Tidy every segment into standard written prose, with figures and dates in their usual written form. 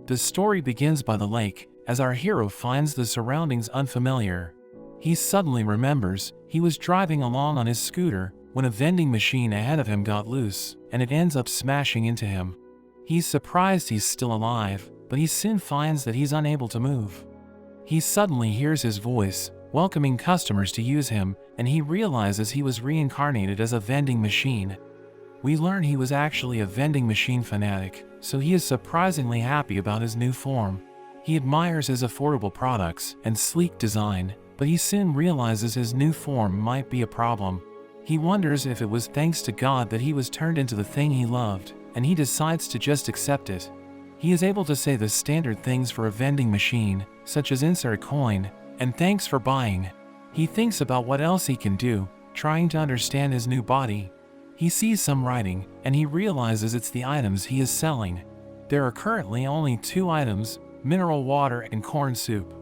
The story begins by the lake, as our hero finds the surroundings unfamiliar. He suddenly remembers he was driving along on his scooter when a vending machine ahead of him got loose, and it ends up smashing into him. He's surprised he's still alive, but he soon finds that he's unable to move. He suddenly hears his voice, welcoming customers to use him, and he realizes he was reincarnated as a vending machine. We learn he was actually a vending machine fanatic, so he is surprisingly happy about his new form. He admires his affordable products and sleek design, but he soon realizes his new form might be a problem. He wonders if it was thanks to God that he was turned into the thing he loved, and he decides to just accept it. He is able to say the standard things for a vending machine, such as insert a coin, and thanks for buying. He thinks about what else he can do, trying to understand his new body. He sees some writing, and he realizes it's the items he is selling. There are currently only 2 items, mineral water and corn soup.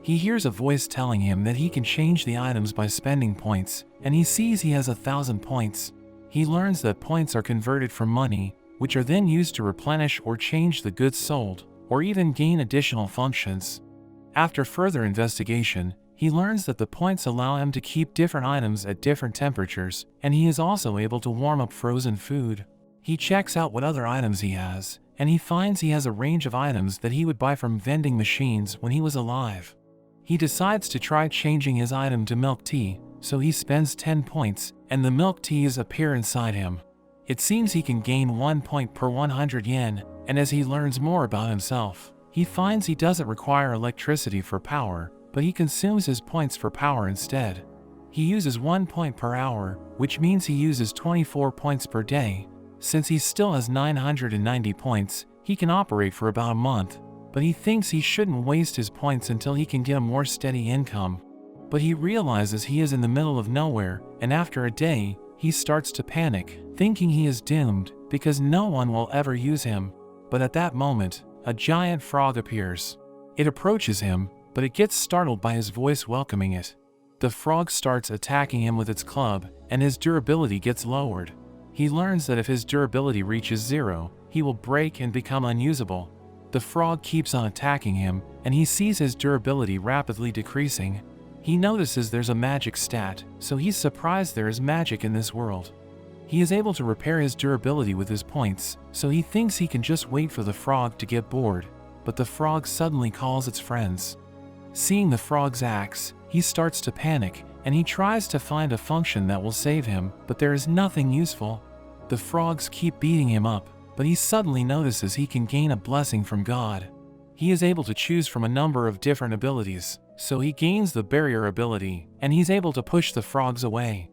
He hears a voice telling him that he can change the items by spending points, and he sees he has 1,000 points. He learns that points are converted for money, which are then used to replenish or change the goods sold, or even gain additional functions. After further investigation, he learns that the points allow him to keep different items at different temperatures, and he is also able to warm up frozen food. He checks out what other items he has, and he finds he has a range of items that he would buy from vending machines when he was alive. He decides to try changing his item to milk tea, so he spends 10 points, and the milk teas appear inside him. It seems he can gain 1 point per 100 yen, and as he learns more about himself, he finds he doesn't require electricity for power, but he consumes his points for power instead. He uses 1 point per hour, which means he uses 24 points per day. Since he still has 990 points, he can operate for about a month, but he thinks he shouldn't waste his points until he can get a more steady income. But he realizes he is in the middle of nowhere, and after a day, he starts to panic, thinking he is doomed because no one will ever use him. But at that moment, a giant frog appears. It approaches him, but it gets startled by his voice welcoming it. The frog starts attacking him with its club, and his durability gets lowered. He learns that if his durability reaches 0, he will break and become unusable. The frog keeps on attacking him, and he sees his durability rapidly decreasing. He notices there's a magic stat, so he's surprised there is magic in this world. He is able to repair his durability with his points, so he thinks he can just wait for the frog to get bored, but the frog suddenly calls its friends. Seeing the frog's axe, he starts to panic, and he tries to find a function that will save him, but there is nothing useful. The frogs keep beating him up, but he suddenly notices he can gain a blessing from God. He is able to choose from a number of different abilities, so he gains the barrier ability, and he's able to push the frogs away.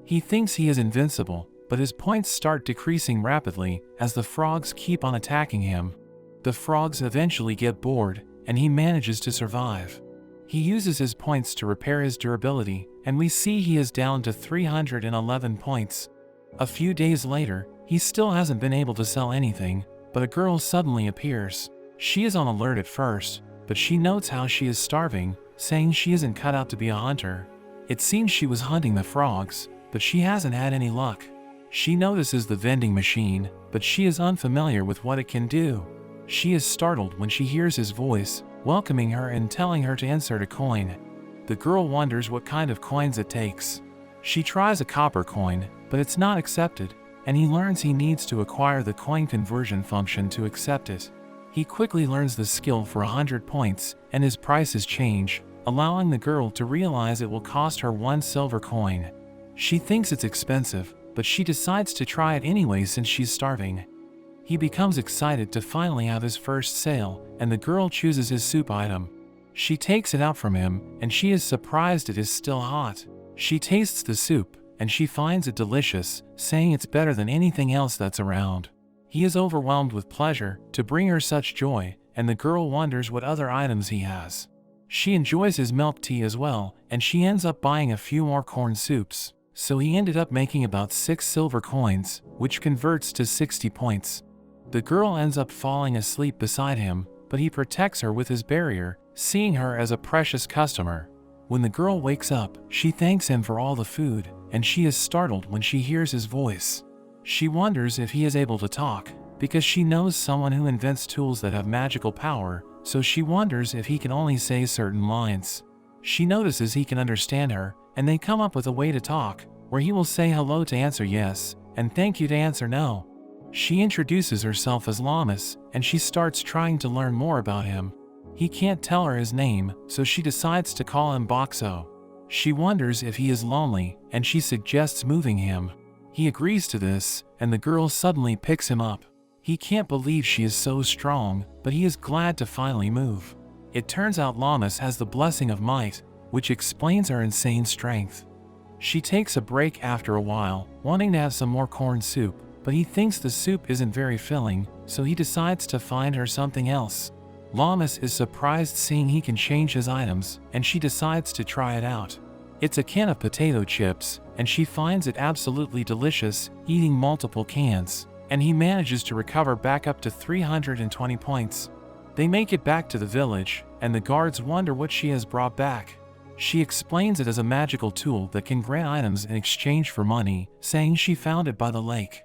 He thinks he is invincible, but his points start decreasing rapidly as the frogs keep on attacking him. The frogs eventually get bored, and he manages to survive. He uses his points to repair his durability, and we see he is down to 311 points. A few days later, he still hasn't been able to sell anything, but a girl suddenly appears. She is on alert at first, but she notes how she is starving, saying she isn't cut out to be a hunter. It seems she was hunting the frogs, but she hasn't had any luck. She notices the vending machine, but she is unfamiliar with what it can do. She is startled when she hears his voice, welcoming her and telling her to insert a coin. The girl wonders what kind of coins it takes. She tries a copper coin, but it's not accepted, and he learns he needs to acquire the coin conversion function to accept it. He quickly learns the skill for 100 points, and his prices change, allowing the girl to realize it will cost her 1 silver coin. She thinks it's expensive, but she decides to try it anyway since she's starving. He becomes excited to finally have his first sale, and the girl chooses his soup item. She takes it out from him, and she is surprised it is still hot. She tastes the soup, and she finds it delicious, saying it's better than anything else that's around. He is overwhelmed with pleasure to bring her such joy, and the girl wonders what other items he has. She enjoys his milk tea as well, and she ends up buying a few more corn soups, so he ended up making about 6 silver coins, which converts to 60 points. The girl ends up falling asleep beside him, but he protects her with his barrier, seeing her as a precious customer. When the girl wakes up, she thanks him for all the food, and she is startled when she hears his voice. She wonders if he is able to talk, because she knows someone who invents tools that have magical power, so she wonders if he can only say certain lines. She notices he can understand her, and they come up with a way to talk, where he will say hello to answer yes, and thank you to answer no. She introduces herself as Llamas, and she starts trying to learn more about him. He can't tell her his name, so she decides to call him Boxo. She wonders if he is lonely, and she suggests moving him. He agrees to this, and the girl suddenly picks him up. He can't believe she is so strong, but he is glad to finally move. It turns out Llamas has the blessing of might, which explains her insane strength. She takes a break after a while, wanting to have some more corn soup, but he thinks the soup isn't very filling, so he decides to find her something else. Llamas is surprised seeing he can change his items, and she decides to try it out. It's a can of potato chips, and she finds it absolutely delicious, eating multiple cans, and he manages to recover back up to 320 points. They make it back to the village, and the guards wonder what she has brought back. She explains it as a magical tool that can grant items in exchange for money, saying she found it by the lake.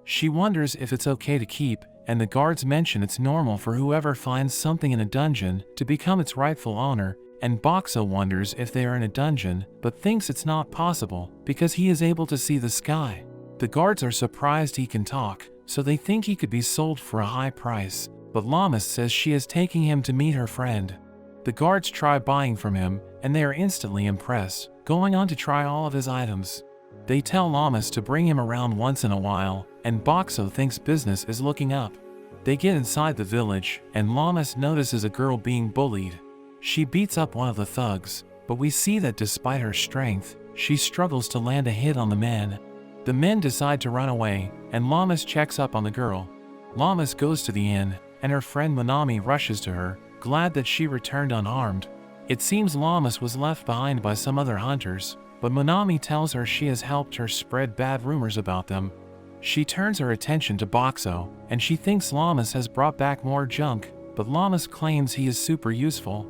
She wonders if it's okay to keep, and the guards mention it's normal for whoever finds something in a dungeon to become its rightful owner, and Boxo wonders if they are in a dungeon, but thinks it's not possible because he is able to see the sky. The guards are surprised he can talk, so they think he could be sold for a high price, but Llamas says she is taking him to meet her friend. The guards try buying from him, and they are instantly impressed, going on to try all of his items. They tell Llamas to bring him around once in a while, and Boxo thinks business is looking up. They get inside the village, and Llamas notices a girl being bullied. She beats up one of the thugs, but we see that despite her strength, she struggles to land a hit on the men. The men decide to run away, and Llamas checks up on the girl. Llamas goes to the inn, and her friend Monami rushes to her, glad that she returned unharmed. It seems Llamas was left behind by some other hunters, but Monami tells her she has helped her spread bad rumors about them. She turns her attention to Boxo, and she thinks Llamas has brought back more junk, but Llamas claims he is super useful.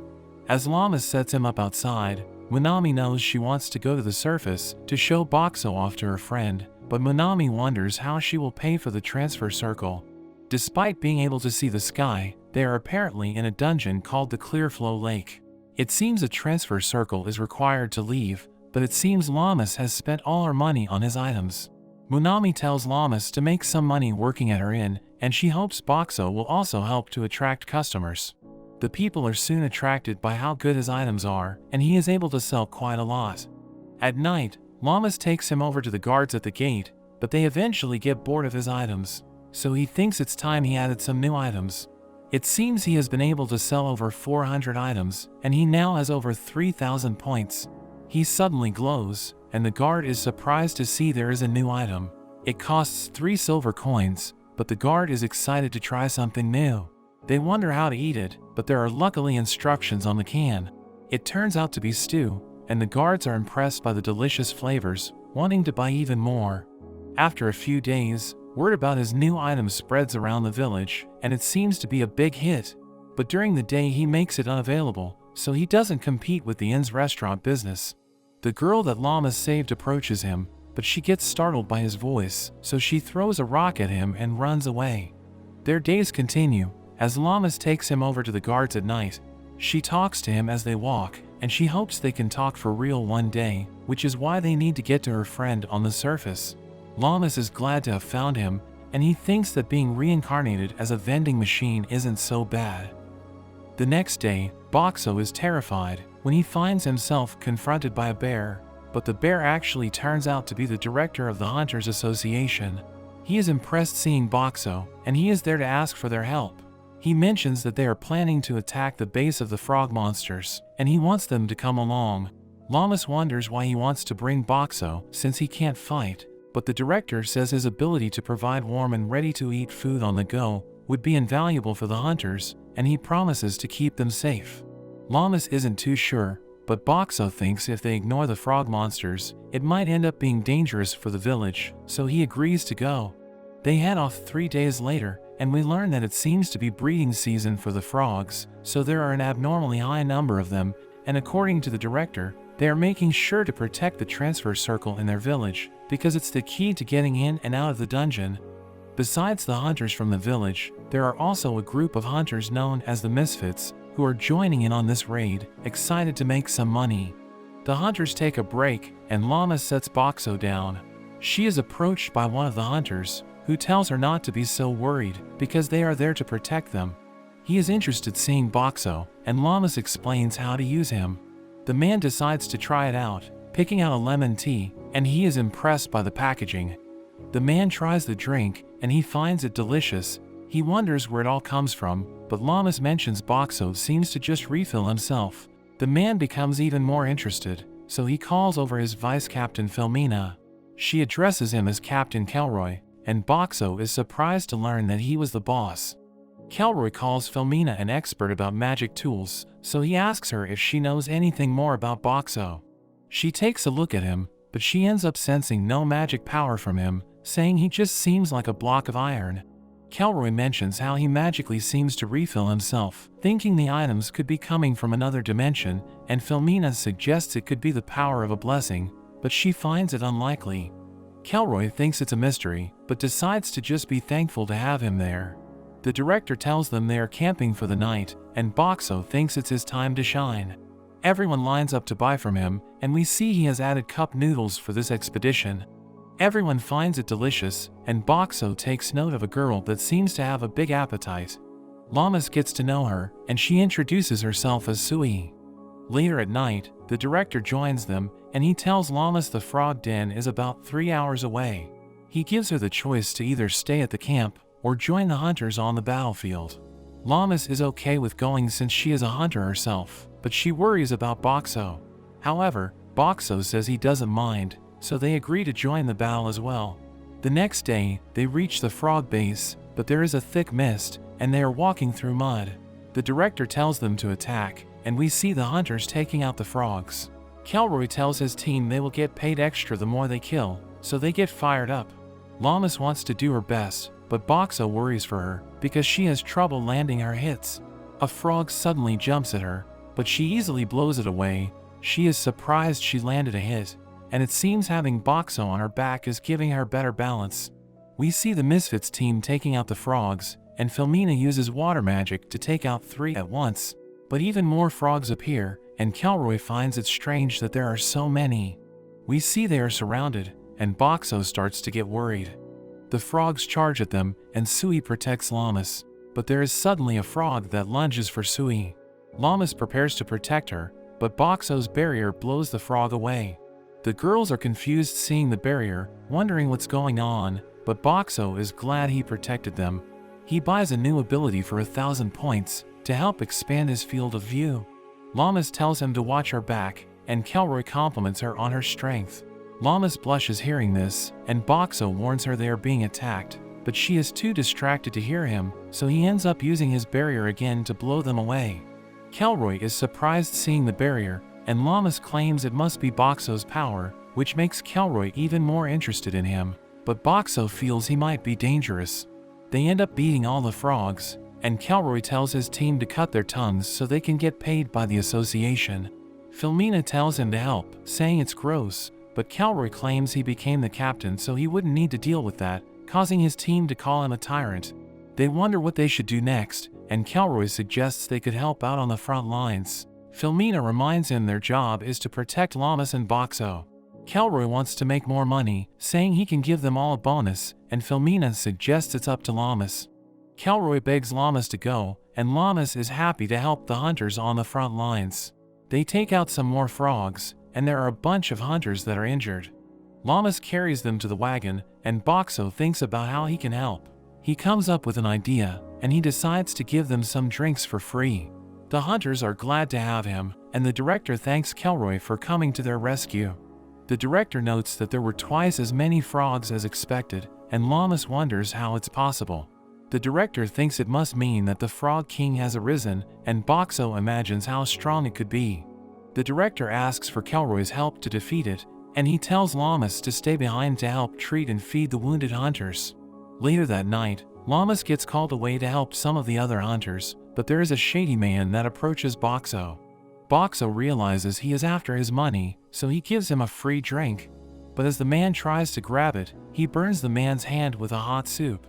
As Llamas sets him up outside, Monami knows she wants to go to the surface to show Boxo off to her friend, but Monami wonders how she will pay for the transfer circle. Despite being able to see the sky, they are apparently in a dungeon called the Clearflow Lake. It seems a transfer circle is required to leave, but it seems Llamas has spent all her money on his items. Monami tells Llamas to make some money working at her inn, and she hopes Boxo will also help to attract customers. The people are soon attracted by how good his items are, and he is able to sell quite a lot. At night, Llamas takes him over to the guards at the gate, but they eventually get bored of his items, so he thinks it's time he added some new items. It seems he has been able to sell over 400 items, and he now has over 3,000 points. He suddenly glows, and the guard is surprised to see there is a new item. It costs 3 silver coins, but the guard is excited to try something new. They wonder how to eat it, but there are luckily instructions on the can. It turns out to be stew, and the guards are impressed by the delicious flavors, wanting to buy even more. After a few days, word about his new item spreads around the village, and it seems to be a big hit. But during the day he makes it unavailable, so he doesn't compete with the inn's restaurant business. The girl that Llamas saved approaches him, but she gets startled by his voice, so she throws a rock at him and runs away. Their days continue, as Llamas takes him over to the guards at night. She talks to him as they walk, and she hopes they can talk for real one day, which is why they need to get to her friend on the surface. Llamas is glad to have found him, and he thinks that being reincarnated as a vending machine isn't so bad. The next day, Boxo is terrified when he finds himself confronted by a bear, but the bear actually turns out to be the director of the Hunters Association. He is impressed seeing Boxo, and he is there to ask for their help. He mentions that they are planning to attack the base of the frog monsters, and he wants them to come along. Llamas wonders why he wants to bring Boxo since he can't fight, but the director says his ability to provide warm and ready-to-eat food on the go would be invaluable for the hunters, and he promises to keep them safe. Llamas isn't too sure, but Boxo thinks if they ignore the frog monsters, it might end up being dangerous for the village, so he agrees to go. They head off 3 days later, and we learn that it seems to be breeding season for the frogs, so there are an abnormally high number of them, and according to the director, they are making sure to protect the transfer circle in their village, because it's the key to getting in and out of the dungeon. Besides the hunters from the village, there are also a group of hunters known as the Misfits, who are joining in on this raid, excited to make some money. The hunters take a break, and Llama sets Boxo down. She is approached by one of the hunters, who tells her not to be so worried, because they are there to protect them. He is interested seeing Boxo, and Llamas explains how to use him. The man decides to try it out, picking out a lemon tea, and he is impressed by the packaging. The man tries the drink, and he finds it delicious. He wonders where it all comes from, but Llamas mentions Boxo seems to just refill himself. The man becomes even more interested, so he calls over his vice captain Filomena. She addresses him as Captain Kelroy, and Boxo is surprised to learn that he was the boss. Kelroy calls Filomena an expert about magic tools, so he asks her if she knows anything more about Boxo. She takes a look at him, but she ends up sensing no magic power from him, saying he just seems like a block of iron. Kelroy mentions how he magically seems to refill himself, thinking the items could be coming from another dimension, and Filomena suggests it could be the power of a blessing, but she finds it unlikely. Kelroy thinks it's a mystery, but decides to just be thankful to have him there. The director tells them they are camping for the night, and Boxo thinks it's his time to shine. Everyone lines up to buy from him, and we see he has added cup noodles for this expedition. Everyone finds it delicious, and Boxo takes note of a girl that seems to have a big appetite. Llamas gets to know her, and she introduces herself as Sui. Later at night, the director joins them, and he tells Llamas the frog den is about 3 hours away. He gives her the choice to either stay at the camp, or join the hunters on the battlefield. Llamas is okay with going since she is a hunter herself, but she worries about Boxo. However, Boxo says he doesn't mind, so they agree to join the battle as well. The next day, they reach the frog base, but there is a thick mist, and they are walking through mud. The director tells them to attack, and we see the hunters taking out the frogs. Kelroy tells his team they will get paid extra the more they kill, so they get fired up. Llamas wants to do her best, but Boxo worries for her, because she has trouble landing her hits. A frog suddenly jumps at her, but she easily blows it away. She is surprised she landed a hit, and it seems having Boxo on her back is giving her better balance. We see the Misfits team taking out the frogs, and Filomena uses water magic to take out 3 at once. But even more frogs appear, and Kelroy finds it strange that there are so many. We see they are surrounded, and Boxo starts to get worried. The frogs charge at them, and Sui protects Llamas, but there is suddenly a frog that lunges for Sui. Llamas prepares to protect her, but Boxo's barrier blows the frog away. The girls are confused seeing the barrier, wondering what's going on, but Boxo is glad he protected them. He buys a new ability for 1,000 points to help expand his field of view. Llamas tells him to watch her back, and Kelroy compliments her on her strength. Llamas blushes hearing this, and Boxo warns her they are being attacked, but she is too distracted to hear him, so he ends up using his barrier again to blow them away. Kelroy is surprised seeing the barrier, and Llamas claims it must be Boxo's power, which makes Kelroy even more interested in him, but Boxo feels he might be dangerous. They end up beating all the frogs, and Kelroy tells his team to cut their tongues so they can get paid by the association. Filomena tells him to help, saying it's gross, but Kelroy claims he became the captain so he wouldn't need to deal with that, causing his team to call him a tyrant. They wonder what they should do next, and Kelroy suggests they could help out on the front lines. Filomena reminds him their job is to protect Llamas and Boxo. Kelroy wants to make more money, saying he can give them all a bonus, and Filomena suggests it's up to Llamas. Kelroy begs Llamas to go, and Llamas is happy to help the hunters on the front lines. They take out some more frogs, and there are a bunch of hunters that are injured. Llamas carries them to the wagon, and Boxo thinks about how he can help. He comes up with an idea, and he decides to give them some drinks for free. The hunters are glad to have him, and the director thanks Kelroy for coming to their rescue. The director notes that there were twice as many frogs as expected, and Llamas wonders how it's possible. The director thinks it must mean that the Frog King has arisen, and Boxo imagines how strong it could be. The director asks for Kelroy's help to defeat it, and he tells Llamas to stay behind to help treat and feed the wounded hunters. Later that night, Llamas gets called away to help some of the other hunters, but there is a shady man that approaches Boxo. Boxo realizes he is after his money, so he gives him a free drink. But as the man tries to grab it, he burns the man's hand with a hot soup.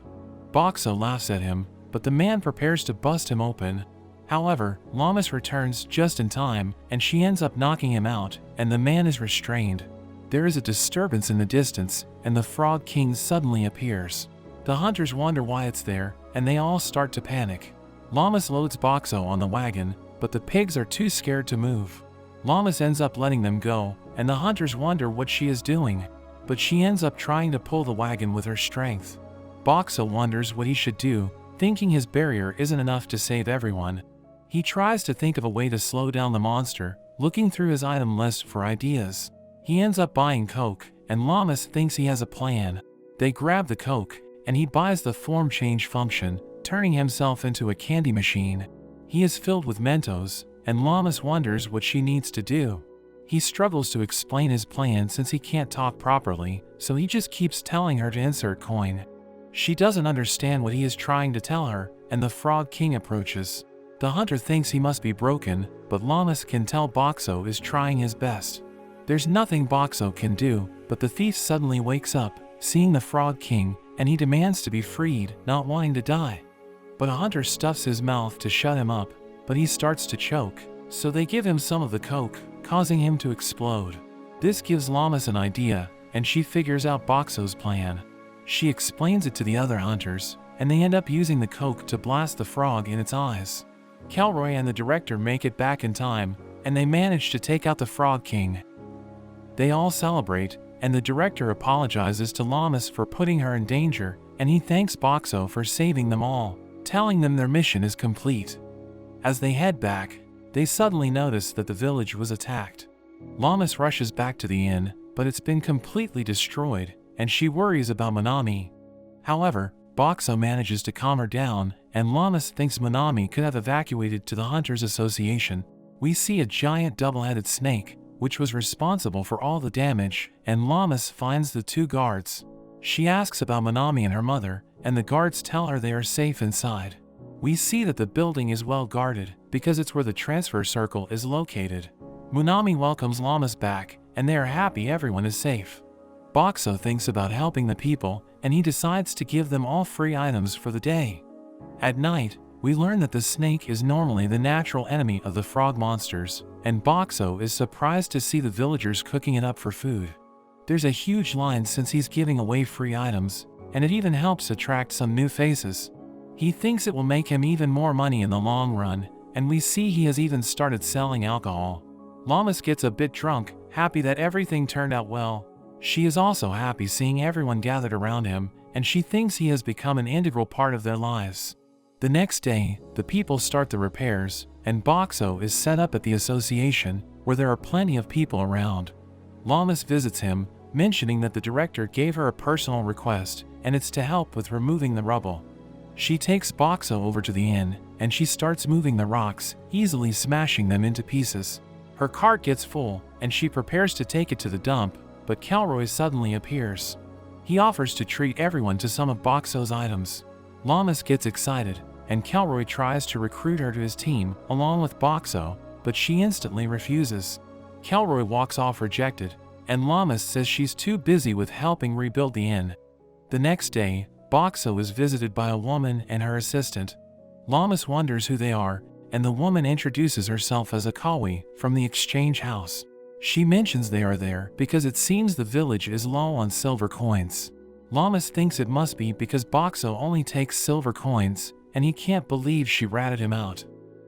Boxo laughs at him, but the man prepares to bust him open. However, Llamas returns just in time, and she ends up knocking him out, and the man is restrained. There is a disturbance in the distance, and the Frog King suddenly appears. The hunters wonder why it's there, and they all start to panic. Llamas loads Boxo on the wagon, but the pigs are too scared to move. Llamas ends up letting them go, and the hunters wonder what she is doing. But she ends up trying to pull the wagon with her strength. Boxo wonders what he should do, thinking his barrier isn't enough to save everyone. He tries to think of a way to slow down the monster, looking through his item list for ideas. He ends up buying Coke, and Llamas thinks he has a plan. They grab the Coke, and he buys the form change function, turning himself into a candy machine. He is filled with Mentos, and Llamas wonders what she needs to do. He struggles to explain his plan since he can't talk properly, so he just keeps telling her to insert coin. She doesn't understand what he is trying to tell her, and the Frog King approaches. The hunter thinks he must be broken, but Llamas can tell Boxo is trying his best. There's nothing Boxo can do, but the thief suddenly wakes up, seeing the Frog King, and he demands to be freed, not wanting to die. But a hunter stuffs his mouth to shut him up, but he starts to choke, so they give him some of the Coke, causing him to explode. This gives Llamas an idea, and she figures out Boxo's plan. She explains it to the other hunters, and they end up using the Coke to blast the frog in its eyes. Kelroy and the director make it back in time, and they manage to take out the Frog King. They all celebrate, and the director apologizes to Llamas for putting her in danger, and he thanks Boxo for saving them all, telling them their mission is complete. As they head back, they suddenly notice that the village was attacked. Llamas rushes back to the inn, but it's been completely destroyed, and she worries about Manami. However, Boxo manages to calm her down, and Llamas thinks Manami could have evacuated to the Hunters Association. We see a giant double-headed snake, which was responsible for all the damage, and Llamas finds the two guards. She asks about Manami and her mother, and the guards tell her they are safe inside. We see that the building is well guarded, because it's where the transfer circle is located. Manami welcomes Llamas back, and they are happy everyone is safe. Boxo thinks about helping the people, and he decides to give them all free items for the day. At night, we learn that the snake is normally the natural enemy of the frog monsters, and Boxo is surprised to see the villagers cooking it up for food. There's a huge line since he's giving away free items, and it even helps attract some new faces. He thinks it will make him even more money in the long run, and we see he has even started selling alcohol. Llamas gets a bit drunk, happy that everything turned out well. She is also happy seeing everyone gathered around him, and she thinks he has become an integral part of their lives. The next day, the people start the repairs, and Boxo is set up at the association, where there are plenty of people around. Llamas visits him, mentioning that the director gave her a personal request, and it's to help with removing the rubble. She takes Boxo over to the inn, and she starts moving the rocks, easily smashing them into pieces. Her cart gets full, and she prepares to take it to the dump, but Kelroy suddenly appears. He offers to treat everyone to some of Boxo's items. Llamas gets excited, and Kelroy tries to recruit her to his team, along with Boxo, but she instantly refuses. Kelroy walks off rejected, and Llamas says she's too busy with helping rebuild the inn. The next day, Boxo is visited by a woman and her assistant. Llamas wonders who they are, and the woman introduces herself as Akawi from the exchange house. She mentions they are there because it seems the village is low on silver coins. Llamas thinks it must be because Boxo only takes silver coins, and he can't believe she ratted him out.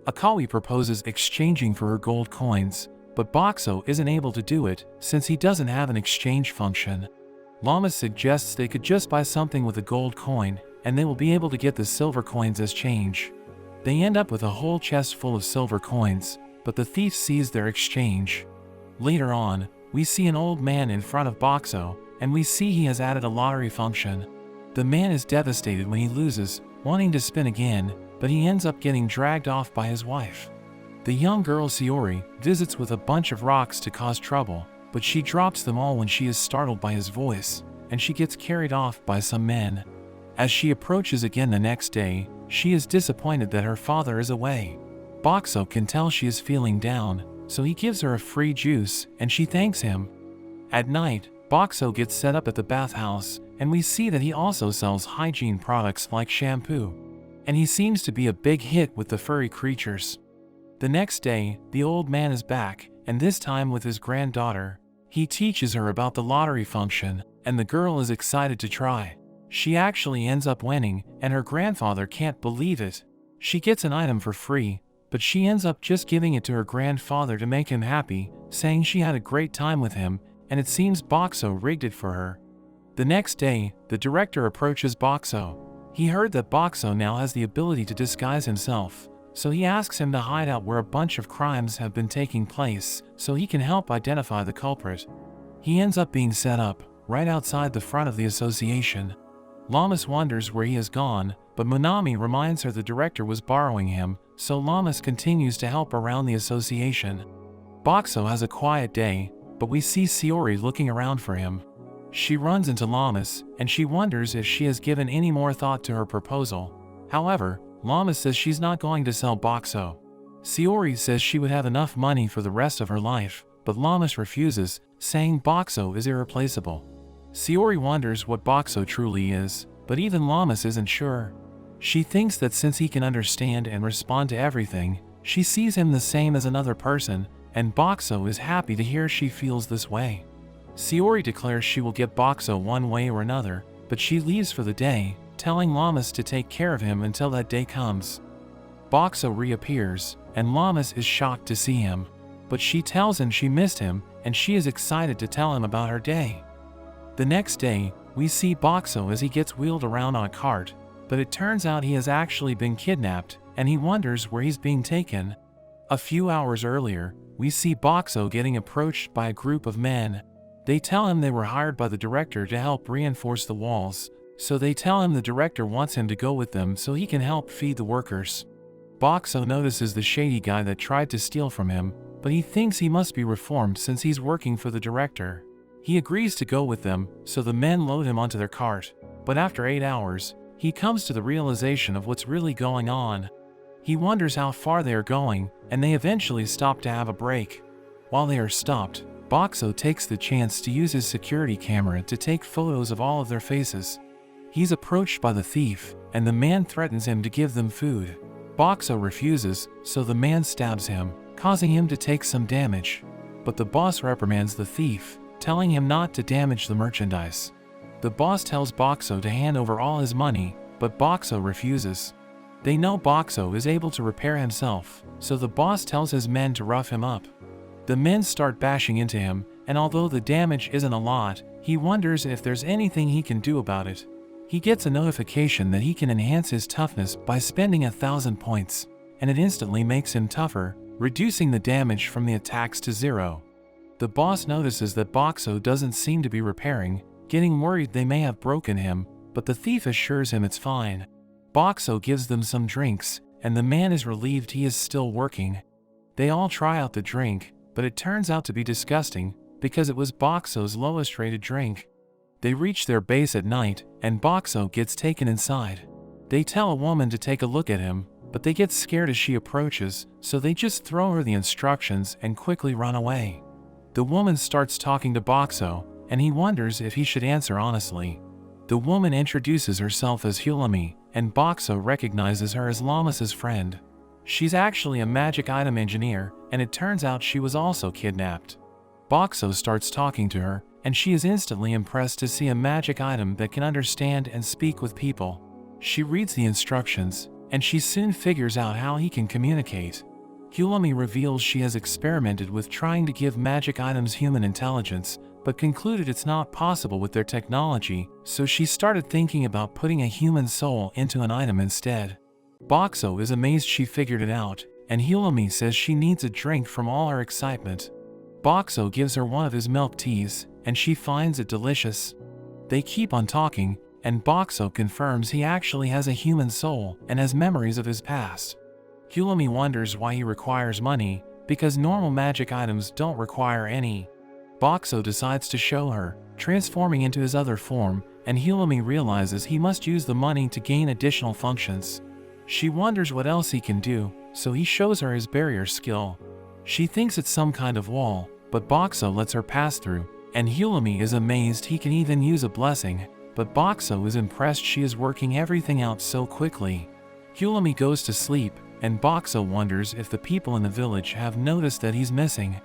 Akawi proposes exchanging for her gold coins, but Boxo isn't able to do it since he doesn't have an exchange function. Llamas suggests they could just buy something with a gold coin, and they will be able to get the silver coins as change. They end up with a whole chest full of silver coins, but the thief sees their exchange. Later on, we see an old man in front of Boxo, and we see he has added a lottery function. The man is devastated when he loses, wanting to spin again, but he ends up getting dragged off by his wife. The young girl Sayori visits with a bunch of rocks to cause trouble, but she drops them all when she is startled by his voice, and she gets carried off by some men. As she approaches again the next day, she is disappointed that her father is away. Boxo can tell she is feeling down, so he gives her a free juice, and she thanks him. At night, Boxo gets set up at the bathhouse, and we see that he also sells hygiene products like shampoo. And he seems to be a big hit with the furry creatures. The next day, the old man is back, and this time with his granddaughter. He teaches her about the lottery function, and the girl is excited to try. She actually ends up winning, and her grandfather can't believe it. She gets an item for free, but she ends up just giving it to her grandfather to make him happy, saying she had a great time with him, and it seems Boxo rigged it for her. The next day, the director approaches Boxo. He heard that Boxo now has the ability to disguise himself, so he asks him to hide out where a bunch of crimes have been taking place, so he can help identify the culprit. He ends up being set up, right outside the front of the association. Lamas wonders where he has gone, but Monami reminds her the director was borrowing him, so Lamas continues to help around the association. Boxo has a quiet day, but we see Sayori looking around for him. She runs into Lamas, and she wonders if she has given any more thought to her proposal. However, Lamas says she's not going to sell Boxo. Sayori says she would have enough money for the rest of her life, but Lamas refuses, saying Boxo is irreplaceable. Sayori wonders what Boxo truly is, but even Lamas isn't sure. She thinks that since he can understand and respond to everything, she sees him the same as another person, and Boxo is happy to hear she feels this way. Sayori declares she will get Boxo one way or another, but she leaves for the day, telling Lamas to take care of him until that day comes. Boxo reappears, and Lamas is shocked to see him, but she tells him she missed him, and she is excited to tell him about her day. The next day, we see Boxo as he gets wheeled around on a cart, but it turns out he has actually been kidnapped, and he wonders where he's being taken. A few hours earlier, we see Boxo getting approached by a group of men. They tell him they were hired by the director to help reinforce the walls, so they tell him the director wants him to go with them so he can help feed the workers. Boxo notices the shady guy that tried to steal from him, but he thinks he must be reformed since he's working for the director. He agrees to go with them, so the men load him onto their cart, but after 8 hours, he comes to the realization of what's really going on. He wonders how far they are going, and they eventually stop to have a break. While they are stopped, Boxo takes the chance to use his security camera to take photos of all of their faces. He's approached by the thief, and the man threatens him to give them food. Boxo refuses, so the man stabs him, causing him to take some damage. But the boss reprimands the thief, telling him not to damage the merchandise. The boss tells Boxo to hand over all his money, but Boxo refuses. They know Boxo is able to repair himself, so the boss tells his men to rough him up. The men start bashing into him, and although the damage isn't a lot, he wonders if there's anything he can do about it. He gets a notification that he can enhance his toughness by spending 1,000 points, and it instantly makes him tougher, reducing the damage from the attacks to 0. The boss notices that Boxo doesn't seem to be repairing, getting worried they may have broken him, but the thief assures him it's fine. Boxo gives them some drinks, and the man is relieved he is still working. They all try out the drink, but it turns out to be disgusting, because it was Boxo's lowest rated drink. They reach their base at night, and Boxo gets taken inside. They tell a woman to take a look at him, but they get scared as she approaches, so they just throw her the instructions and quickly run away. The woman starts talking to Boxo, and he wonders if he should answer honestly. The woman introduces herself as Hulami, and Boxo recognizes her as Lamas's friend. She's actually a magic item engineer, and it turns out she was also kidnapped. Boxo starts talking to her, and she is instantly impressed to see a magic item that can understand and speak with people. She reads the instructions, and she soon figures out how he can communicate. Hulami reveals she has experimented with trying to give magic items human intelligence, but concluded it's not possible with their technology, so she started thinking about putting a human soul into an item instead. Boxo is amazed she figured it out, and Hulami says she needs a drink from all her excitement. Boxo gives her one of his milk teas, and she finds it delicious. They keep on talking, and Boxo confirms he actually has a human soul and has memories of his past. Hulami wonders why he requires money, because normal magic items don't require any. Boxo decides to show her, transforming into his other form, and Hulami realizes he must use the money to gain additional functions. She wonders what else he can do, so he shows her his barrier skill. She thinks it's some kind of wall, but Boxo lets her pass through, and Hulami is amazed he can even use a blessing, but Boxo is impressed she is working everything out so quickly. Hulami goes to sleep, and Boxo wonders if the people in the village have noticed that he's missing.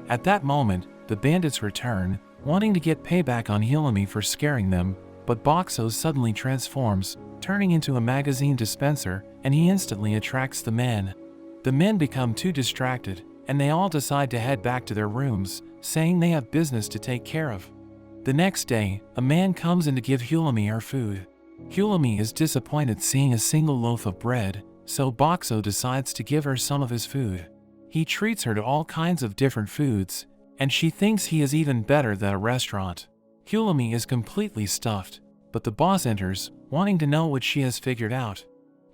At that moment, the bandits return, wanting to get payback on Hulami for scaring them, but Boxo suddenly transforms, turning into a magazine dispenser, and he instantly attracts the men. The men become too distracted, and they all decide to head back to their rooms, saying they have business to take care of. The next day, a man comes in to give Hulami her food. Hulami is disappointed seeing a single loaf of bread, so Boxo decides to give her some of his food. He treats her to all kinds of different foods, and she thinks he is even better than a restaurant. Hulami is completely stuffed, but the boss enters, wanting to know what she has figured out.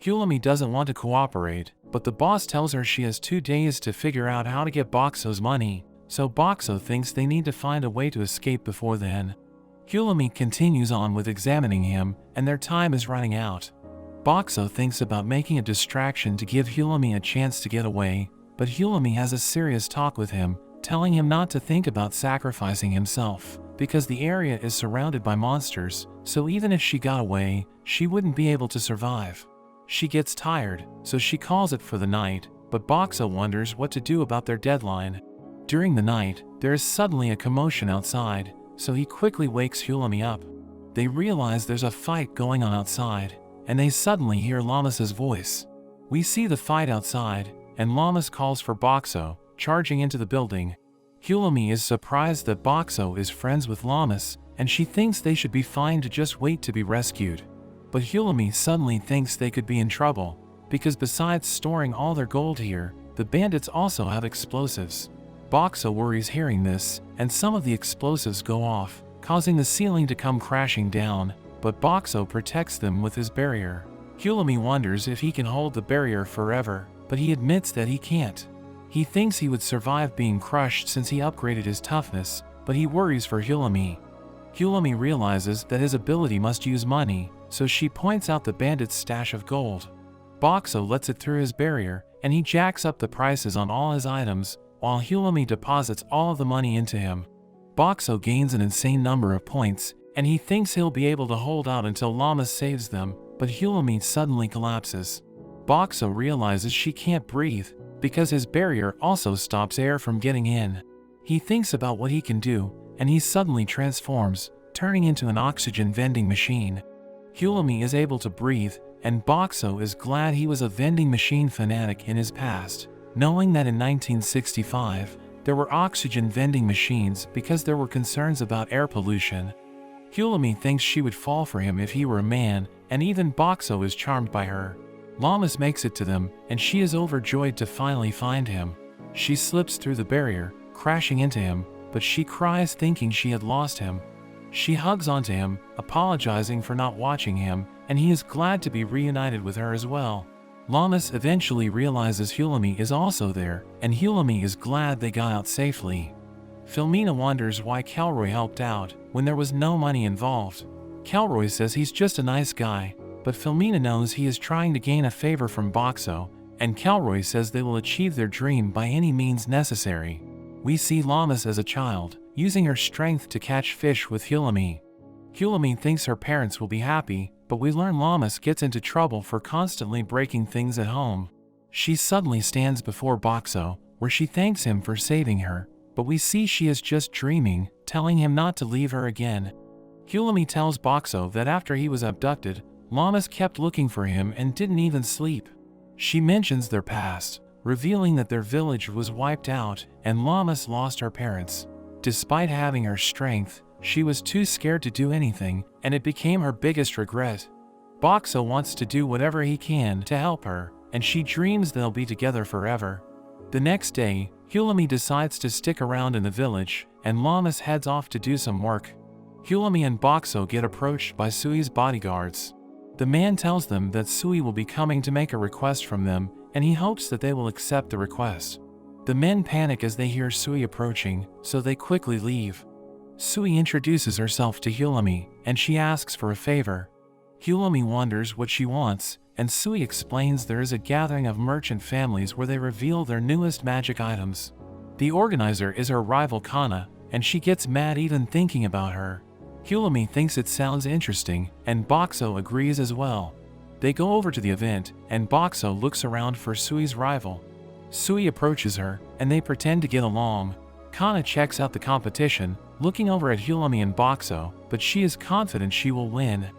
Hulami doesn't want to cooperate, but the boss tells her she has 2 days to figure out how to get Boxo's money, so Boxo thinks they need to find a way to escape before then. Hulami continues on with examining him, and their time is running out. Boxo thinks about making a distraction to give Hulami a chance to get away, but Hulami has a serious talk with him, telling him not to think about sacrificing himself, because the area is surrounded by monsters, so even if she got away, she wouldn't be able to survive. She gets tired, so she calls it for the night, but Boxo wonders what to do about their deadline. During the night, there is suddenly a commotion outside, so he quickly wakes Hulami up. They realize there's a fight going on outside, and they suddenly hear Lamas's voice. We see the fight outside, and Lamas calls for Boxo, charging into the building. Hulami is surprised that Boxo is friends with Lamas, and she thinks they should be fine to just wait to be rescued. But Hulami suddenly thinks they could be in trouble, because besides storing all their gold here, the bandits also have explosives. Boxo worries hearing this, and some of the explosives go off, causing the ceiling to come crashing down, but Boxo protects them with his barrier. Hulami wonders if he can hold the barrier forever, but he admits that he can't. He thinks he would survive being crushed since he upgraded his toughness, but he worries for Hulami. Hulami realizes that his ability must use money, so she points out the bandit's stash of gold. Boxo lets it through his barrier, and he jacks up the prices on all his items, while Hulami deposits all of the money into him. Boxo gains an insane number of points, and he thinks he'll be able to hold out until Lamas saves them, but Hulami suddenly collapses. Boxo realizes she can't breathe, because his barrier also stops air from getting in. He thinks about what he can do, and he suddenly transforms, turning into an oxygen vending machine. Hulami is able to breathe, and Boxo is glad he was a vending machine fanatic in his past, knowing that in 1965, there were oxygen vending machines because there were concerns about air pollution. Hulami thinks she would fall for him if he were a man, and even Boxo is charmed by her. Lamas makes it to them, and she is overjoyed to finally find him. She slips through the barrier, crashing into him, but she cries thinking she had lost him. She hugs onto him, apologizing for not watching him, and he is glad to be reunited with her as well. Lamas eventually realizes Hulami is also there, and Hulami is glad they got out safely. Filmina wonders why Kelroy helped out when there was no money involved. Kelroy says he's just a nice guy, but Filmina knows he is trying to gain a favor from Boxo, and Kelroy says they will achieve their dream by any means necessary. We see Lamas as a child, using her strength to catch fish with Hulami. Hulami thinks her parents will be happy, but we learn Lamas gets into trouble for constantly breaking things at home. She suddenly stands before Boxo, where she thanks him for saving her, but we see she is just dreaming, telling him not to leave her again. Hulami tells Boxo that after he was abducted, Lamas kept looking for him and didn't even sleep. She mentions their past, revealing that their village was wiped out and Lamas lost her parents. Despite having her strength, she was too scared to do anything, and it became her biggest regret. Boxo wants to do whatever he can to help her, and she dreams they'll be together forever. The next day, Hulami decides to stick around in the village, and Lamas heads off to do some work. Hulami and Boxo get approached by Sui's bodyguards. The man tells them that Sui will be coming to make a request from them, and he hopes that they will accept the request. The men panic as they hear Sui approaching, so they quickly leave. Sui introduces herself to Hulami, and she asks for a favor. Hulami wonders what she wants, and Sui explains there is a gathering of merchant families where they reveal their newest magic items. The organizer is her rival Kana, and she gets mad even thinking about her. Hulami thinks it sounds interesting, and Boxo agrees as well. They go over to the event, and Boxo looks around for Sui's rival. Sui approaches her, and they pretend to get along. Kana checks out the competition, looking over at Hulami and Boxo, but she is confident she will win.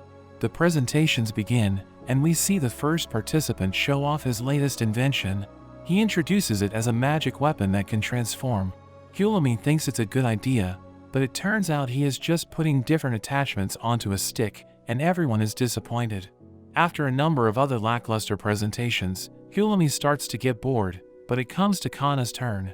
The presentations begin, and we see the first participant show off his latest invention. He introduces it as a magic weapon that can transform. Hulami thinks it's a good idea, but it turns out he is just putting different attachments onto a stick, and everyone is disappointed. After a number of other lackluster presentations, Hulami starts to get bored, but it comes to Kana's turn.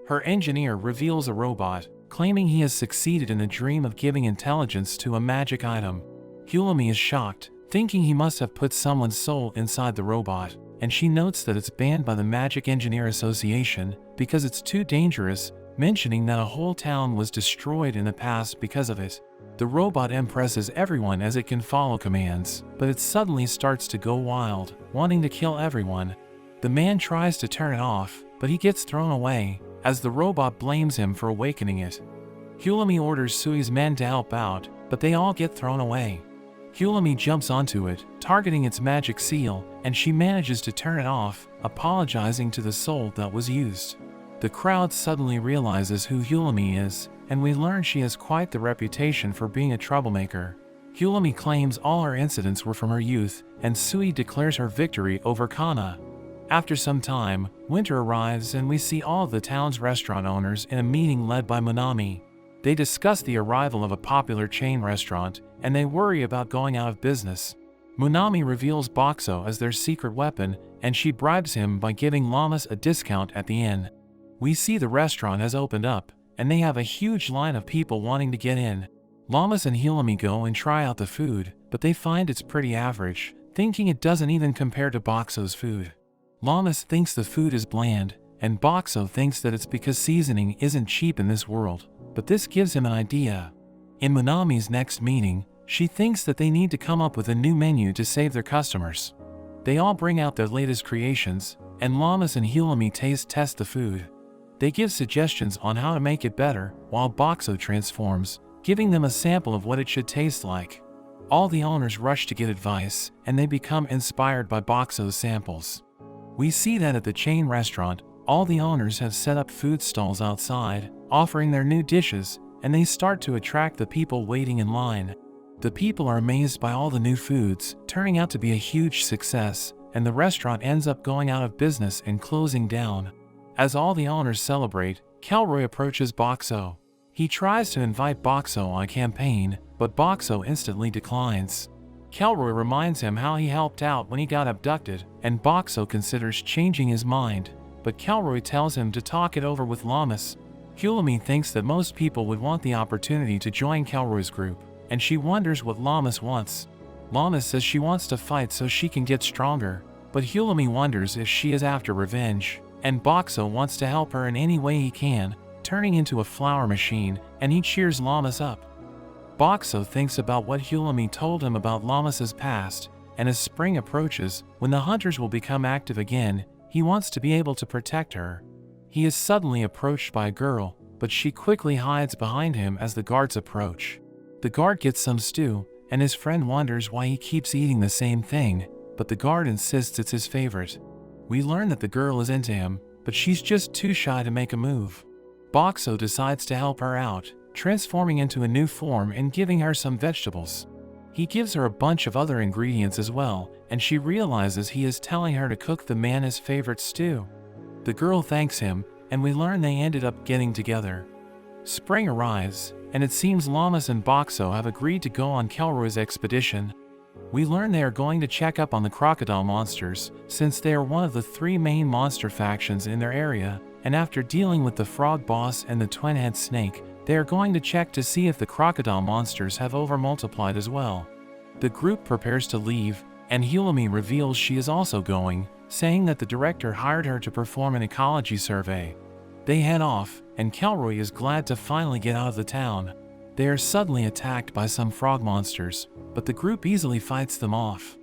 Her engineer reveals a robot, claiming he has succeeded in the dream of giving intelligence to a magic item. Hulami is shocked, thinking he must have put someone's soul inside the robot, and she notes that it's banned by the Magic Engineer Association because it's too dangerous, mentioning that a whole town was destroyed in the past because of it. The robot impresses everyone as it can follow commands, but it suddenly starts to go wild, wanting to kill everyone. The man tries to turn it off, but he gets thrown away, as the robot blames him for awakening it. Hulami orders Sui's men to help out, but they all get thrown away. Hulami jumps onto it, targeting its magic seal, and she manages to turn it off, apologizing to the soul that was used. The crowd suddenly realizes who Hulami is, and we learn she has quite the reputation for being a troublemaker. Hulami claims all her incidents were from her youth, and Sui declares her victory over Kana. After some time, winter arrives and we see all of the town's restaurant owners in a meeting led by Munami. They discuss the arrival of a popular chain restaurant, and they worry about going out of business. Munami reveals Boxo as their secret weapon, and she bribes him by giving Llamas a discount at the inn. We see the restaurant has opened up, and they have a huge line of people wanting to get in. Llamas and Hulami go and try out the food, but they find it's pretty average, thinking it doesn't even compare to Boxo's food. Llamas thinks the food is bland, and Boxo thinks that it's because seasoning isn't cheap in this world, but this gives him an idea. In Munami's next meeting, she thinks that they need to come up with a new menu to save their customers. They all bring out their latest creations, and Llamas and Hulami taste test the food. They give suggestions on how to make it better, while Boxo transforms, giving them a sample of what it should taste like. All the owners rush to get advice, and they become inspired by Boxo's samples. We see that at the chain restaurant, all the owners have set up food stalls outside, offering their new dishes, and they start to attract the people waiting in line. The people are amazed by all the new foods, turning out to be a huge success, and the restaurant ends up going out of business and closing down. As all the owners celebrate, Kelroy approaches Boxo. He tries to invite Boxo on a campaign, but Boxo instantly declines. Kelroy reminds him how he helped out when he got abducted, and Boxo considers changing his mind, but Kelroy tells him to talk it over with Llamas. Hulami thinks that most people would want the opportunity to join Kelroy's group, and she wonders what Llamas wants. Llamas says she wants to fight so she can get stronger, but Hulami wonders if she is after revenge, and Boxo wants to help her in any way he can, turning into a flower machine, and he cheers Llamas up. Boxo thinks about what Hulami told him about Llamas's past, and as spring approaches, when the hunters will become active again, he wants to be able to protect her. He is suddenly approached by a girl, but she quickly hides behind him as the guards approach. The guard gets some stew, and his friend wonders why he keeps eating the same thing, but the guard insists it's his favorite. We learn that the girl is into him, but she's just too shy to make a move. Boxo decides to help her out, transforming into a new form and giving her some vegetables. He gives her a bunch of other ingredients as well, and she realizes he is telling her to cook the man his favorite stew. The girl thanks him, and we learn they ended up getting together. Spring arrives, and it seems Llamas and Boxo have agreed to go on Kelroy's expedition. We learn they are going to check up on the crocodile monsters, since they are one of the 3 main monster factions in their area, and after dealing with the frog boss and the twin-head snake, they are going to check to see if the crocodile monsters have over-multiplied as well. The group prepares to leave, and Hulami reveals she is also going, saying that the director hired her to perform an ecology survey. They head off, and Kelroy is glad to finally get out of the town. They are suddenly attacked by some frog monsters, but the group easily fights them off.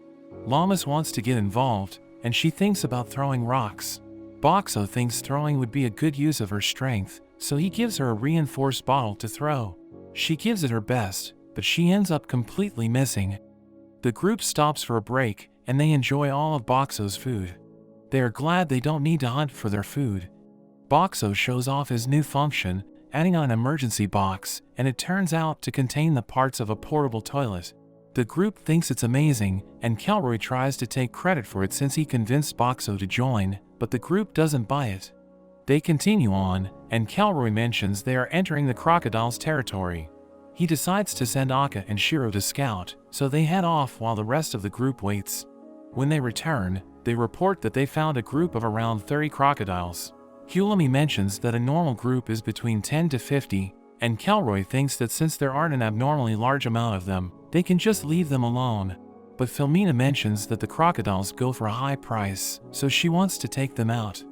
Llamas wants to get involved, and she thinks about throwing rocks. Boxo thinks throwing would be a good use of her strength, so he gives her a reinforced bottle to throw. She gives it her best, but she ends up completely missing. The group stops for a break, and they enjoy all of Boxo's food. They are glad they don't need to hunt for their food. Boxo shows off his new function, adding on an emergency box, and it turns out to contain the parts of a portable toilet. The group thinks it's amazing, and Kelroy tries to take credit for it since he convinced Boxo to join, but the group doesn't buy it. They continue on, and Kelroy mentions they are entering the crocodile's territory. He decides to send Akka and Shiro to scout, so they head off while the rest of the group waits. When they return, they report that they found a group of around 30 crocodiles. Hulami mentions that a normal group is between 10 to 50, and Kelroy thinks that since there aren't an abnormally large amount of them, they can just leave them alone. But Filmina mentions that the crocodiles go for a high price, so she wants to take them out.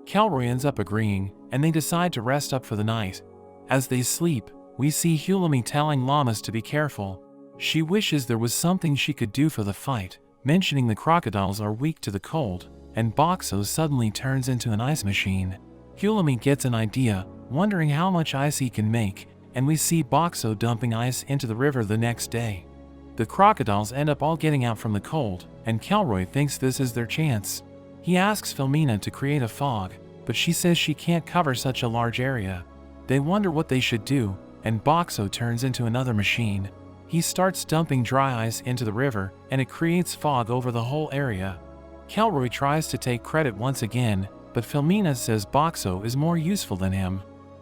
Kelroy ends up agreeing, and they decide to rest up for the night. As they sleep, we see Hulami telling Llamas to be careful. She wishes there was something she could do for the fight, mentioning the crocodiles are weak to the cold, and Boxo suddenly turns into an ice machine. Hulami gets an idea, wondering how much ice he can make, and we see Boxo dumping ice into the river the next day. The crocodiles end up all getting out from the cold, and Kelroy thinks this is their chance. He asks Filmina to create a fog, but she says she can't cover such a large area. They wonder what they should do, and Boxo turns into another machine. He starts dumping dry ice into the river, and it creates fog over the whole area. Kelroy tries to take credit once again, but Filmina says Boxo is more useful than him.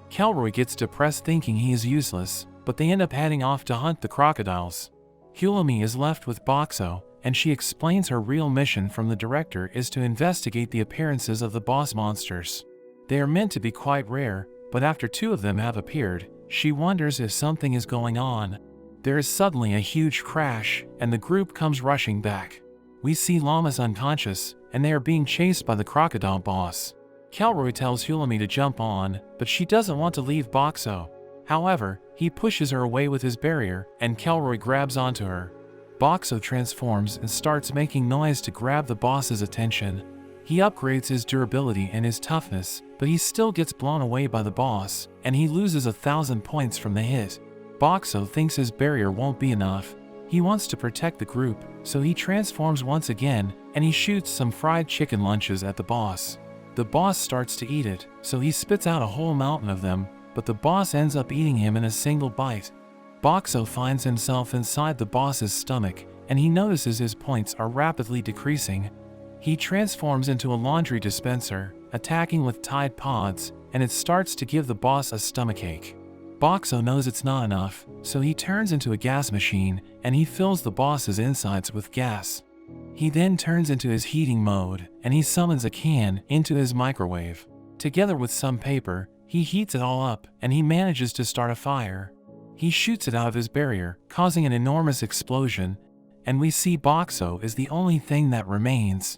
Kelroy gets depressed thinking he is useless, but they end up heading off to hunt the crocodiles. Hulami is left with Boxo, and she explains her real mission from the director is to investigate the appearances of the boss monsters. They are meant to be quite rare, but after 2 of them have appeared, she wonders if something is going on. There is suddenly a huge crash, and the group comes rushing back. We see Llamas unconscious, and they are being chased by the crocodile boss. Kelroy tells Hulami to jump on, but she doesn't want to leave Boxo. However, he pushes her away with his barrier, and Kelroy grabs onto her. Boxo transforms and starts making noise to grab the boss's attention. He upgrades his durability and his toughness, but he still gets blown away by the boss, and he loses 1,000 points from the hit. Boxo thinks his barrier won't be enough. He wants to protect the group, so he transforms once again, and he shoots some fried chicken lunches at the boss. The boss starts to eat it, so he spits out a whole mountain of them, but the boss ends up eating him in a single bite. Boxo finds himself inside the boss's stomach, and he notices his points are rapidly decreasing. He transforms into a laundry dispenser, attacking with Tide Pods, and it starts to give the boss a stomachache. Boxo knows it's not enough, so he turns into a gas machine, and he fills the boss's insides with gas. He then turns into his heating mode, and he summons a can into his microwave. Together with some paper, he heats it all up, and he manages to start a fire. He shoots it out of his barrier, causing an enormous explosion, and we see Boxo is the only thing that remains.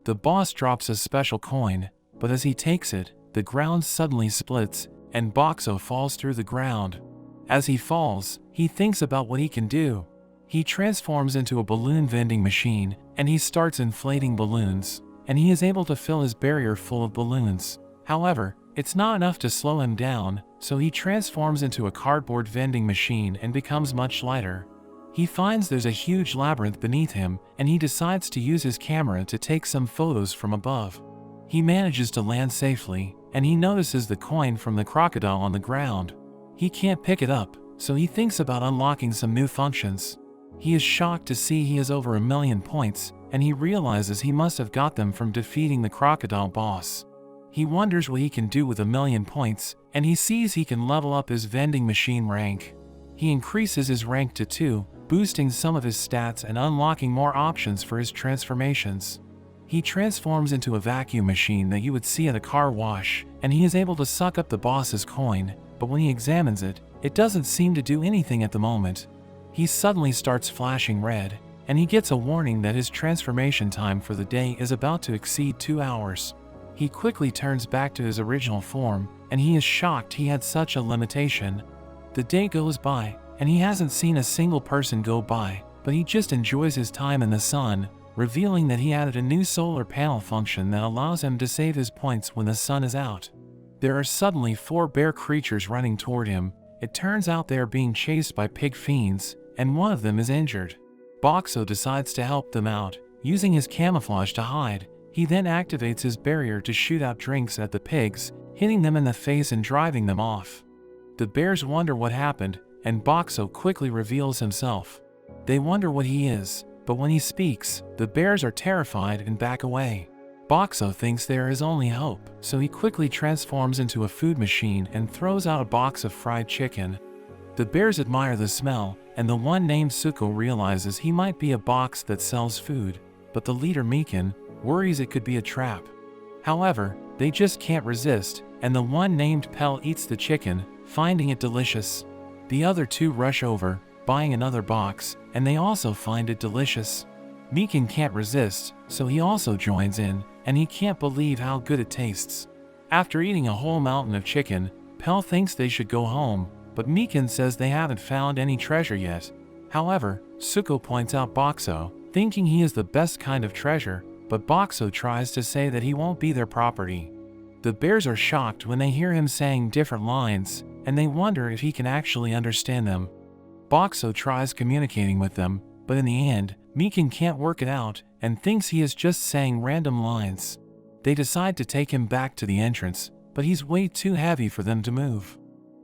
The boss drops a special coin, but as he takes it, the ground suddenly splits, and Boxo falls through the ground. As he falls, he thinks about what he can do. He transforms into a balloon vending machine, and he starts inflating balloons, and he is able to fill his barrier full of balloons. However, it's not enough to slow him down, so he transforms into a cardboard vending machine and becomes much lighter. He finds there's a huge labyrinth beneath him, and he decides to use his camera to take some photos from above. He manages to land safely, and he notices the coin from the crocodile on the ground. He can't pick it up, so he thinks about unlocking some new functions. He is shocked to see he has over 1,000,000 points, and he realizes he must have got them from defeating the crocodile boss. He wonders what he can do with 1,000,000 points, and he sees he can level up his vending machine rank. He increases his rank to 2, boosting some of his stats and unlocking more options for his transformations. He transforms into a vacuum machine that you would see at a car wash, and he is able to suck up the boss's coin, but when he examines it, it doesn't seem to do anything at the moment. He suddenly starts flashing red, and he gets a warning that his transformation time for the day is about to exceed 2 hours. He quickly turns back to his original form, and he is shocked he had such a limitation. The day goes by, and he hasn't seen a single person go by, but he just enjoys his time in the sun, revealing that he added a new solar panel function that allows him to save his points when the sun is out. There are suddenly 4 bear creatures running toward him, it turns out they are being chased by pig fiends, and one of them is injured. Boxo decides to help them out, using his camouflage to hide. He then activates his barrier to shoot out drinks at the pigs, hitting them in the face and driving them off. The bears wonder what happened, and Boxo quickly reveals himself. They wonder what he is, but when he speaks, the bears are terrified and back away. Boxo thinks there is only hope, so he quickly transforms into a food machine and throws out a box of fried chicken. The bears admire the smell, and the one named Suko realizes he might be a box that sells food, but the leader Mikan worries it could be a trap. However, they just can't resist, and the one named Pell eats the chicken, finding it delicious. The other two rush over, buying another box, and they also find it delicious. Mikan can't resist, so he also joins in, and he can't believe how good it tastes. After eating a whole mountain of chicken, Pell thinks they should go home, but Mikan says they haven't found any treasure yet. However, Suko points out Boxo, thinking he is the best kind of treasure, but Boxo tries to say that he won't be their property. The bears are shocked when they hear him saying different lines, and they wonder if he can actually understand them. Boxo tries communicating with them, but in the end, Mikan can't work it out and thinks he is just saying random lines. They decide to take him back to the entrance, but he's way too heavy for them to move.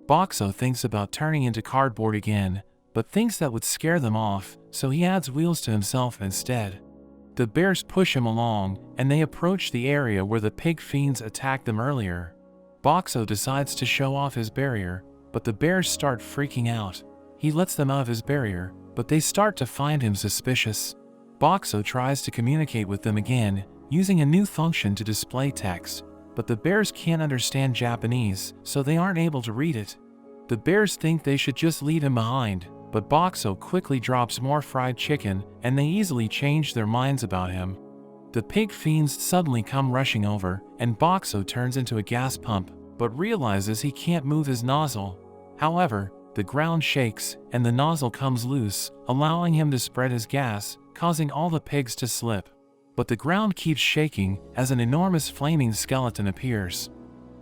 Boxo thinks about turning into cardboard again, but thinks that would scare them off, so he adds wheels to himself instead. The bears push him along, and they approach the area where the pig fiends attacked them earlier. Boxo decides to show off his barrier, but the bears start freaking out. He lets them out of his barrier, but they start to find him suspicious. Boxo tries to communicate with them again, using a new function to display text, but the bears can't understand Japanese, so they aren't able to read it. The bears think they should just leave him behind, but Boxo quickly drops more fried chicken, and they easily change their minds about him. The pig fiends suddenly come rushing over, and Boxo turns into a gas pump, but realizes he can't move his nozzle. However, the ground shakes, and the nozzle comes loose, allowing him to spread his gas, causing all the pigs to slip. But the ground keeps shaking as an enormous flaming skeleton appears.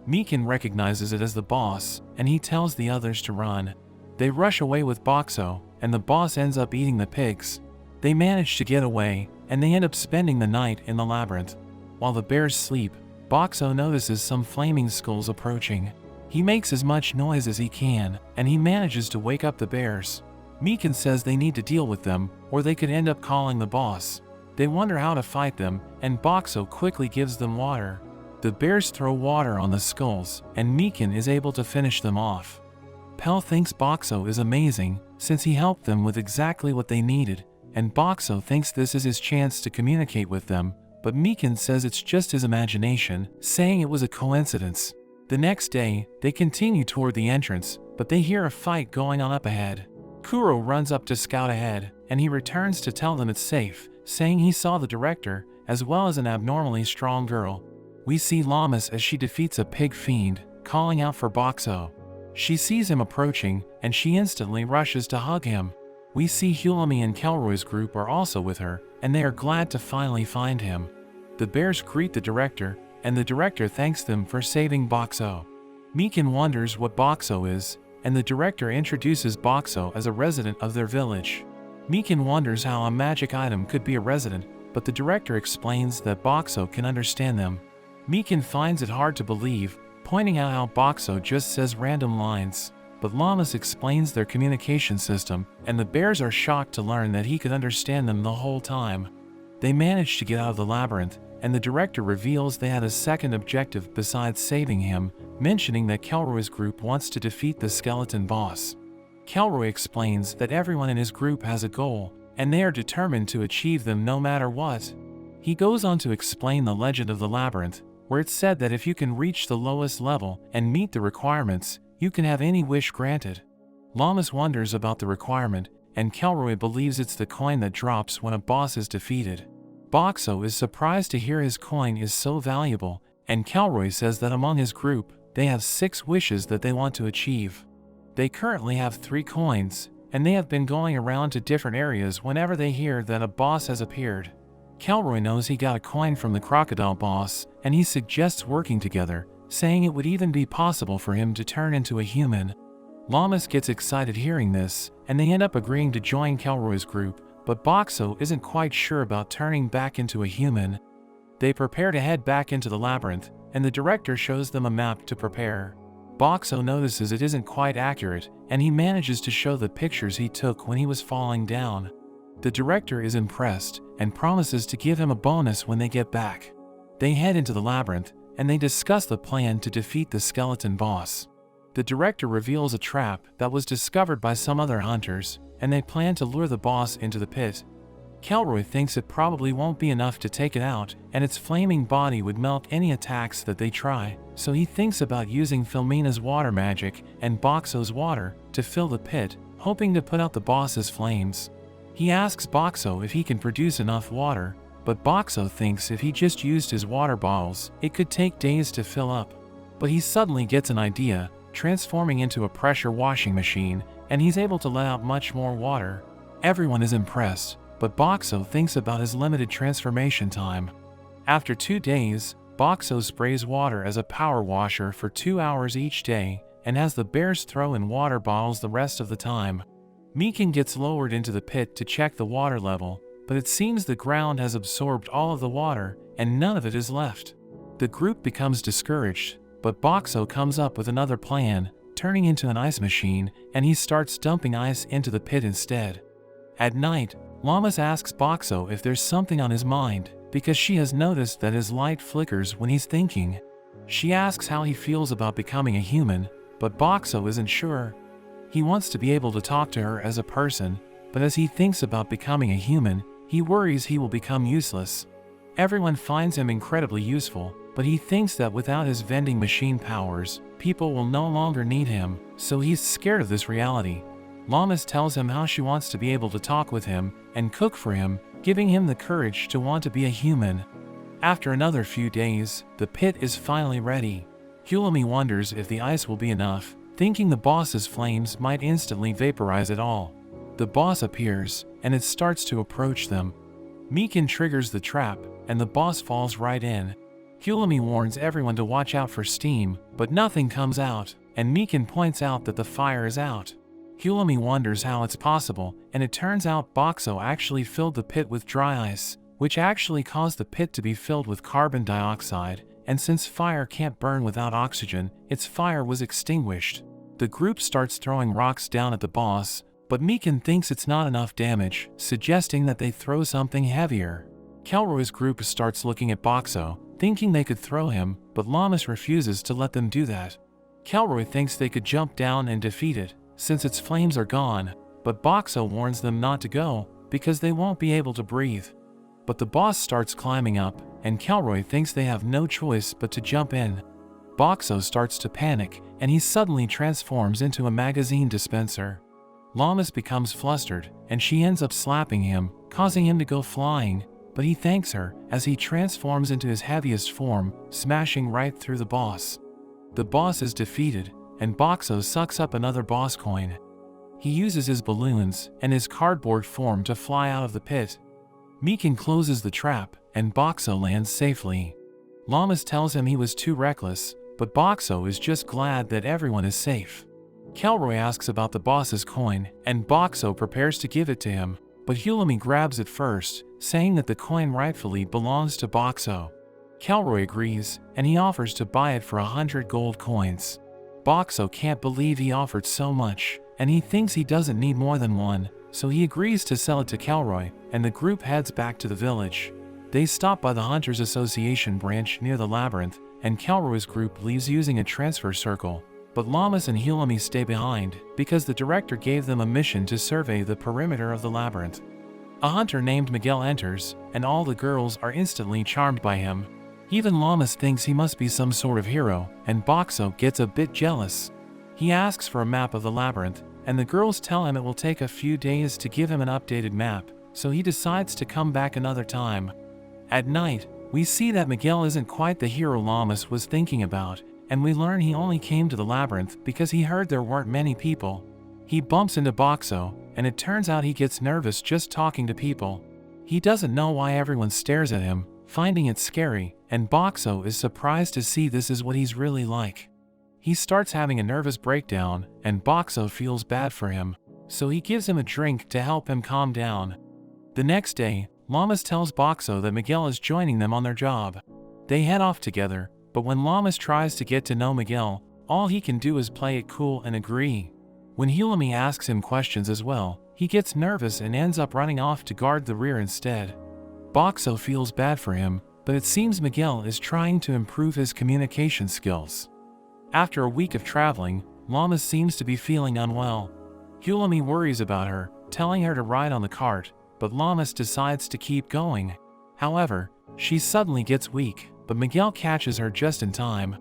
Mikan recognizes it as the boss, and he tells the others to run. They rush away with Boxo, and the boss ends up eating the pigs. They manage to get away, and they end up spending the night in the labyrinth. While the bears sleep, Boxo notices some flaming skulls approaching. He makes as much noise as he can, and he manages to wake up the bears. Mikan says they need to deal with them, or they could end up calling the boss. They wonder how to fight them, and Boxo quickly gives them water. The bears throw water on the skulls, and Mikan is able to finish them off. Pell thinks Boxo is amazing, since he helped them with exactly what they needed, and Boxo thinks this is his chance to communicate with them, but Mikan says it's just his imagination, saying it was a coincidence. The next day, they continue toward the entrance, but they hear a fight going on up ahead. Kuro runs up to scout ahead, and he returns to tell them it's safe, saying he saw the director, as well as an abnormally strong girl. We see Llamas as she defeats a pig fiend, calling out for Boxo. She sees him approaching, and she instantly rushes to hug him. We see Hulami and Kelroy's group are also with her, and they are glad to finally find him. The bears greet the director, and the director thanks them for saving Boxo. Mikan wonders what Boxo is, and the director introduces Boxo as a resident of their village. Mikan wonders how a magic item could be a resident, but the director explains that Boxo can understand them. Mikan finds it hard to believe, pointing out how Boxo just says random lines, but Llamas explains their communication system, and the bears are shocked to learn that he could understand them the whole time. They manage to get out of the labyrinth, and the director reveals they had a second objective besides saving him, mentioning that Kelroy's group wants to defeat the skeleton boss. Kelroy explains that everyone in his group has a goal, and they are determined to achieve them no matter what. He goes on to explain the legend of the labyrinth, where it's said that if you can reach the lowest level and meet the requirements, you can have any wish granted. Llamas wonders about the requirement, and Kelroy believes it's the coin that drops when a boss is defeated. Boxo is surprised to hear his coin is so valuable, and Kelroy says that among his group, they have 6 wishes that they want to achieve. They currently have 3 coins, and they have been going around to different areas whenever they hear that a boss has appeared. Kelroy knows he got a coin from the crocodile boss, and he suggests working together, saying it would even be possible for him to turn into a human. Llamas gets excited hearing this, and they end up agreeing to join Kelroy's group, but Boxo isn't quite sure about turning back into a human. They prepare to head back into the labyrinth, and the director shows them a map to prepare. Boxo notices it isn't quite accurate, and he manages to show the pictures he took when he was falling down. The director is impressed, and promises to give him a bonus when they get back. They head into the labyrinth, and they discuss the plan to defeat the skeleton boss. The director reveals a trap that was discovered by some other hunters, and they plan to lure the boss into the pit. Kelroy thinks it probably won't be enough to take it out, and its flaming body would melt any attacks that they try, so he thinks about using Filmina's water magic and Boxo's water to fill the pit, hoping to put out the boss's flames. He asks Boxo if he can produce enough water, but Boxo thinks if he just used his water bottles, it could take days to fill up. But he suddenly gets an idea, transforming into a pressure washing machine, and he's able to let out much more water. Everyone is impressed, but Boxo thinks about his limited transformation time. After 2 days, Boxo sprays water as a power washer for 2 hours each day, and has the bears throw in water bottles the rest of the time. Meekin gets lowered into the pit to check the water level, but it seems the ground has absorbed all of the water, and none of it is left. The group becomes discouraged, but Boxo comes up with another plan, turning into an ice machine, and he starts dumping ice into the pit instead. At night, Llamas asks Boxo if there's something on his mind, because she has noticed that his light flickers when he's thinking. She asks how he feels about becoming a human, but Boxo isn't sure. He wants to be able to talk to her as a person, but as he thinks about becoming a human, he worries he will become useless. Everyone finds him incredibly useful, but he thinks that without his vending machine powers, people will no longer need him, so he's scared of this reality. Llamas tells him how she wants to be able to talk with him and cook for him, giving him the courage to want to be a human. After another few days, the pit is finally ready. Hulami wonders if the ice will be enough, thinking the boss's flames might instantly vaporize it all. The boss appears, and it starts to approach them. Meekin triggers the trap, and the boss falls right in. Hulami warns everyone to watch out for steam, but nothing comes out, and Meekin points out that the fire is out. Hulami wonders how it's possible, and it turns out Boxo actually filled the pit with dry ice, which actually caused the pit to be filled with carbon dioxide, and since fire can't burn without oxygen, its fire was extinguished. The group starts throwing rocks down at the boss, but Meekin thinks it's not enough damage, suggesting that they throw something heavier. Kelroy's group starts looking at Boxo, thinking they could throw him, but Llamas refuses to let them do that. Kelroy thinks they could jump down and defeat it, since its flames are gone, but Boxo warns them not to go, because they won't be able to breathe. But the boss starts climbing up, and Kelroy thinks they have no choice but to jump in. Boxo starts to panic, and he suddenly transforms into a magazine dispenser. Llamas becomes flustered, and she ends up slapping him, causing him to go flying, but he thanks her as he transforms into his heaviest form, smashing right through the boss. The boss is defeated, and Boxo sucks up another boss coin. He uses his balloons and his cardboard form to fly out of the pit. Meekin closes the trap, and Boxo lands safely. Llamas tells him he was too reckless, but Boxo is just glad that everyone is safe. Kelroy asks about the boss's coin, and Boxo prepares to give it to him, but Hulami grabs it first, saying that the coin rightfully belongs to Boxo. Kelroy agrees, and he offers to buy it for 100 gold coins. Boxo can't believe he offered so much, and he thinks he doesn't need more than one, so he agrees to sell it to Kelroy, and the group heads back to the village. They stop by the Hunters Association branch near the labyrinth, and Kelroy's group leaves using a transfer circle, but Llamas and Hulami stay behind because the director gave them a mission to survey the perimeter of the labyrinth. A hunter named Miguel enters, and all the girls are instantly charmed by him. Even Llamas thinks he must be some sort of hero, and Boxo gets a bit jealous. He asks for a map of the labyrinth, and the girls tell him it will take a few days to give him an updated map, so he decides to come back another time. At night, we see that Miguel isn't quite the hero Llamas was thinking about, and we learn he only came to the labyrinth because he heard there weren't many people. He bumps into Boxo, and it turns out he gets nervous just talking to people. He doesn't know why everyone stares at him, finding it scary, and Boxo is surprised to see this is what he's really like. He starts having a nervous breakdown, and Boxo feels bad for him, so he gives him a drink to help him calm down. The next day, Llamas tells Boxo that Miguel is joining them on their job. They head off together, but when Llamas tries to get to know Miguel, all he can do is play it cool and agree. When Hulami asks him questions as well, he gets nervous and ends up running off to guard the rear instead. Boxo feels bad for him, but it seems Miguel is trying to improve his communication skills. After a week of traveling, Llamas seems to be feeling unwell. Hulami worries about her, telling her to ride on the cart, but Llamas decides to keep going. However, she suddenly gets weak, but Miguel catches her just in time.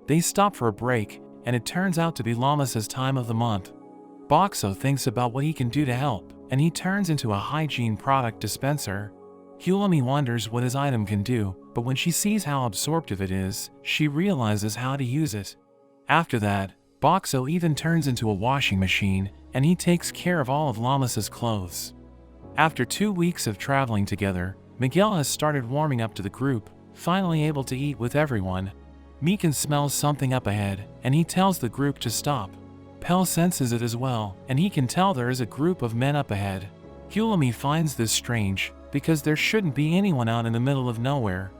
They stop for a break, and it turns out to be Llamas's time of the month. Boxo thinks about what he can do to help, and he turns into a hygiene product dispenser. Hulami wonders what his item can do, but when she sees how absorptive it is, she realizes how to use it. After that, Boxo even turns into a washing machine, and he takes care of all of Llamas's clothes. After 2 weeks of traveling together, Miguel has started warming up to the group, finally able to eat with everyone. Meekin smells something up ahead, and he tells the group to stop. Pell senses it as well, and he can tell there is a group of men up ahead. Hulami finds this strange, because there shouldn't be anyone out in the middle of nowhere.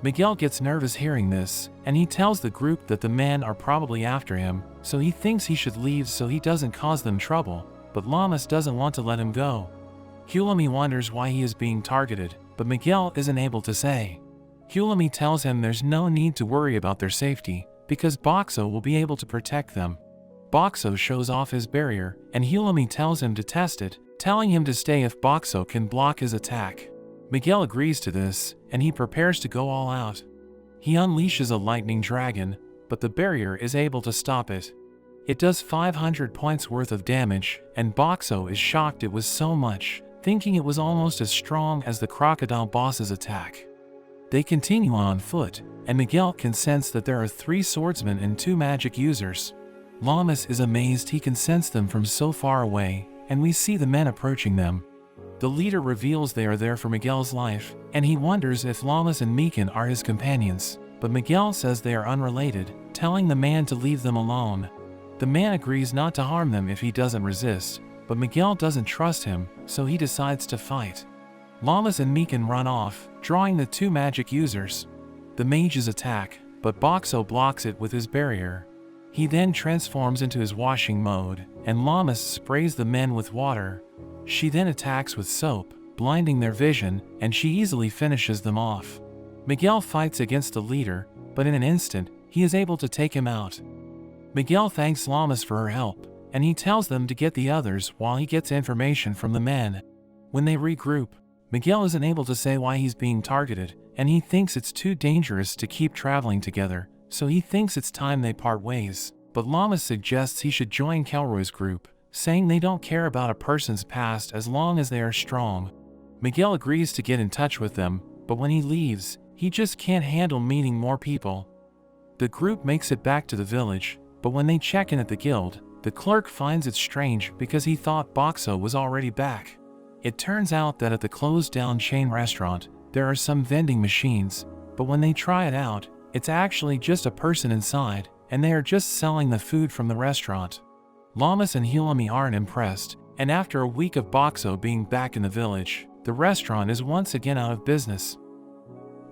Miguel gets nervous hearing this, and he tells the group that the men are probably after him, so he thinks he should leave so he doesn't cause them trouble, but Llamas doesn't want to let him go. Hulami wonders why he is being targeted, but Miguel isn't able to say. Hulami tells him there's no need to worry about their safety, because Boxo will be able to protect them. Boxo shows off his barrier, and Hulami tells him to test it, telling him to stay if Boxo can block his attack. Miguel agrees to this, and he prepares to go all out. He unleashes a lightning dragon, but the barrier is able to stop it. It does 500 points worth of damage, and Boxo is shocked it was so much, thinking it was almost as strong as the crocodile boss's attack. They continue on foot, and Miguel can sense that there are 3 swordsmen and 2 magic users. Llamas is amazed he can sense them from so far away, and we see the men approaching them. The leader reveals they are there for Miguel's life, and he wonders if Llamas and Meekin are his companions, but Miguel says they are unrelated, telling the man to leave them alone. The man agrees not to harm them if he doesn't resist, but Miguel doesn't trust him, so he decides to fight. Llamas and Meekin run off, drawing the 2 magic users. The mages attack, but Boxo blocks it with his barrier. He then transforms into his washing mode, and Llamas sprays the men with water. She then attacks with soap, blinding their vision, and she easily finishes them off. Miguel fights against the leader, but in an instant, he is able to take him out. Miguel thanks Llamas for her help, and he tells them to get the others while he gets information from the men. When they regroup, Miguel isn't able to say why he's being targeted, and he thinks it's too dangerous to keep traveling together, so he thinks it's time they part ways. But Llamas suggests he should join Kelroy's group, saying they don't care about a person's past as long as they are strong. Miguel agrees to get in touch with them, but when he leaves, he just can't handle meeting more people. The group makes it back to the village, but when they check in at the guild, the clerk finds it strange because he thought Boxo was already back. It turns out that at the closed-down chain restaurant, there are some vending machines, but when they try it out, it's actually just a person inside, and they are just selling the food from the restaurant. Llamas and Hulami aren't impressed, and after a week of Boxo being back in the village, the restaurant is once again out of business.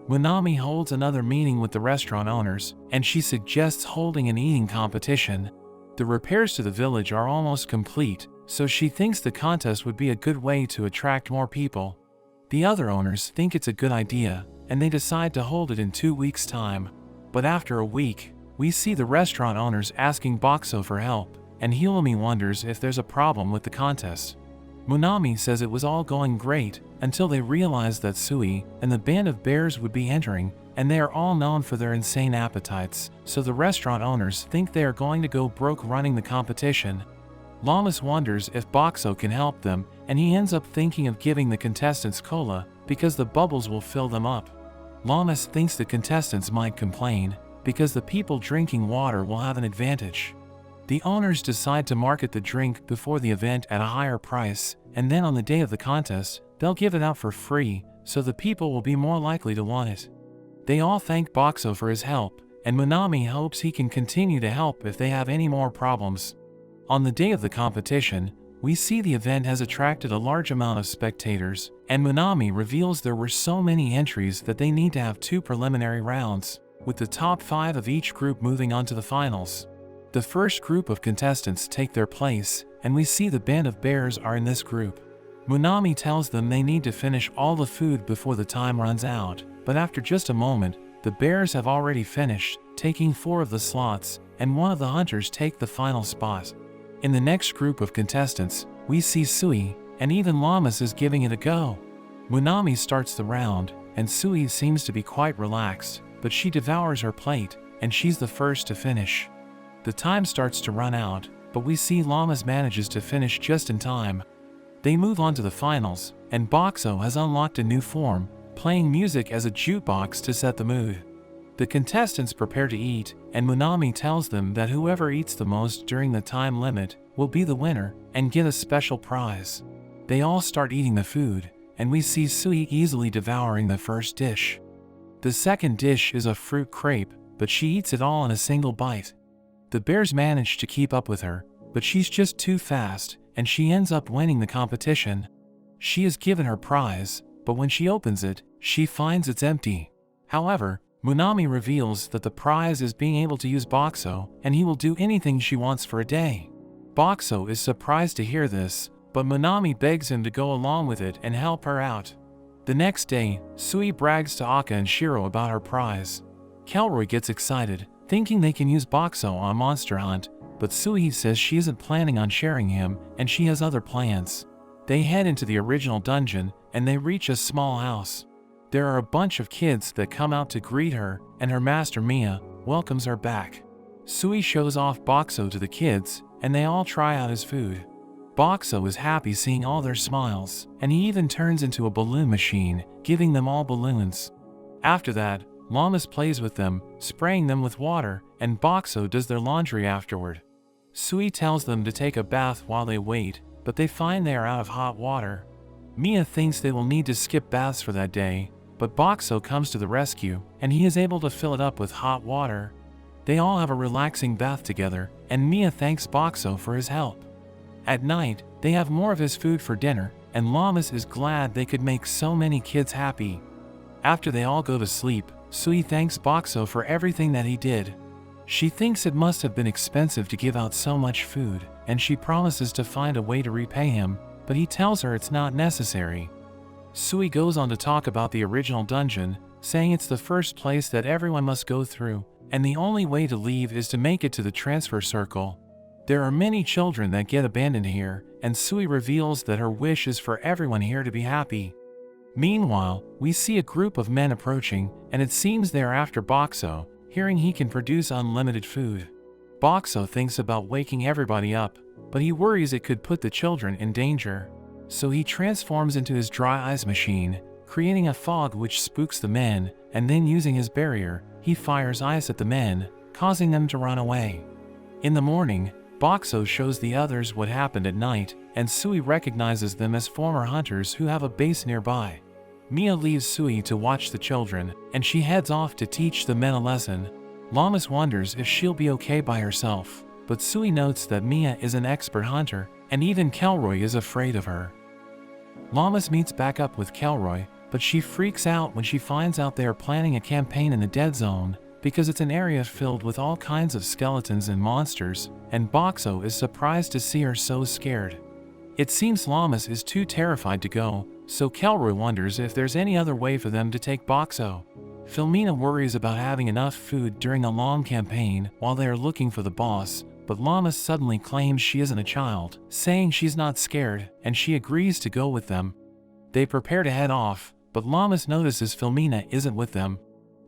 Munami holds another meeting with the restaurant owners, and she suggests holding an eating competition. The repairs to the village are almost complete, so she thinks the contest would be a good way to attract more people. The other owners think it's a good idea, and they decide to hold it in 2 weeks' time. But after a week, we see the restaurant owners asking Boxo for help, and Hulami wonders if there's a problem with the contest. Munami says it was all going great, until they realize that Sui and the band of bears would be entering, and they are all known for their insane appetites, so the restaurant owners think they are going to go broke running the competition. Llamas wonders if Boxo can help them, and he ends up thinking of giving the contestants cola, because the bubbles will fill them up. Llamas thinks the contestants might complain, because the people drinking water will have an advantage. The owners decide to market the drink before the event at a higher price, and then on the day of the contest, they'll give it out for free, so the people will be more likely to want it. They all thank Boxo for his help, and Munami hopes he can continue to help if they have any more problems. On the day of the competition, we see the event has attracted a large amount of spectators, and Munami reveals there were so many entries that they need to have 2 preliminary rounds, with the top 5 of each group moving on to the finals. The first group of contestants take their place, and we see the band of bears are in this group. Munami tells them they need to finish all the food before the time runs out, but after just a moment, the bears have already finished, taking 4 of the slots, and one of the hunters take the final spot. In the next group of contestants, we see Sui, and even Llamas is giving it a go. Munami starts the round, and Sui seems to be quite relaxed, but she devours her plate, and she's the first to finish. The time starts to run out, but we see Llamas manages to finish just in time. They move on to the finals, and Boxo has unlocked a new form, playing music as a jukebox to set the mood. The contestants prepare to eat, and Munami tells them that whoever eats the most during the time limit will be the winner and get a special prize. They all start eating the food, and we see Sui easily devouring the first dish. The second dish is a fruit crepe, but she eats it all in a single bite. The bears manage to keep up with her, but she's just too fast, and she ends up winning the competition. She is given her prize, but when she opens it, she finds it's empty. However, Munami reveals that the prize is being able to use Boxo, and he will do anything she wants for a day. Boxo is surprised to hear this, but Munami begs him to go along with it and help her out. The next day, Sui brags to Aka and Shiro about her prize. Kelroy gets excited, thinking they can use Boxo on Monster Hunt, but Sui says she isn't planning on sharing him, and she has other plans. They head into the original dungeon, and they reach a small house. There are a bunch of kids that come out to greet her, and her master Mia welcomes her back. Sui shows off Boxo to the kids, and they all try out his food. Boxo is happy seeing all their smiles, and he even turns into a balloon machine, giving them all balloons. After that, Llamas plays with them, spraying them with water, and Boxo does their laundry afterward. Sui tells them to take a bath while they wait, but they find they are out of hot water. Mia thinks they will need to skip baths for that day, but Boxo comes to the rescue, and he is able to fill it up with hot water. They all have a relaxing bath together, and Mia thanks Boxo for his help. At night, they have more of his food for dinner, and Llamas is glad they could make so many kids happy. After they all go to sleep, Sui thanks Boxo for everything that he did. She thinks it must have been expensive to give out so much food, and she promises to find a way to repay him, but he tells her it's not necessary. Sui goes on to talk about the original dungeon, saying it's the first place that everyone must go through, and the only way to leave is to make it to the transfer circle. There are many children that get abandoned here, and Sui reveals that her wish is for everyone here to be happy. Meanwhile, we see a group of men approaching, and it seems they are after Boxo, hearing he can produce unlimited food. Boxo thinks about waking everybody up, but he worries it could put the children in danger. So he transforms into his dry ice machine, creating a fog which spooks the men, and then using his barrier, he fires ice at the men, causing them to run away. In the morning, Boxo shows the others what happened at night, and Sui recognizes them as former hunters who have a base nearby. Mia leaves Sui to watch the children, and she heads off to teach the men a lesson. Llamas wonders if she'll be okay by herself, but Sui notes that Mia is an expert hunter, and even Kelroy is afraid of her. Llamas meets back up with Kelroy, but she freaks out when she finds out they are planning a campaign in the Dead Zone, because it's an area filled with all kinds of skeletons and monsters, and Boxo is surprised to see her so scared. It seems Llamas is too terrified to go, so Kelroy wonders if there's any other way for them to take Boxo. Filmina worries about having enough food during a long campaign while they are looking for the boss, but Llamas suddenly claims she isn't a child, saying she's not scared, and she agrees to go with them. They prepare to head off, but Llamas notices Filmina isn't with them.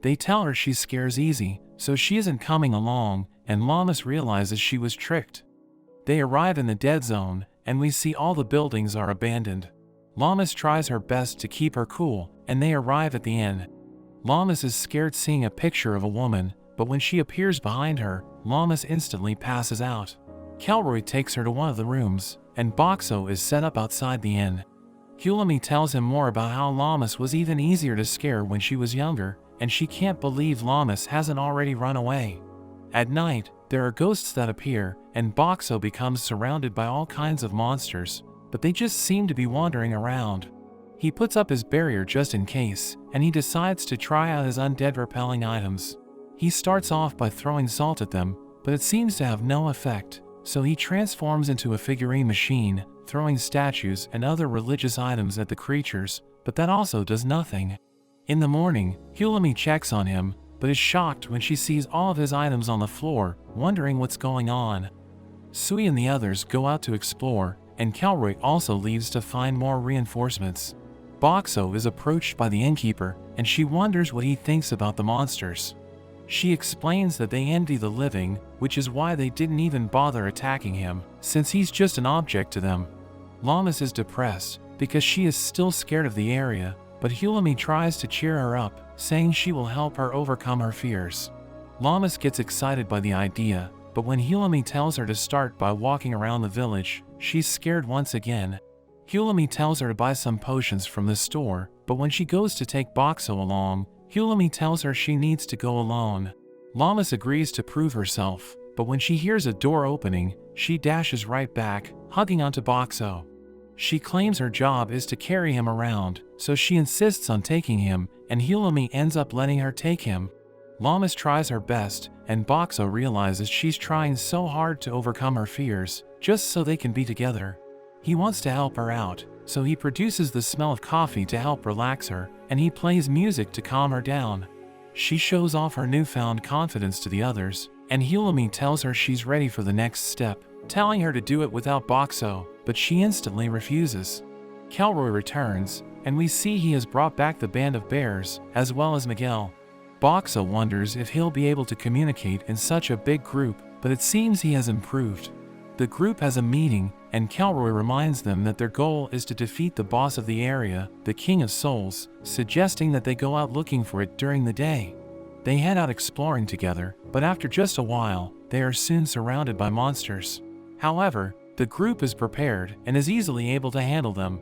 They tell her she scares easy, so she isn't coming along, and Llamas realizes she was tricked. They arrive in the Dead Zone, and we see all the buildings are abandoned. Llamas tries her best to keep her cool, and they arrive at the inn. Llamas is scared seeing a picture of a woman, but when she appears behind her, Llamas instantly passes out. Kelroy takes her to one of the rooms, and Boxo is set up outside the inn. Hulami tells him more about how Llamas was even easier to scare when she was younger, and she can't believe Llamas hasn't already run away. At night, there are ghosts that appear, and Boxo becomes surrounded by all kinds of monsters, but they just seem to be wandering around. He puts up his barrier just in case, and he decides to try out his undead repelling items. He starts off by throwing salt at them, but it seems to have no effect, so he transforms into a figurine machine, throwing statues and other religious items at the creatures, but that also does nothing. In the morning, Hulami checks on him, but is shocked when she sees all of his items on the floor, wondering what's going on. Sui and the others go out to explore, and Kelroy also leaves to find more reinforcements. Boxo is approached by the innkeeper, and she wonders what he thinks about the monsters. She explains that they envy the living, which is why they didn't even bother attacking him, since he's just an object to them. Llamas is depressed, because she is still scared of the area, but Hulami tries to cheer her up, saying she will help her overcome her fears. Llamas gets excited by the idea, but when Hulami tells her to start by walking around the village, she's scared once again. Hulami tells her to buy some potions from the store, but when she goes to take Boxo along, Hulami tells her she needs to go alone. Llamas agrees to prove herself, but when she hears a door opening, she dashes right back, hugging onto Boxo. She claims her job is to carry him around, so she insists on taking him, and Hulami ends up letting her take him. Llamas tries her best, and Boxo realizes she's trying so hard to overcome her fears, just so they can be together. He wants to help her out, so he produces the smell of coffee to help relax her, and he plays music to calm her down. She shows off her newfound confidence to the others, and Hulami tells her she's ready for the next step, telling her to do it without Boxo, but she instantly refuses. Kelroy returns, and we see he has brought back the band of bears, as well as Miguel. Boxo wonders if he'll be able to communicate in such a big group, but it seems he has improved. The group has a meeting, and Kelroy reminds them that their goal is to defeat the boss of the area, the King of Souls, suggesting that they go out looking for it during the day. They head out exploring together, but after just a while, they are soon surrounded by monsters. However, the group is prepared and is easily able to handle them.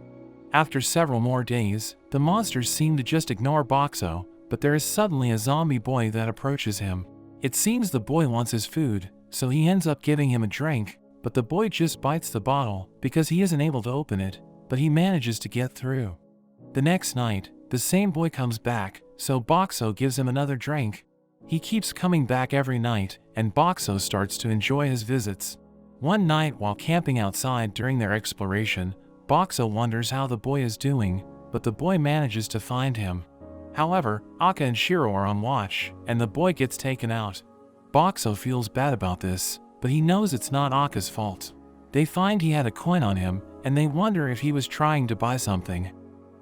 After several more days, the monsters seem to just ignore Boxo, but there is suddenly a zombie boy that approaches him. It seems the boy wants his food, so he ends up giving him a drink, but the boy just bites the bottle because he isn't able to open it, but he manages to get through. The next night, the same boy comes back, so Boxo gives him another drink. He keeps coming back every night, and Boxo starts to enjoy his visits. One night while camping outside during their exploration, Boxo wonders how the boy is doing, but the boy manages to find him. However, Akka and Shiro are on watch, and the boy gets taken out. Boxo feels bad about this, but he knows it's not Akka's fault. They find he had a coin on him, and they wonder if he was trying to buy something.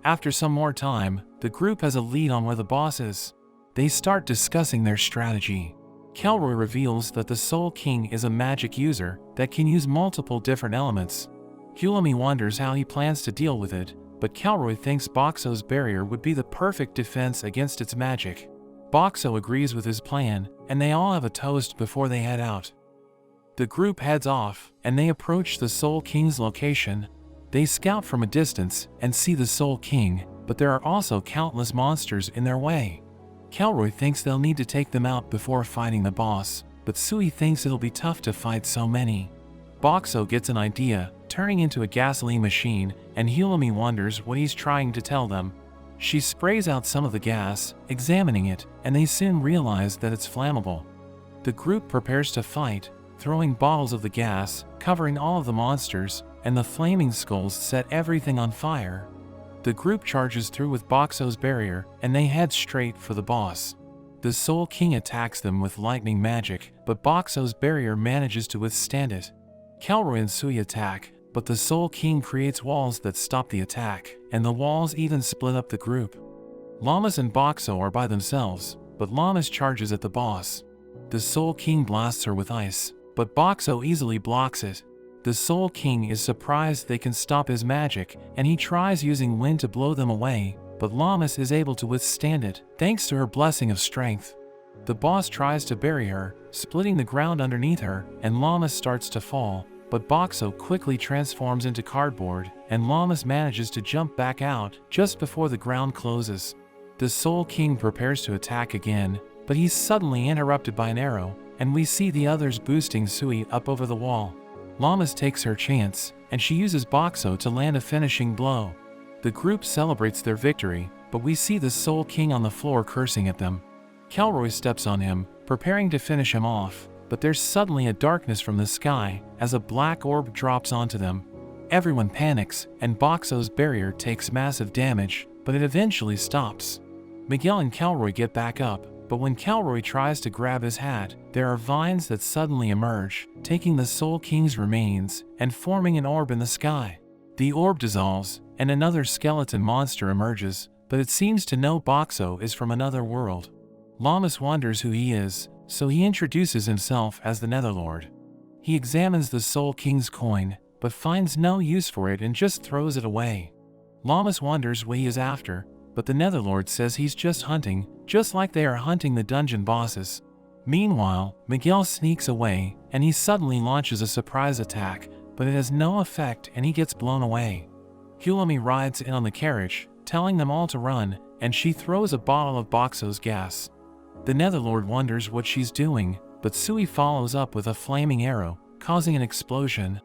After some more time, the group has a lead on where the boss is. They start discussing their strategy. Kelroy reveals that the Soul King is a magic user that can use multiple different elements. Hulami wonders how he plans to deal with it, but Kelroy thinks Boxo's barrier would be the perfect defense against its magic. Boxo agrees with his plan, and they all have a toast before they head out. The group heads off, and they approach the Soul King's location. They scout from a distance and see the Soul King, but there are also countless monsters in their way. Kelroy thinks they'll need to take them out before fighting the boss, but Sui thinks it'll be tough to fight so many. Boxo gets an idea, turning into a gasoline machine, and Hulami wonders what he's trying to tell them. She sprays out some of the gas, examining it, and they soon realize that it's flammable. The group prepares to fight, throwing bottles of the gas, covering all of the monsters, and the flaming skulls set everything on fire. The group charges through with Boxo's barrier, and they head straight for the boss. The Soul King attacks them with lightning magic, but Boxo's barrier manages to withstand it. Kelroy and Sui attack, but the Soul King creates walls that stop the attack, and the walls even split up the group. Llamas and Boxo are by themselves, but Llamas charges at the boss. The Soul King blasts her with ice, but Boxo easily blocks it. The Soul King is surprised they can stop his magic, and he tries using wind to blow them away, but Llamas is able to withstand it, thanks to her blessing of strength. The boss tries to bury her, splitting the ground underneath her, and Llamas starts to fall, but Boxo quickly transforms into cardboard, and Llamas manages to jump back out just before the ground closes. The Soul King prepares to attack again, but he's suddenly interrupted by an arrow, and we see the others boosting Sui up over the wall. Llamas takes her chance, and she uses Boxo to land a finishing blow. The group celebrates their victory, but we see the Soul King on the floor cursing at them. Kelroy steps on him, preparing to finish him off, but there's suddenly a darkness from the sky as a black orb drops onto them. Everyone panics, and Boxo's barrier takes massive damage, but it eventually stops. Miguel and Kelroy get back up, but when Kelroy tries to grab his hat, there are vines that suddenly emerge, taking the Soul King's remains and forming an orb in the sky. The orb dissolves, and another skeleton monster emerges, but it seems to know Boxo is from another world. Llamas wonders who he is, so he introduces himself as the Netherlord. He examines the Soul King's coin, but finds no use for it and just throws it away. Llamas wonders what he is after, but the Netherlord says he's just hunting, just like they are hunting the dungeon bosses. Meanwhile, Miguel sneaks away, and he suddenly launches a surprise attack, but it has no effect and he gets blown away. Hulami rides in on the carriage, telling them all to run, and she throws a bottle of Boxo's gas. The Netherlord wonders what she's doing, but Sui follows up with a flaming arrow, causing an explosion.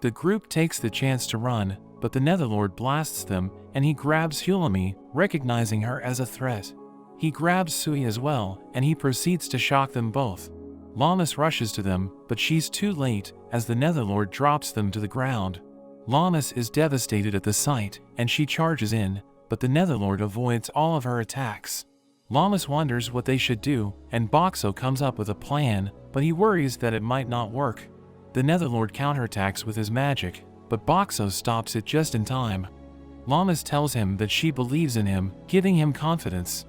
The group takes the chance to run, but the Netherlord blasts them, and he grabs Hulami, recognizing her as a threat. He grabs Sui as well, and he proceeds to shock them both. Llamas rushes to them, but she's too late, as the Netherlord drops them to the ground. Llamas is devastated at the sight, and she charges in, but the Netherlord avoids all of her attacks. Llamas wonders what they should do, and Boxo comes up with a plan, but he worries that it might not work. The Netherlord counterattacks with his magic, but Boxo stops it just in time. Llamas tells him that she believes in him, giving him confidence.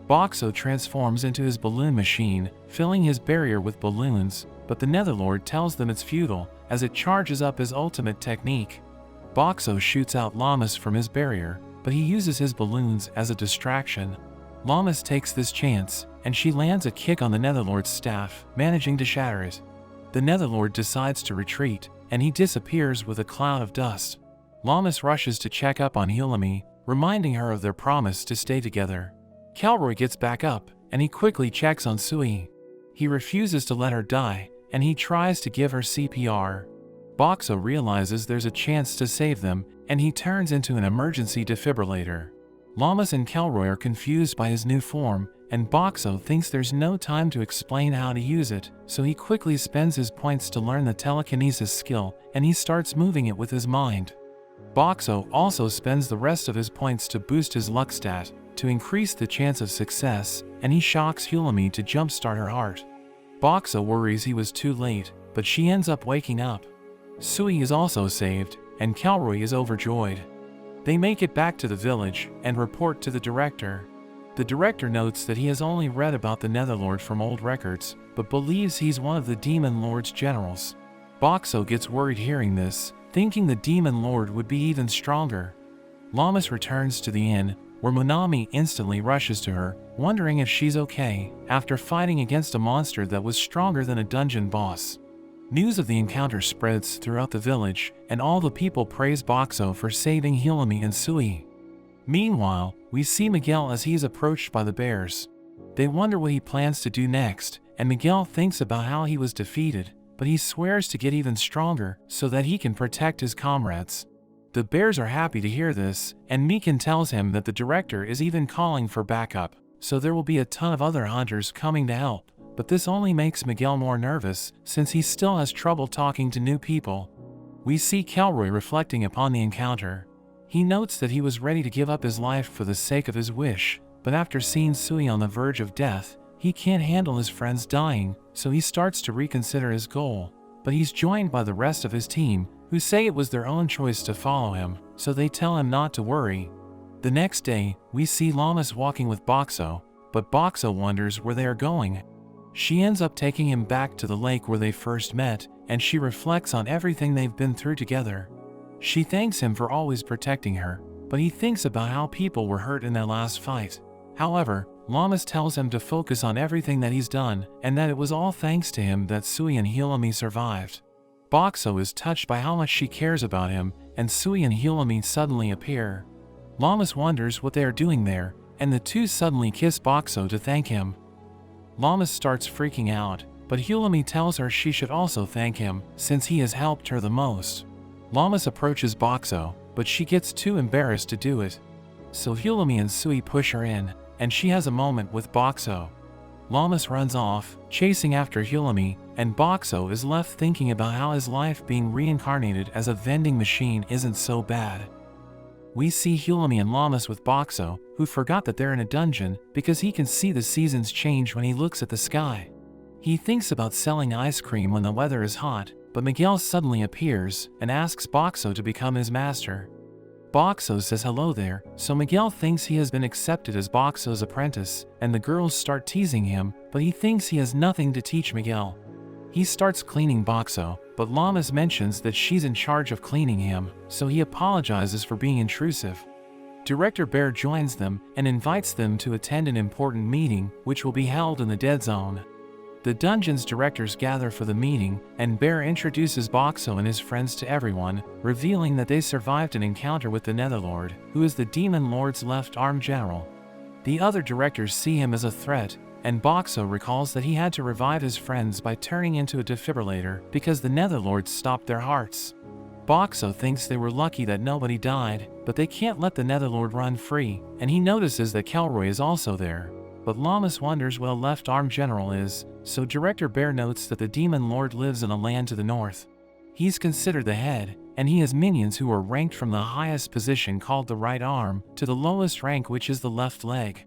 Boxo transforms into his balloon machine, filling his barrier with balloons, but the Netherlord tells them it's futile, as it charges up his ultimate technique. Boxo shoots out Llamas from his barrier, but he uses his balloons as a distraction. Llamas takes this chance, and she lands a kick on the Netherlord's staff, managing to shatter it. The Netherlord decides to retreat, and he disappears with a cloud of dust. Llamas rushes to check up on Hulami, reminding her of their promise to stay together. Kelroy gets back up, and he quickly checks on Sui. He refuses to let her die, and he tries to give her CPR. Boxo realizes there's a chance to save them, and he turns into an emergency defibrillator. Llamas and Kelroy are confused by his new form, and Boxo thinks there's no time to explain how to use it, so he quickly spends his points to learn the telekinesis skill, and he starts moving it with his mind. Boxo also spends the rest of his points to boost his luck stat, to increase the chance of success, and he shocks Hulami to jumpstart her heart. Boxo worries he was too late, but she ends up waking up. Sui is also saved, and Kelroy is overjoyed. They make it back to the village and report to the director. The director notes that he has only read about the Netherlord from old records, but believes he's one of the Demon Lord's generals. Boxo gets worried hearing this, thinking the Demon Lord would be even stronger. Llamas returns to the inn, where Monami instantly rushes to her, wondering if she's okay, after fighting against a monster that was stronger than a dungeon boss. News of the encounter spreads throughout the village, and all the people praise Boxo for saving Hulami and Sui. Meanwhile, we see Miguel as he is approached by the bears. They wonder what he plans to do next, and Miguel thinks about how he was defeated, but he swears to get even stronger so that he can protect his comrades. The bears are happy to hear this, and Mikan tells him that the director is even calling for backup, so there will be a ton of other hunters coming to help, but this only makes Miguel more nervous since he still has trouble talking to new people. We see Kelroy reflecting upon the encounter. He notes that he was ready to give up his life for the sake of his wish, but after seeing Sui on the verge of death, he can't handle his friends dying, so he starts to reconsider his goal. But he's joined by the rest of his team, who say it was their own choice to follow him, so they tell him not to worry. The next day, we see Llamas walking with Boxo, but Boxo wonders where they are going. She ends up taking him back to the lake where they first met, and she reflects on everything they've been through together. She thanks him for always protecting her, but he thinks about how people were hurt in their last fight. However, Llamas tells him to focus on everything that he's done, and that it was all thanks to him that Sui and Hulami survived. Boxo is touched by how much she cares about him, and Sui and Hulami suddenly appear. Llamas wonders what they are doing there, and the two suddenly kiss Boxo to thank him. Llamas starts freaking out, but Hulami tells her she should also thank him, since he has helped her the most. Llamas approaches Boxo, but she gets too embarrassed to do it. So Hulami and Sui push her in, and she has a moment with Boxo. Llamas runs off, chasing after Hulami, and Boxo is left thinking about how his life being reincarnated as a vending machine isn't so bad. We see Hulami and Llamas with Boxo, who forgot that they're in a dungeon because he can see the seasons change when he looks at the sky. He thinks about selling ice cream when the weather is hot, but Miguel suddenly appears and asks Boxo to become his master. Boxo says hello there, so Miguel thinks he has been accepted as Boxo's apprentice, and the girls start teasing him, but he thinks he has nothing to teach Miguel. He starts cleaning Boxo, but Llamas mentions that she's in charge of cleaning him, so he apologizes for being intrusive. Director Bear joins them and invites them to attend an important meeting, which will be held in the Dead Zone. The dungeon's directors gather for the meeting, and Bear introduces Boxo and his friends to everyone, revealing that they survived an encounter with the Netherlord, who is the Demon Lord's left-arm general. The other directors see him as a threat, and Boxo recalls that he had to revive his friends by turning into a defibrillator because the Netherlords stopped their hearts. Boxo thinks they were lucky that nobody died, but they can't let the Netherlord run free, and he notices that Kelroy is also there. But Llamas wonders where Left Arm General is, so Director Bear notes that the Demon Lord lives in a land to the north. He's considered the head, and he has minions who are ranked from the highest position called the right arm, to the lowest rank which is the left leg.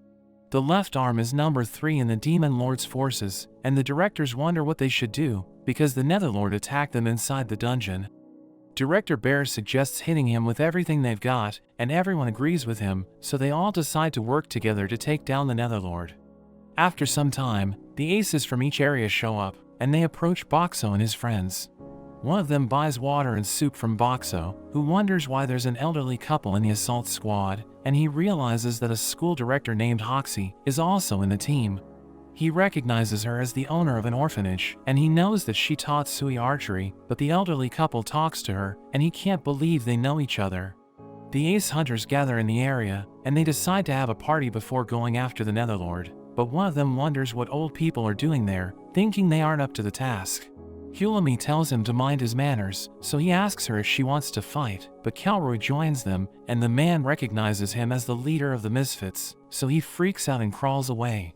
The left arm is number 3 in the Demon Lord's forces, and the directors wonder what they should do, because the Netherlord attacked them inside the dungeon. Director Bear suggests hitting him with everything they've got, and everyone agrees with him, so they all decide to work together to take down the Netherlord. After some time, the aces from each area show up, and they approach Boxo and his friends. One of them buys water and soup from Boxo, who wonders why there's an elderly couple in the assault squad, and he realizes that a school director named Hoxie is also in the team. He recognizes her as the owner of an orphanage, and he knows that she taught Sui archery, but the elderly couple talks to her, and he can't believe they know each other. The ace hunters gather in the area, and they decide to have a party before going after the Netherlord, but one of them wonders what old people are doing there, thinking they aren't up to the task. Hulami tells him to mind his manners, so he asks her if she wants to fight, but Kelroy joins them, and the man recognizes him as the leader of the Misfits, so he freaks out and crawls away.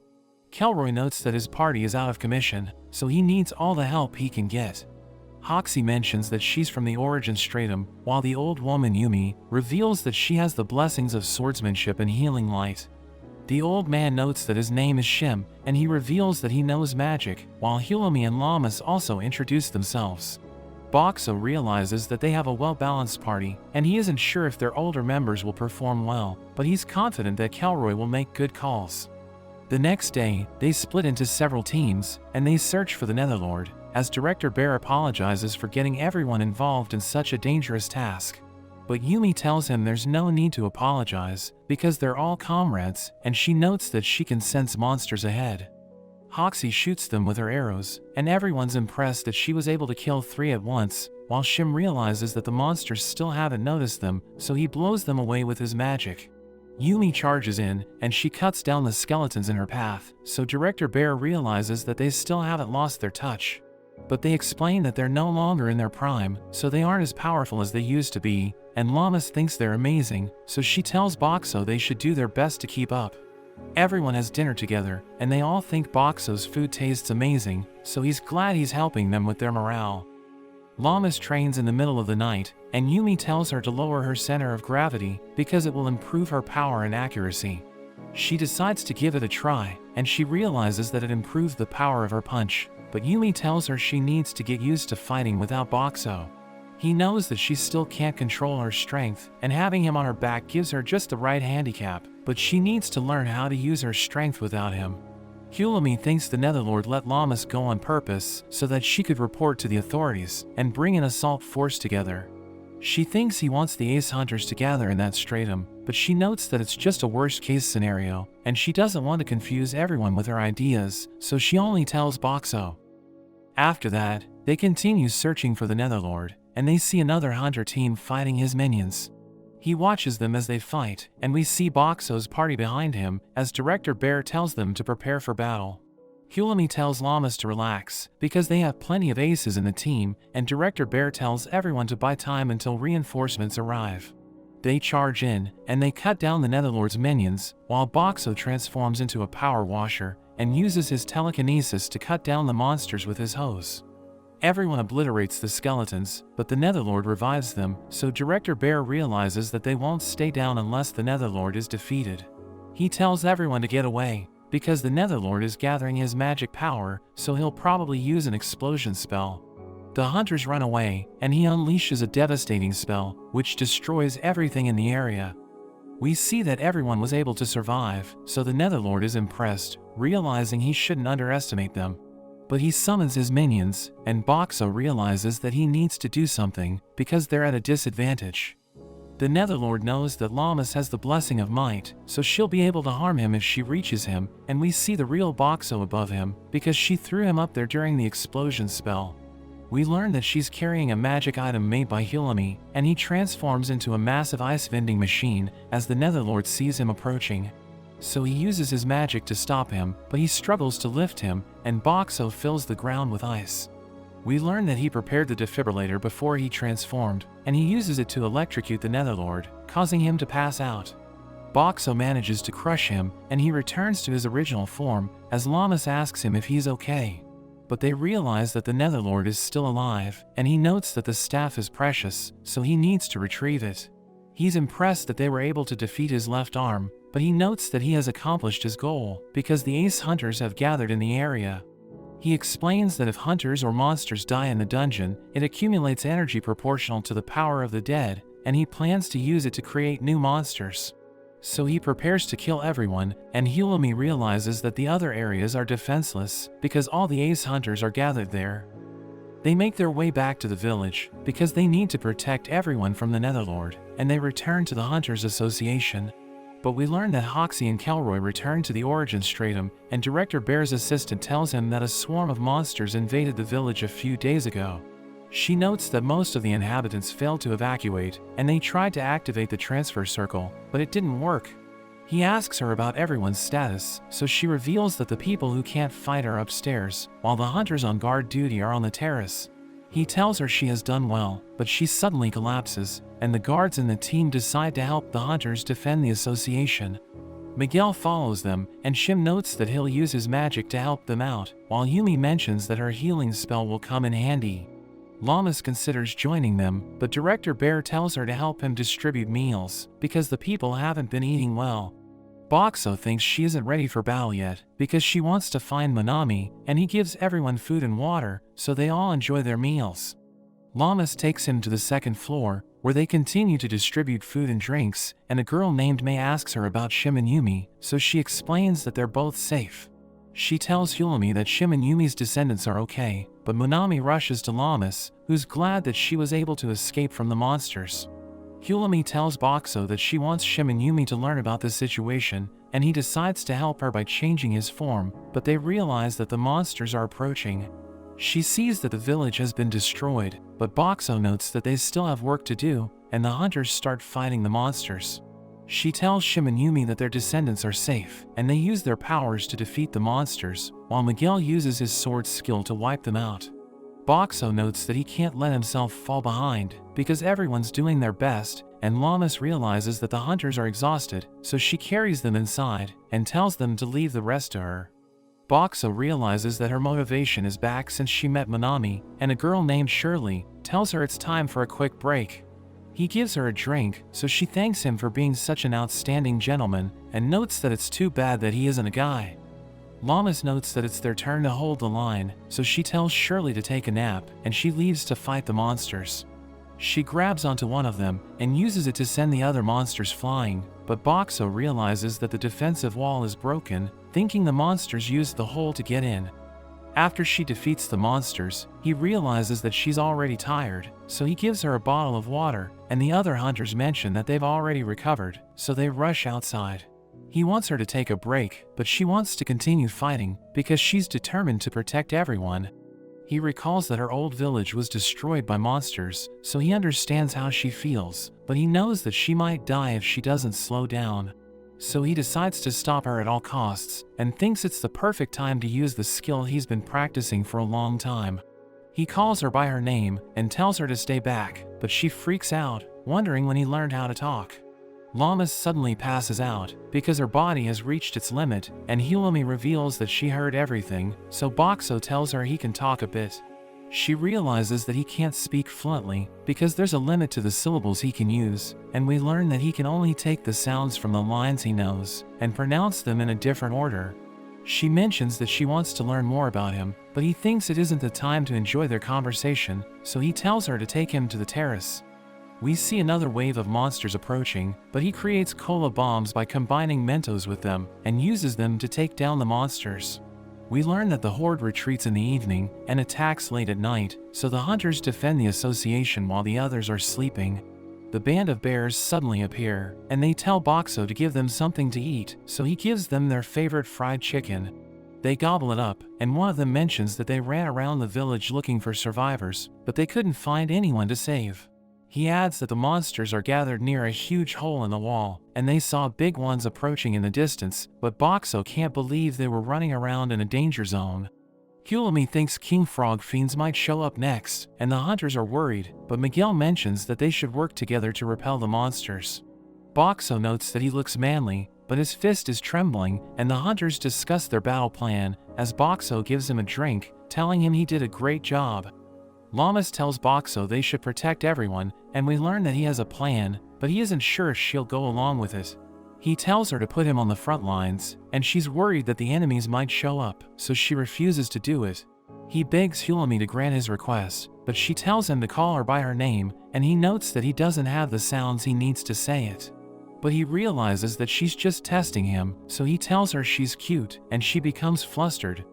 Kelroy notes that his party is out of commission, so he needs all the help he can get. Hoxie mentions that she's from the Origin Stratum, while the old woman Yumi reveals that she has the blessings of swordsmanship and healing light. The old man notes that his name is Shim, and he reveals that he knows magic, while Hulami and Llamas also introduce themselves. Boxo realizes that they have a well-balanced party, and he isn't sure if their older members will perform well, but he's confident that Kelroy will make good calls. The next day, they split into several teams, and they search for the Netherlord, as Director Bear apologizes for getting everyone involved in such a dangerous task. But Yumi tells him there's no need to apologize, because they're all comrades, and she notes that she can sense monsters ahead. Hoxie shoots them with her arrows, and everyone's impressed that she was able to kill 3 at once, while Shim realizes that the monsters still haven't noticed them, so he blows them away with his magic. Yumi charges in, and she cuts down the skeletons in her path, so Director Bear realizes that they still haven't lost their touch. But they explain that they're no longer in their prime, so they aren't as powerful as they used to be, and Llamas thinks they're amazing, so she tells Boxo they should do their best to keep up. Everyone has dinner together, and they all think Boxo's food tastes amazing, so he's glad he's helping them with their morale. Llamas trains in the middle of the night, and Yumi tells her to lower her center of gravity because it will improve her power and accuracy. She decides to give it a try, and she realizes that it improves the power of her punch, but Yumi tells her she needs to get used to fighting without Boxo. He knows that she still can't control her strength, and having him on her back gives her just the right handicap, but she needs to learn how to use her strength without him. Hulami thinks the Netherlord let Llamas go on purpose so that she could report to the authorities and bring an assault force together. She thinks he wants the ace hunters to gather in that stratum, but she notes that it's just a worst-case scenario, and she doesn't want to confuse everyone with her ideas, so she only tells Boxo. After that, they continue searching for the Netherlord, and they see another hunter team fighting his minions. He watches them as they fight, and we see Boxo's party behind him as Director Bear tells them to prepare for battle. Hulami tells Llamas to relax, because they have plenty of aces in the team, and Director Bear tells everyone to buy time until reinforcements arrive. They charge in, and they cut down the Netherlord's minions, while Boxo transforms into a power washer, and uses his telekinesis to cut down the monsters with his hose. Everyone obliterates the skeletons, but the Netherlord revives them, so Director Bear realizes that they won't stay down unless the Netherlord is defeated. He tells everyone to get away, because the Netherlord is gathering his magic power, so he'll probably use an explosion spell. The hunters run away, and he unleashes a devastating spell, which destroys everything in the area. We see that everyone was able to survive, so the Netherlord is impressed, realizing he shouldn't underestimate them. But he summons his minions, and Boxo realizes that he needs to do something, because they're at a disadvantage. The Netherlord knows that Llamas has the blessing of might, so she'll be able to harm him if she reaches him, and we see the real Boxo above him, because she threw him up there during the explosion spell. We learn that she's carrying a magic item made by Hulami, and he transforms into a massive ice vending machine as the Netherlord sees him approaching. So he uses his magic to stop him, but he struggles to lift him, and Boxo fills the ground with ice. We learn that he prepared the defibrillator before he transformed, and he uses it to electrocute the Netherlord, causing him to pass out. Boxo manages to crush him, and he returns to his original form, as Llamas asks him if he's okay. But they realize that the Netherlord is still alive, and he notes that the staff is precious, so he needs to retrieve it. He's impressed that they were able to defeat his left arm, but he notes that he has accomplished his goal, because the ace hunters have gathered in the area. He explains that if hunters or monsters die in the dungeon, it accumulates energy proportional to the power of the dead, and he plans to use it to create new monsters. So he prepares to kill everyone, and Hulami realizes that the other areas are defenseless, because all the ace hunters are gathered there. They make their way back to the village, because they need to protect everyone from the Netherlord, and they return to the Hunters Association. But we learn that Hoxie and Kelroy return to the Origin Stratum, and Director Bear's assistant tells him that a swarm of monsters invaded the village a few days ago. She notes that most of the inhabitants failed to evacuate, and they tried to activate the transfer circle, but it didn't work. He asks her about everyone's status, so she reveals that the people who can't fight are upstairs, while the hunters on guard duty are on the terrace. He tells her she has done well, but she suddenly collapses, and the guards and the team decide to help the hunters defend the association. Miguel follows them, and Shim notes that he'll use his magic to help them out, while Yumi mentions that her healing spell will come in handy. Llamas considers joining them, but Director Bear tells her to help him distribute meals, because the people haven't been eating well. Boxo thinks she isn't ready for battle yet, because she wants to find Manami, and he gives everyone food and water, so they all enjoy their meals. Llamas takes him to the second floor, where they continue to distribute food and drinks, and a girl named May asks her about Shim and Yumi, so she explains that they're both safe. She tells Hulami that Shim and Yumi's descendants are okay, but Manami rushes to Llamas, who's glad that she was able to escape from the monsters. Hulami tells Boxo that she wants Shim and Yumi to learn about the situation, and he decides to help her by changing his form, but they realize that the monsters are approaching. She sees that the village has been destroyed, but Boxo notes that they still have work to do, and the hunters start fighting the monsters. She tells Shim and Yumi that their descendants are safe, and they use their powers to defeat the monsters, while Miguel uses his sword skill to wipe them out. Boxo notes that he can't let himself fall behind, because everyone's doing their best, and Llamas realizes that the hunters are exhausted, so she carries them inside, and tells them to leave the rest to her. Boxo realizes that her motivation is back since she met Manami, and a girl named Shirley tells her it's time for a quick break. He gives her a drink, so she thanks him for being such an outstanding gentleman, and notes that it's too bad that he isn't a guy. Llamas notes that it's their turn to hold the line, so she tells Shirley to take a nap, and she leaves to fight the monsters. She grabs onto one of them, and uses it to send the other monsters flying, but Boxo realizes that the defensive wall is broken, thinking the monsters used the hole to get in. After she defeats the monsters, he realizes that she's already tired, so he gives her a bottle of water, and the other hunters mention that they've already recovered, so they rush outside. He wants her to take a break, but she wants to continue fighting, because she's determined to protect everyone. He recalls that her old village was destroyed by monsters, so he understands how she feels, but he knows that she might die if she doesn't slow down. So he decides to stop her at all costs, and thinks it's the perfect time to use the skill he's been practicing for a long time. He calls her by her name and tells her to stay back, but she freaks out, wondering when he learned how to talk. Llamas suddenly passes out, because her body has reached its limit, and Hulami reveals that she heard everything, so Boxo tells her he can talk a bit. She realizes that he can't speak fluently, because there's a limit to the syllables he can use, and we learn that he can only take the sounds from the lines he knows, and pronounce them in a different order. She mentions that she wants to learn more about him, but he thinks it isn't the time to enjoy their conversation, so he tells her to take him to the terrace. We see another wave of monsters approaching, but he creates cola bombs by combining Mentos with them, and uses them to take down the monsters. We learn that the horde retreats in the evening, and attacks late at night, so the hunters defend the association while the others are sleeping. The band of bears suddenly appear, and they tell Boxo to give them something to eat, so he gives them their favorite fried chicken. They gobble it up, and one of them mentions that they ran around the village looking for survivors, but they couldn't find anyone to save. He adds that the monsters are gathered near a huge hole in the wall, and they saw big ones approaching in the distance, but Boxo can't believe they were running around in a danger zone. Hulami thinks King Frog fiends might show up next, and the hunters are worried, but Miguel mentions that they should work together to repel the monsters. Boxo notes that he looks manly, but his fist is trembling, and the hunters discuss their battle plan, as Boxo gives him a drink, telling him he did a great job. Llamas tells Boxo they should protect everyone, and we learn that he has a plan, but he isn't sure if she'll go along with it. He tells her to put him on the front lines, and she's worried that the enemies might show up, so she refuses to do it. He begs Hulami to grant his request, but she tells him to call her by her name, and he notes that he doesn't have the sounds he needs to say it. But he realizes that she's just testing him, so he tells her she's cute, and she becomes flustered.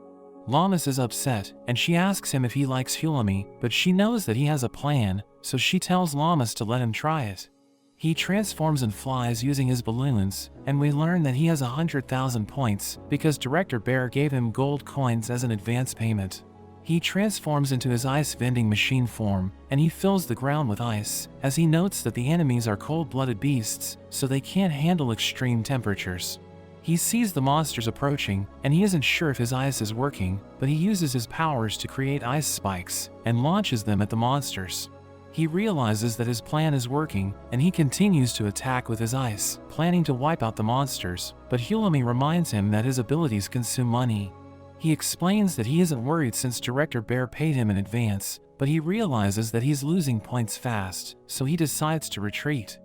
Llamas is upset, and she asks him if he likes Hulami, but she knows that he has a plan, so she tells Llamas to let him try it. He transforms and flies using his balloons, and we learn that he has 100,000 points, because Director Bear gave him gold coins as an advance payment. He transforms into his ice vending machine form, and he fills the ground with ice, as he notes that the enemies are cold-blooded beasts, so they can't handle extreme temperatures. He sees the monsters approaching, and he isn't sure if his ice is working, but he uses his powers to create ice spikes, and launches them at the monsters. He realizes that his plan is working, and he continues to attack with his ice, planning to wipe out the monsters, but Hulami reminds him that his abilities consume money. He explains that he isn't worried since Director Bear paid him in advance, but he realizes that he's losing points fast, so he decides to retreat.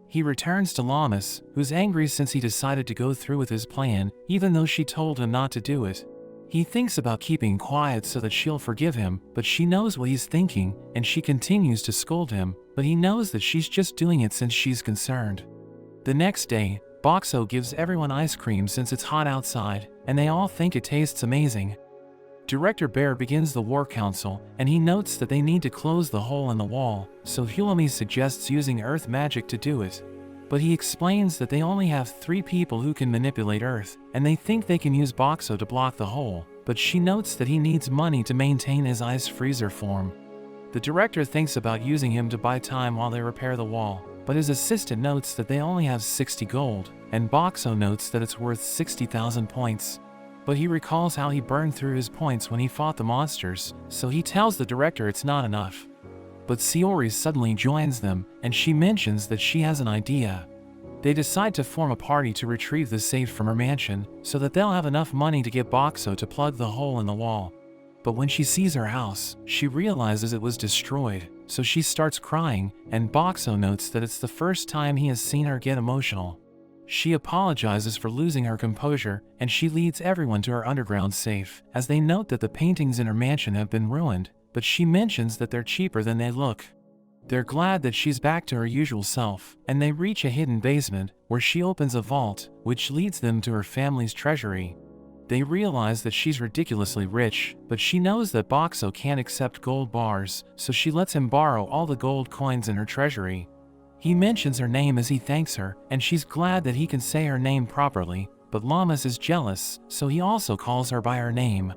He returns to Llamas, who's angry since he decided to go through with his plan, even though she told him not to do it. He thinks about keeping quiet so that she'll forgive him, but she knows what he's thinking, and she continues to scold him, but he knows that she's just doing it since she's concerned. The next day, Boxo gives everyone ice cream since it's hot outside, and they all think it tastes amazing. Director Bear begins the War Council, and he notes that they need to close the hole in the wall, so Hulami suggests using Earth magic to do it. But he explains that they only have 3 people who can manipulate Earth, and they think they can use Boxo to block the hole, but she notes that he needs money to maintain his ice freezer form. The director thinks about using him to buy time while they repair the wall, but his assistant notes that they only have 60 gold, and Boxo notes that it's worth 60,000 points. But he recalls how he burned through his points when he fought the monsters, so he tells the director it's not enough. But Sayori suddenly joins them, and she mentions that she has an idea. They decide to form a party to retrieve the safe from her mansion, so that they'll have enough money to get Boxo to plug the hole in the wall. But when she sees her house, she realizes it was destroyed, so she starts crying, and Boxo notes that it's the first time he has seen her get emotional. She apologizes for losing her composure, and she leads everyone to her underground safe, as they note that the paintings in her mansion have been ruined, but she mentions that they're cheaper than they look. They're glad that she's back to her usual self, and they reach a hidden basement, where she opens a vault, which leads them to her family's treasury. They realize that she's ridiculously rich, but she knows that Boxo can't accept gold bars, so she lets him borrow all the gold coins in her treasury. He mentions her name as he thanks her, and she's glad that he can say her name properly, but Llamas is jealous, so he also calls her by her name.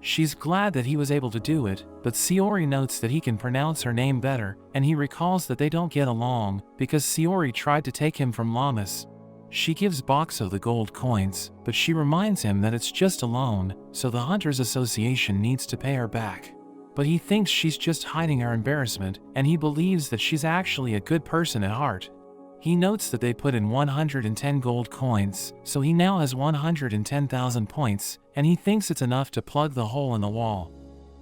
She's glad that he was able to do it, but Sayori notes that he can pronounce her name better, and he recalls that they don't get along because Sayori tried to take him from Llamas. She gives Boxo the gold coins, but she reminds him that it's just a loan, so the Hunters Association needs to pay her back. But he thinks she's just hiding her embarrassment, and he believes that she's actually a good person at heart. He notes that they put in 110 gold coins, so he now has 110,000 points, and he thinks it's enough to plug the hole in the wall.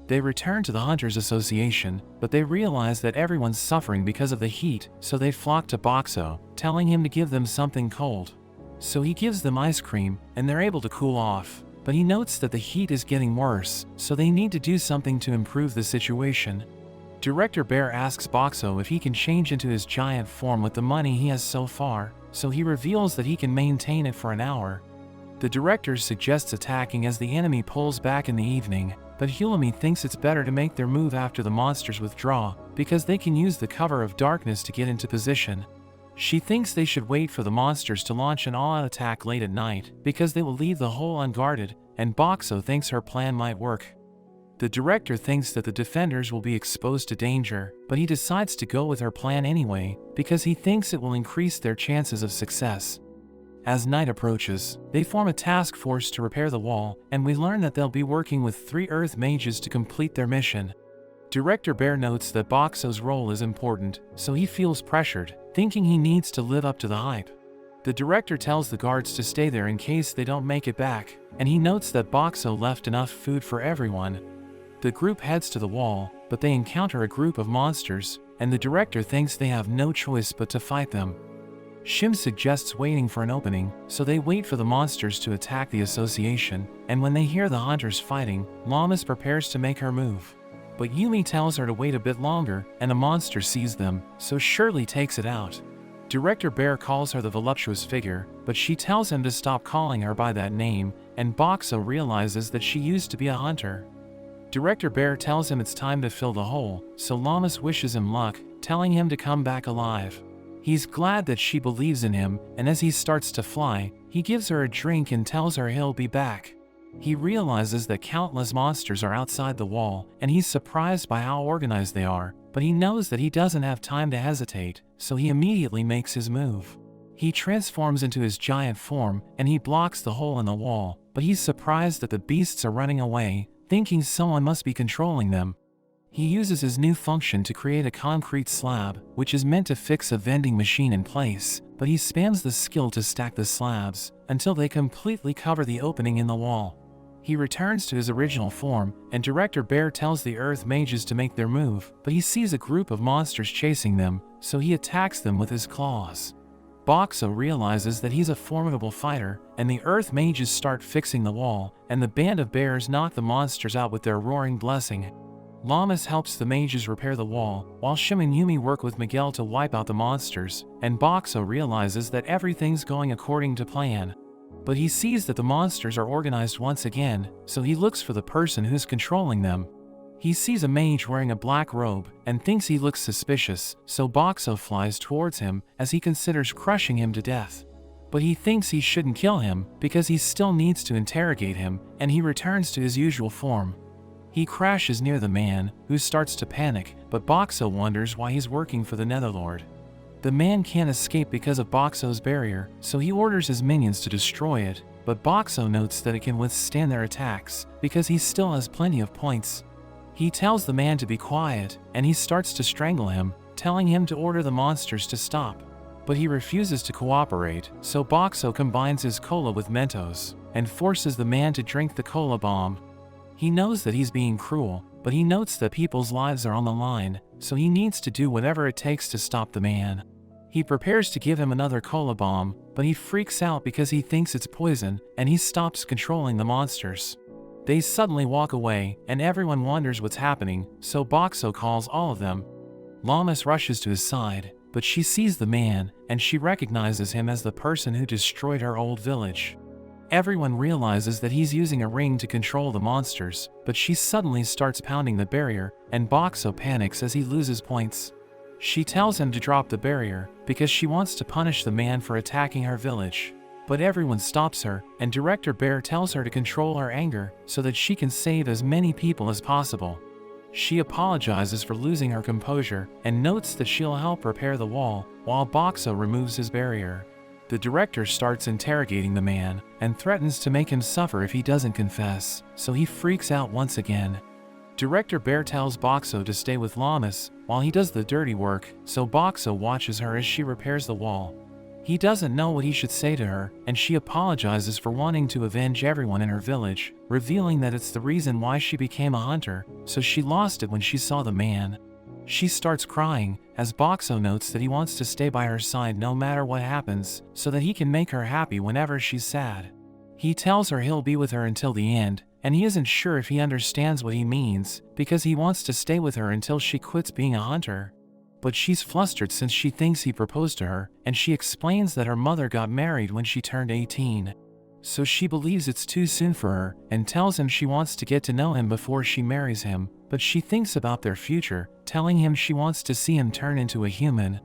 They return to the Hunters Association, but they realize that everyone's suffering because of the heat, so they flock to Boxo, telling him to give them something cold. So he gives them ice cream, and they're able to cool off. But he notes that the heat is getting worse, so they need to do something to improve the situation. Director Bear asks Boxo if he can change into his giant form with the money he has so far, so he reveals that he can maintain it for an hour. The director suggests attacking as the enemy pulls back in the evening, but Hulumi thinks it's better to make their move after the monsters withdraw, because they can use the cover of darkness to get into position. She thinks they should wait for the monsters to launch an all-out attack late at night, because they will leave the hole unguarded, and Boxo thinks her plan might work. The director thinks that the defenders will be exposed to danger, but he decides to go with her plan anyway, because he thinks it will increase their chances of success. As night approaches, they form a task force to repair the wall, and we learn that they'll be working with 3 Earth mages to complete their mission. Director Bear notes that Boxo's role is important, so he feels pressured, thinking he needs to live up to the hype. The director tells the guards to stay there in case they don't make it back, and he notes that Boxo left enough food for everyone. The group heads to the wall, but they encounter a group of monsters, and the director thinks they have no choice but to fight them. Shim suggests waiting for an opening, so they wait for the monsters to attack the association, and when they hear the hunters fighting, Llamas prepares to make her move. But Yumi tells her to wait a bit longer, and a monster sees them, so Shirley takes it out. Director Bear calls her the voluptuous figure, but she tells him to stop calling her by that name, and Boxo realizes that she used to be a hunter. Director Bear tells him it's time to fill the hole, so Llamas wishes him luck, telling him to come back alive. He's glad that she believes in him, and as he starts to fly, he gives her a drink and tells her he'll be back. He realizes that countless monsters are outside the wall, and he's surprised by how organized they are, but he knows that he doesn't have time to hesitate, so he immediately makes his move. He transforms into his giant form, and he blocks the hole in the wall, but he's surprised that the beasts are running away, thinking someone must be controlling them. He uses his new function to create a concrete slab, which is meant to fix a vending machine in place, but he spams the skill to stack the slabs, until they completely cover the opening in the wall. He returns to his original form, and Director Bear tells the Earth mages to make their move, but he sees a group of monsters chasing them, so he attacks them with his claws. Boxo realizes that he's a formidable fighter, and the Earth mages start fixing the wall, and the band of bears knock the monsters out with their roaring blessing. Llamas helps the mages repair the wall, while Shim and Yumi work with Miguel to wipe out the monsters, and Boxo realizes that everything's going according to plan. But he sees that the monsters are organized once again, so he looks for the person who's controlling them. He sees a mage wearing a black robe, and thinks he looks suspicious, so Boxo flies towards him as he considers crushing him to death. But he thinks he shouldn't kill him, because he still needs to interrogate him, and he returns to his usual form. He crashes near the man, who starts to panic, but Boxo wonders why he's working for the Netherlord. The man can't escape because of Boxo's barrier, so he orders his minions to destroy it, but Boxo notes that it can withstand their attacks, because he still has plenty of points. He tells the man to be quiet, and he starts to strangle him, telling him to order the monsters to stop. But he refuses to cooperate, so Boxo combines his cola with Mentos, and forces the man to drink the cola bomb. He knows that he's being cruel, but he notes that people's lives are on the line, so he needs to do whatever it takes to stop the man. He prepares to give him another cola bomb, but he freaks out because he thinks it's poison, and he stops controlling the monsters. They suddenly walk away, and everyone wonders what's happening, so Boxo calls all of them. Llamas rushes to his side, but she sees the man, and she recognizes him as the person who destroyed her old village. Everyone realizes that he's using a ring to control the monsters, but she suddenly starts pounding the barrier, and Boxo panics as he loses points. She tells him to drop the barrier, because she wants to punish the man for attacking her village. But everyone stops her, and Director Bear tells her to control her anger so that she can save as many people as possible. She apologizes for losing her composure and notes that she'll help repair the wall while Boxo removes his barrier. The director starts interrogating the man and threatens to make him suffer if he doesn't confess, so he freaks out once again. Director Bear tells Boxo to stay with Llamas while he does the dirty work, so Boxo watches her as she repairs the wall. He doesn't know what he should say to her, and she apologizes for wanting to avenge everyone in her village, revealing that it's the reason why she became a hunter, so she lost it when she saw the man. She starts crying, as Boxo notes that he wants to stay by her side no matter what happens, so that he can make her happy whenever she's sad. He tells her he'll be with her until the end, and he isn't sure if he understands what he means, because he wants to stay with her until she quits being a hunter. But she's flustered since she thinks he proposed to her, and she explains that her mother got married when she turned 18. So she believes it's too soon for her, and tells him she wants to get to know him before she marries him, but she thinks about their future, telling him she wants to see him turn into a human.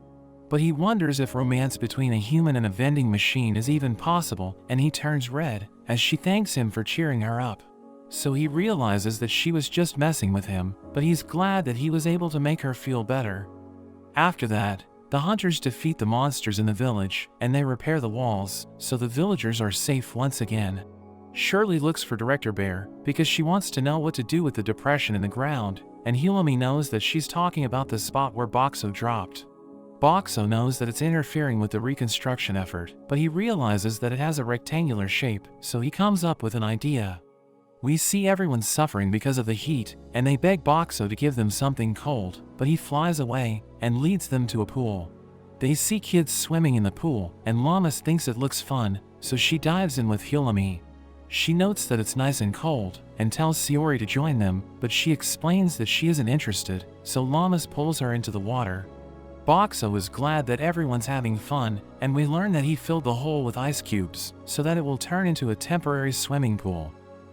But he wonders if romance between a human and a vending machine is even possible, and he turns red, as she thanks him for cheering her up. So he realizes that she was just messing with him, but he's glad that he was able to make her feel better. After that, the hunters defeat the monsters in the village, and they repair the walls, so the villagers are safe once again. Shirley looks for Director Bear, because she wants to know what to do with the depression in the ground, and Hilami knows that she's talking about the spot where Boxo dropped. Boxo knows that it's interfering with the reconstruction effort, but he realizes that it has a rectangular shape, so he comes up with an idea. We see everyone suffering because of the heat, and they beg Boxo to give them something cold, but he flies away and leads them to a pool. They see kids swimming in the pool, and Llamas thinks it looks fun, so she dives in with Hilami. She notes that it's nice and cold, and tells Sayori to join them, but she explains that she isn't interested, so Llamas pulls her into the water. Boxo is glad that everyone's having fun, and we learn that he filled the hole with ice cubes, so that it will turn into a temporary swimming pool.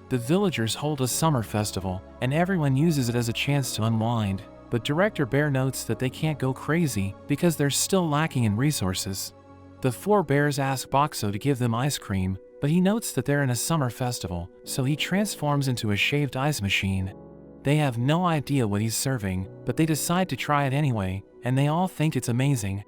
The villagers hold a summer festival, and everyone uses it as a chance to unwind, but Director Bear notes that they can't go crazy because they're still lacking in resources. The four bears ask Boxo to give them ice cream, but he notes that they're in a summer festival, so he transforms into a shaved ice machine. They have no idea what he's serving, but they decide to try it anyway, and they all think it's amazing.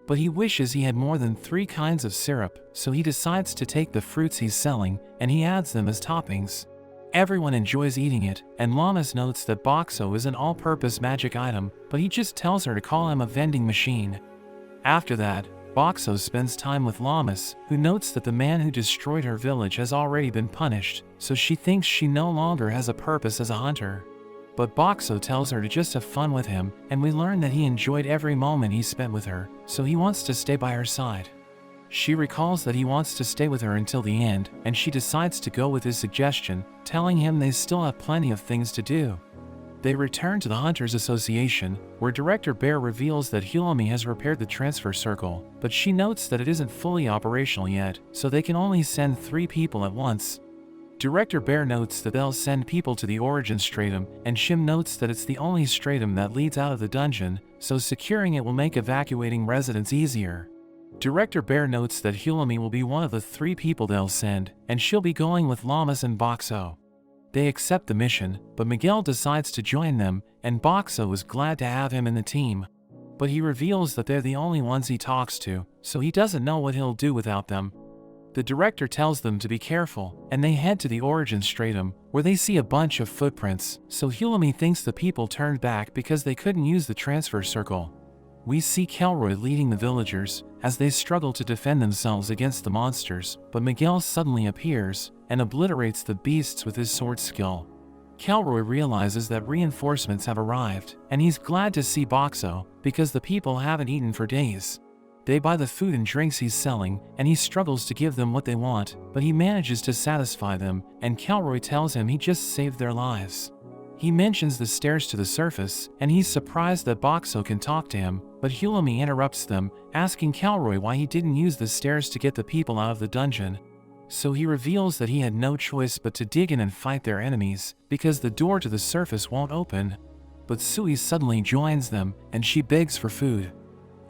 But he wishes he had more than 3 kinds of syrup, so he decides to take the fruits he's selling, and he adds them as toppings. Everyone enjoys eating it, and Llamas notes that Boxo is an all-purpose magic item, but he just tells her to call him a vending machine. After that, Boxo spends time with Llamas, who notes that the man who destroyed her village has already been punished, so she thinks she no longer has a purpose as a hunter. But Boxo tells her to just have fun with him, and we learn that he enjoyed every moment he spent with her, so he wants to stay by her side. She recalls that he wants to stay with her until the end, and she decides to go with his suggestion, telling him they still have plenty of things to do. They return to the Hunters Association, where Director Bear reveals that Hilami has repaired the transfer circle, but she notes that it isn't fully operational yet, so they can only send 3 people at once. Director Bear notes that they'll send people to the Origin Stratum, and Shim notes that it's the only stratum that leads out of the dungeon, so securing it will make evacuating residents easier. Director Bear notes that Hilami will be one of the 3 people they'll send, and she'll be going with Llamas and Boxo. They accept the mission, but Miguel decides to join them, and Boxo is glad to have him in the team. But he reveals that they're the only ones he talks to, so he doesn't know what he'll do without them. The director tells them to be careful, and they head to the Origin Stratum, where they see a bunch of footprints, so Hilami thinks the people turned back because they couldn't use the transfer circle. We see Kelroy leading the villagers, as they struggle to defend themselves against the monsters, but Miguel suddenly appears, and obliterates the beasts with his sword skill. Kelroy realizes that reinforcements have arrived, and he's glad to see Boxo, because the people haven't eaten for days. They buy the food and drinks he's selling, and he struggles to give them what they want, but he manages to satisfy them, and Kelroy tells him he just saved their lives. He mentions the stairs to the surface, and he's surprised that Boxo can talk to him, but Hilami interrupts them, asking Kelroy why he didn't use the stairs to get the people out of the dungeon. So he reveals that he had no choice but to dig in and fight their enemies, because the door to the surface won't open. But Sui suddenly joins them, and she begs for food.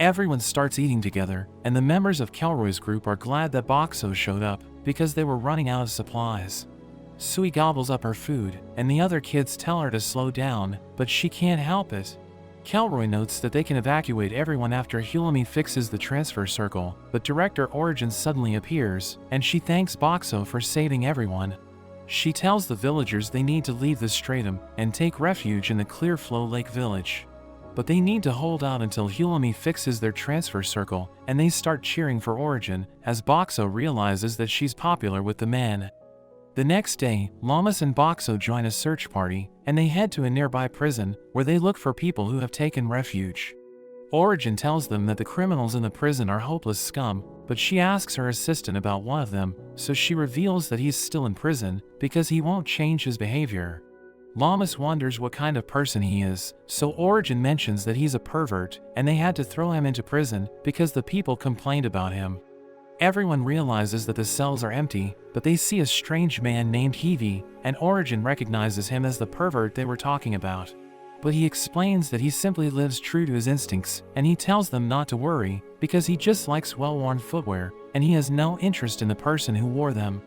Everyone starts eating together, and the members of Kelroy's group are glad that Boxo showed up because they were running out of supplies. Sui gobbles up her food, and the other kids tell her to slow down, but she can't help it. Kelroy notes that they can evacuate everyone after Hulami fixes the transfer circle, but Director Origin suddenly appears, and she thanks Boxo for saving everyone. She tells the villagers they need to leave the stratum and take refuge in the Clearflow Lake village. But they need to hold out until Hulami fixes their transfer circle, and they start cheering for Origin as Boxo realizes that she's popular with the men. The next day, Lamas and Boxo join a search party, and they head to a nearby prison where they look for people who have taken refuge. Origin tells them that the criminals in the prison are hopeless scum, but she asks her assistant about one of them, so she reveals that he's still in prison because he won't change his behavior. Lamas wonders what kind of person he is, so Origin mentions that he's a pervert and they had to throw him into prison because the people complained about him. Everyone realizes that the cells are empty, but they see a strange man named Heavy, and Origin recognizes him as the pervert they were talking about. But he explains that he simply lives true to his instincts, and he tells them not to worry because he just likes well-worn footwear, and he has no interest in the person who wore them.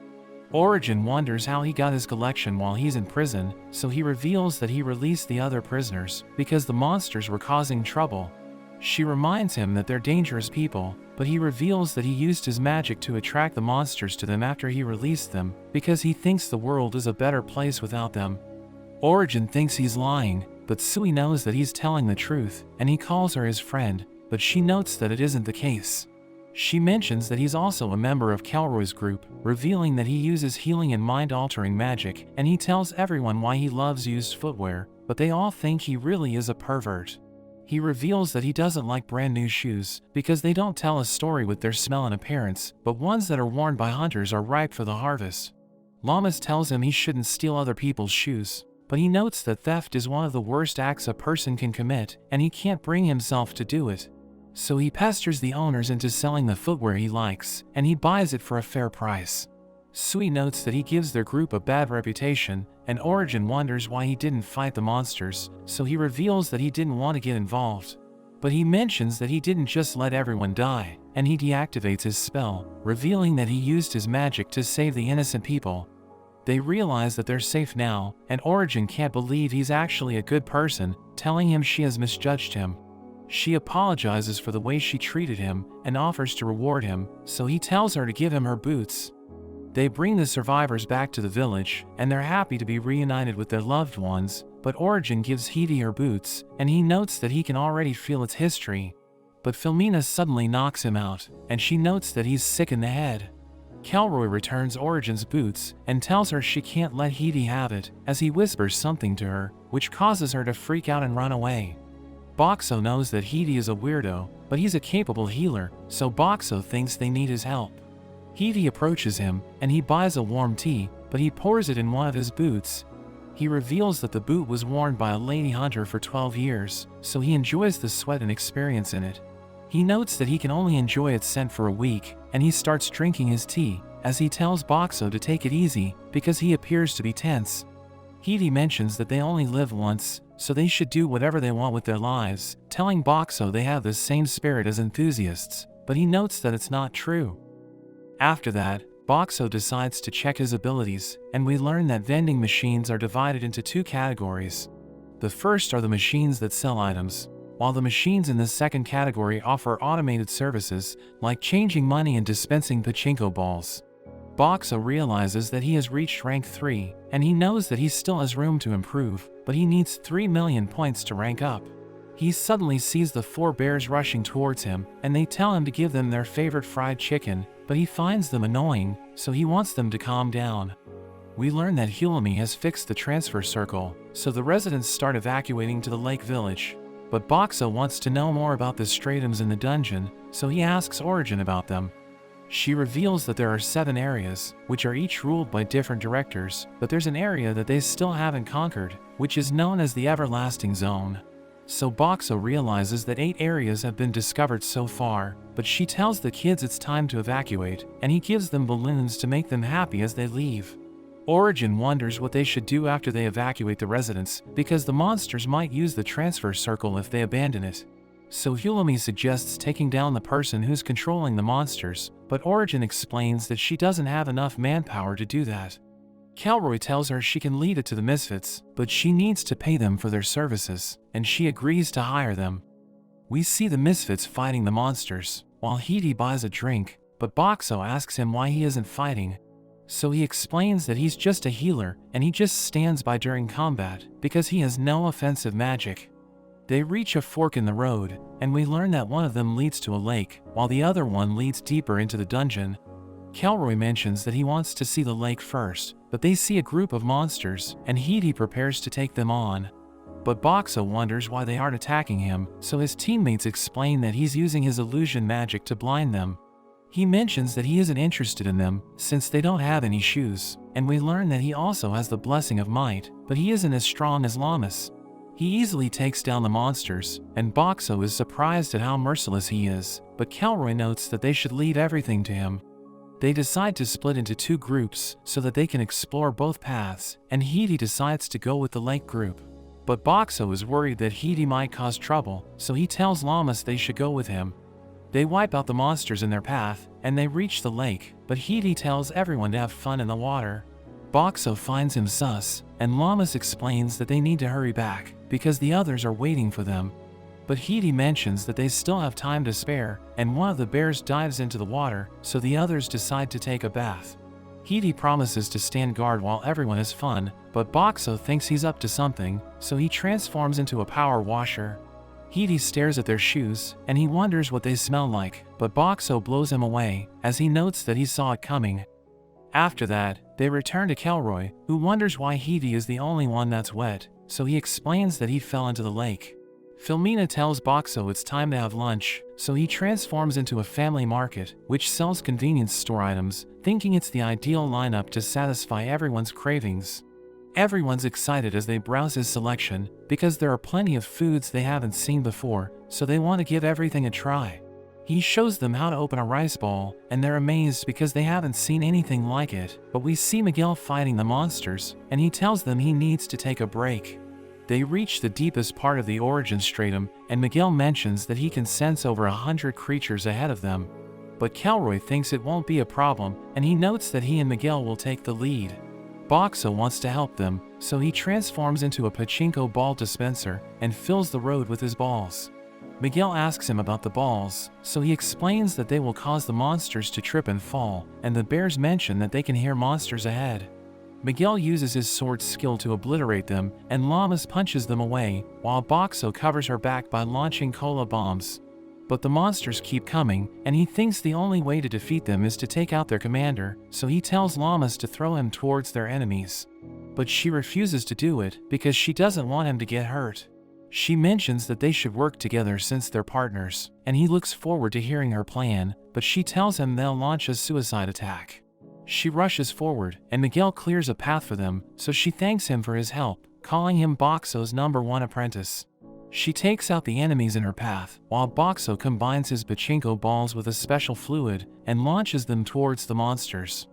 Origin wonders how he got his collection while he's in prison, so he reveals that he released the other prisoners because the monsters were causing trouble. She reminds him that they're dangerous people, but he reveals that he used his magic to attract the monsters to them after he released them because he thinks the world is a better place without them. Origin thinks he's lying, but Sui knows that he's telling the truth, and he calls her his friend, but she notes that it isn't the case. She mentions that he's also a member of Kelroy's group, revealing that he uses healing and mind-altering magic, and he tells everyone why he loves used footwear, but they all think he really is a pervert. He reveals that he doesn't like brand new shoes, because they don't tell a story with their smell and appearance, but ones that are worn by hunters are ripe for the harvest. Lamas tells him he shouldn't steal other people's shoes, but he notes that theft is one of the worst acts a person can commit, and he can't bring himself to do it. So he pesters the owners into selling the footwear he likes, and he buys it for a fair price. Sui notes that he gives their group a bad reputation, and Origin wonders why he didn't fight the monsters, so he reveals that he didn't want to get involved. But he mentions that he didn't just let everyone die, and he deactivates his spell, revealing that he used his magic to save the innocent people. They realize that they're safe now, and Origin can't believe he's actually a good person, telling him she has misjudged him. She apologizes for the way she treated him and offers to reward him, so he tells her to give him her boots. They bring the survivors back to the village, and they're happy to be reunited with their loved ones, but Origin gives Heidi her boots, and he notes that he can already feel its history. But Filmina suddenly knocks him out, and she notes that he's sick in the head. Kelroy returns Origin's boots and tells her she can't let Heidi have it, as he whispers something to her, which causes her to freak out and run away. Boxo knows that Heidi is a weirdo, but he's a capable healer, so Boxo thinks they need his help. Heidi approaches him, and he buys a warm tea, but he pours it in one of his boots. He reveals that the boot was worn by a lady hunter for 12 years, so he enjoys the sweat and experience in it. He notes that he can only enjoy its scent for a week, and he starts drinking his tea, as he tells Boxo to take it easy, because he appears to be tense. Heidi mentions that they only live once, so they should do whatever they want with their lives, telling Boxo they have the same spirit as enthusiasts, but he notes that it's not true. After that, Boxo decides to check his abilities, and we learn that vending machines are divided into two categories. The first are the machines that sell items, while the machines in the second category offer automated services, like changing money and dispensing pachinko balls. Boxo realizes that he has reached rank 3, and he knows that he still has room to improve, but he needs 3 million points to rank up. He suddenly sees the 4 bears rushing towards him, and they tell him to give them their favorite fried chicken, but he finds them annoying, so he wants them to calm down. We learn that Hulami has fixed the transfer circle, so the residents start evacuating to the lake village. But Boxo wants to know more about the stratums in the dungeon, so he asks Origin about them. She reveals that there are 7 areas, which are each ruled by different directors, but there's an area that they still haven't conquered, which is known as the Everlasting Zone. So Boxo realizes that 8 areas have been discovered so far, but she tells the kids it's time to evacuate, and he gives them balloons to make them happy as they leave. Origin wonders what they should do after they evacuate the residents, because the monsters might use the transfer circle if they abandon it. so Hulumi suggests taking down the person who's controlling the monsters, but Origin explains that she doesn't have enough manpower to do that. Kelroy tells her she can lead it to the Misfits, but she needs to pay them for their services, and she agrees to hire them. We see the Misfits fighting the monsters, while Hidi buys a drink, but Boxo asks him why he isn't fighting. So he explains that he's just a healer and he just stands by during combat because he has no offensive magic. They reach a fork in the road, and we learn that one of them leads to a lake, while the other one leads deeper into the dungeon. Kelroy mentions that he wants to see the lake first, but they see a group of monsters, and Hidi prepares to take them on. But Boxo wonders why they aren't attacking him, so his teammates explain that he's using his illusion magic to blind them. He mentions that he isn't interested in them, since they don't have any shoes, and we learn that he also has the blessing of might, but he isn't as strong as Lammas. He easily takes down the monsters, and Boxo is surprised at how merciless he is, but Kelroy notes that they should leave everything to him. They decide to split into two groups so that they can explore both paths, and Hidi decides to go with the lake group. But Boxo is worried that Hidi might cause trouble, so he tells Lammas they should go with him. They wipe out the monsters in their path, and they reach the lake, but Hidi tells everyone to have fun in the water. Boxo finds him sus, and Lammas explains that they need to hurry back, because the others are waiting for them. But Hidi mentions that they still have time to spare, and one of the bears dives into the water, so the others decide to take a bath. Hidi promises to stand guard while everyone has fun, but Boxo thinks he's up to something, so he transforms into a power washer. Hidi stares at their shoes, and he wonders what they smell like, but Boxo blows him away, as he notes that he saw it coming. After that, they return to Kelroy, who wonders why Hidi is the only one that's wet, so he explains that he fell into the lake. Filmina tells Boxo it's time to have lunch, so he transforms into a family market, which sells convenience store items, thinking it's the ideal lineup to satisfy everyone's cravings. Everyone's excited as they browse his selection, because there are plenty of foods they haven't seen before, so they want to give everything a try. He shows them how to open a rice ball, and they're amazed because they haven't seen anything like it, but we see Miguel fighting the monsters, and he tells them he needs to take a break. They reach the deepest part of the origin stratum, and Miguel mentions that he can sense over 100 creatures ahead of them. But Kelroy thinks it won't be a problem, and he notes that he and Miguel will take the lead. Boxo wants to help them, so he transforms into a pachinko ball dispenser and fills the road with his balls. Miguel asks him about the balls, so he explains that they will cause the monsters to trip and fall, and the bears mention that they can hear monsters ahead. Miguel uses his sword skill to obliterate them, and Lammas punches them away, while Boxo covers her back by launching cola bombs. But the monsters keep coming, and he thinks the only way to defeat them is to take out their commander, so he tells Lammas to throw him towards their enemies. But she refuses to do it, because she doesn't want him to get hurt. She mentions that they should work together since they're partners, and he looks forward to hearing her plan, but she tells him they'll launch a suicide attack. She rushes forward, and Miguel clears a path for them, so she thanks him for his help, calling him Boxo's #1 apprentice. She takes out the enemies in her path, while Boxo combines his pachinko balls with a special fluid and launches them towards the monsters.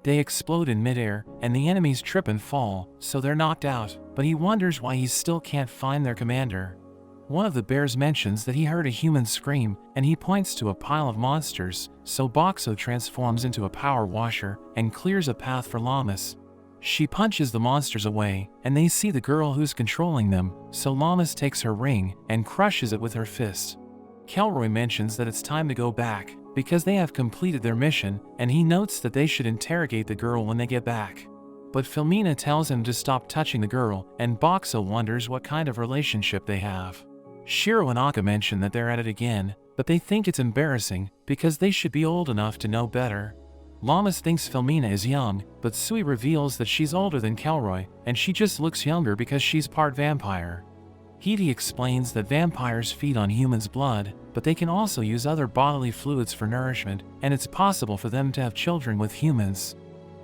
They explode in midair, and the enemies trip and fall, so they're knocked out, but he wonders why he still can't find their commander. One of the bears mentions that he heard a human scream, and he points to a pile of monsters, so Boxo transforms into a power washer and clears a path for Lammas. She punches the monsters away, and they see the girl who's controlling them, so Lammas takes her ring and crushes it with her fist. Kelroy mentions that it's time to go back, because they have completed their mission, and he notes that they should interrogate the girl when they get back. But Filmina tells him to stop touching the girl, and Boxo wonders what kind of relationship they have. Shiro and Akka mention that they're at it again, but they think it's embarrassing, because they should be old enough to know better. Lammas thinks Filmina is young, but Sui reveals that she's older than Kelroy, and she just looks younger because she's part vampire. Hidi explains that vampires feed on humans' blood, but they can also use other bodily fluids for nourishment, and it's possible for them to have children with humans.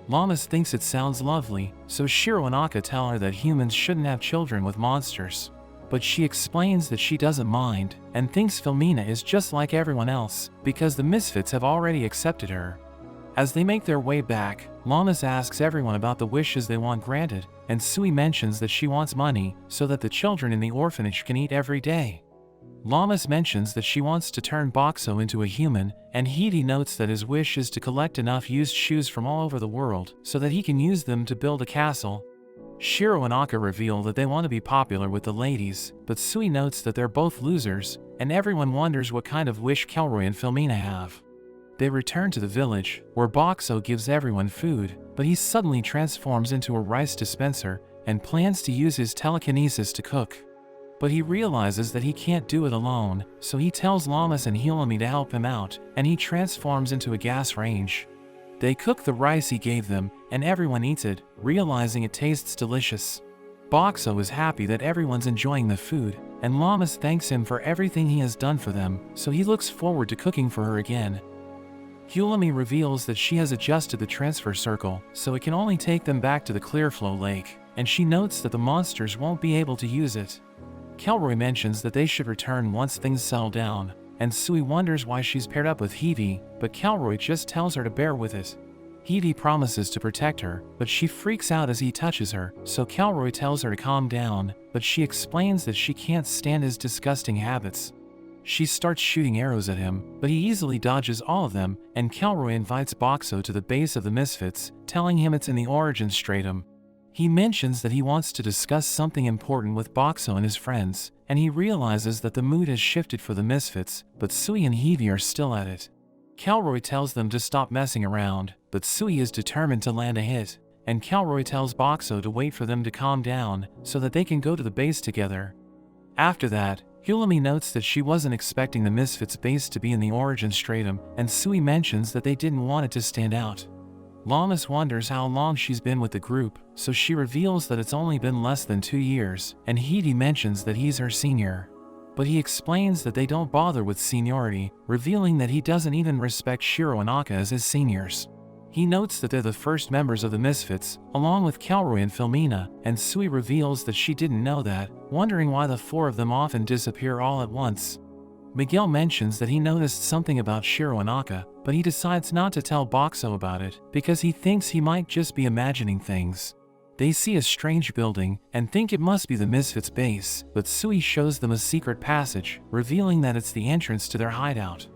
Lammas thinks it sounds lovely, so Shiro and Akka tell her that humans shouldn't have children with monsters. But she explains that she doesn't mind, and thinks Filmina is just like everyone else, because the Misfits have already accepted her. As they make their way back, Lammas asks everyone about the wishes they want granted, and Sui mentions that she wants money, so that the children in the orphanage can eat every day. Lammas mentions that she wants to turn Boxo into a human, and Hidi notes that his wish is to collect enough used shoes from all over the world so that he can use them to build a castle. Shiro and Aka reveal that they want to be popular with the ladies, but Sui notes that they're both losers, and everyone wonders what kind of wish Kelroy and Filmina have. They return to the village, where Boxo gives everyone food, but he suddenly transforms into a rice dispenser and plans to use his telekinesis to cook. But he realizes that he can't do it alone, so he tells Lammas and Hilami to help him out, and he transforms into a gas range. They cook the rice he gave them, and everyone eats it, realizing it tastes delicious. Boxo is happy that everyone's enjoying the food, and Lammas thanks him for everything he has done for them, so he looks forward to cooking for her again. Hilami reveals that she has adjusted the transfer circle, so it can only take them back to the Clearflow Lake, and she notes that the monsters won't be able to use it. Kelroy mentions that they should return once things settle down, and Sui wonders why she's paired up with Hidi, but Kelroy just tells her to bear with it. Hidi promises to protect her, but she freaks out as he touches her, so Kelroy tells her to calm down, but she explains that she can't stand his disgusting habits. She starts shooting arrows at him, but he easily dodges all of them, and Kelroy invites Boxo to the base of the Misfits, telling him it's in the Origin Stratum. He mentions that he wants to discuss something important with Boxo and his friends, and he realizes that the mood has shifted for the Misfits, but Sui and Hidi are still at it. Kelroy tells them to stop messing around, but Sui is determined to land a hit, and Kelroy tells Boxo to wait for them to calm down so that they can go to the base together. After that, Hilami notes that she wasn't expecting the Misfits base to be in the Origin Stratum, and Sui mentions that they didn't want it to stand out. Lammas wonders how long she's been with the group, so she reveals that it's only been less than 2 years, and Hidi mentions that he's her senior. But he explains that they don't bother with seniority, revealing that he doesn't even respect Shiro and Aka as his seniors. He notes that they're the first members of the Misfits, along with Kelroy and Filmina, and Sui reveals that she didn't know that, wondering why the 4 of them often disappear all at once. Miguel mentions that he noticed something about Shiro and Aka, but he decides not to tell Boxo about it because he thinks he might just be imagining things. They see a strange building and think it must be the Misfits base, but Sui shows them a secret passage, revealing that it's the entrance to their hideout.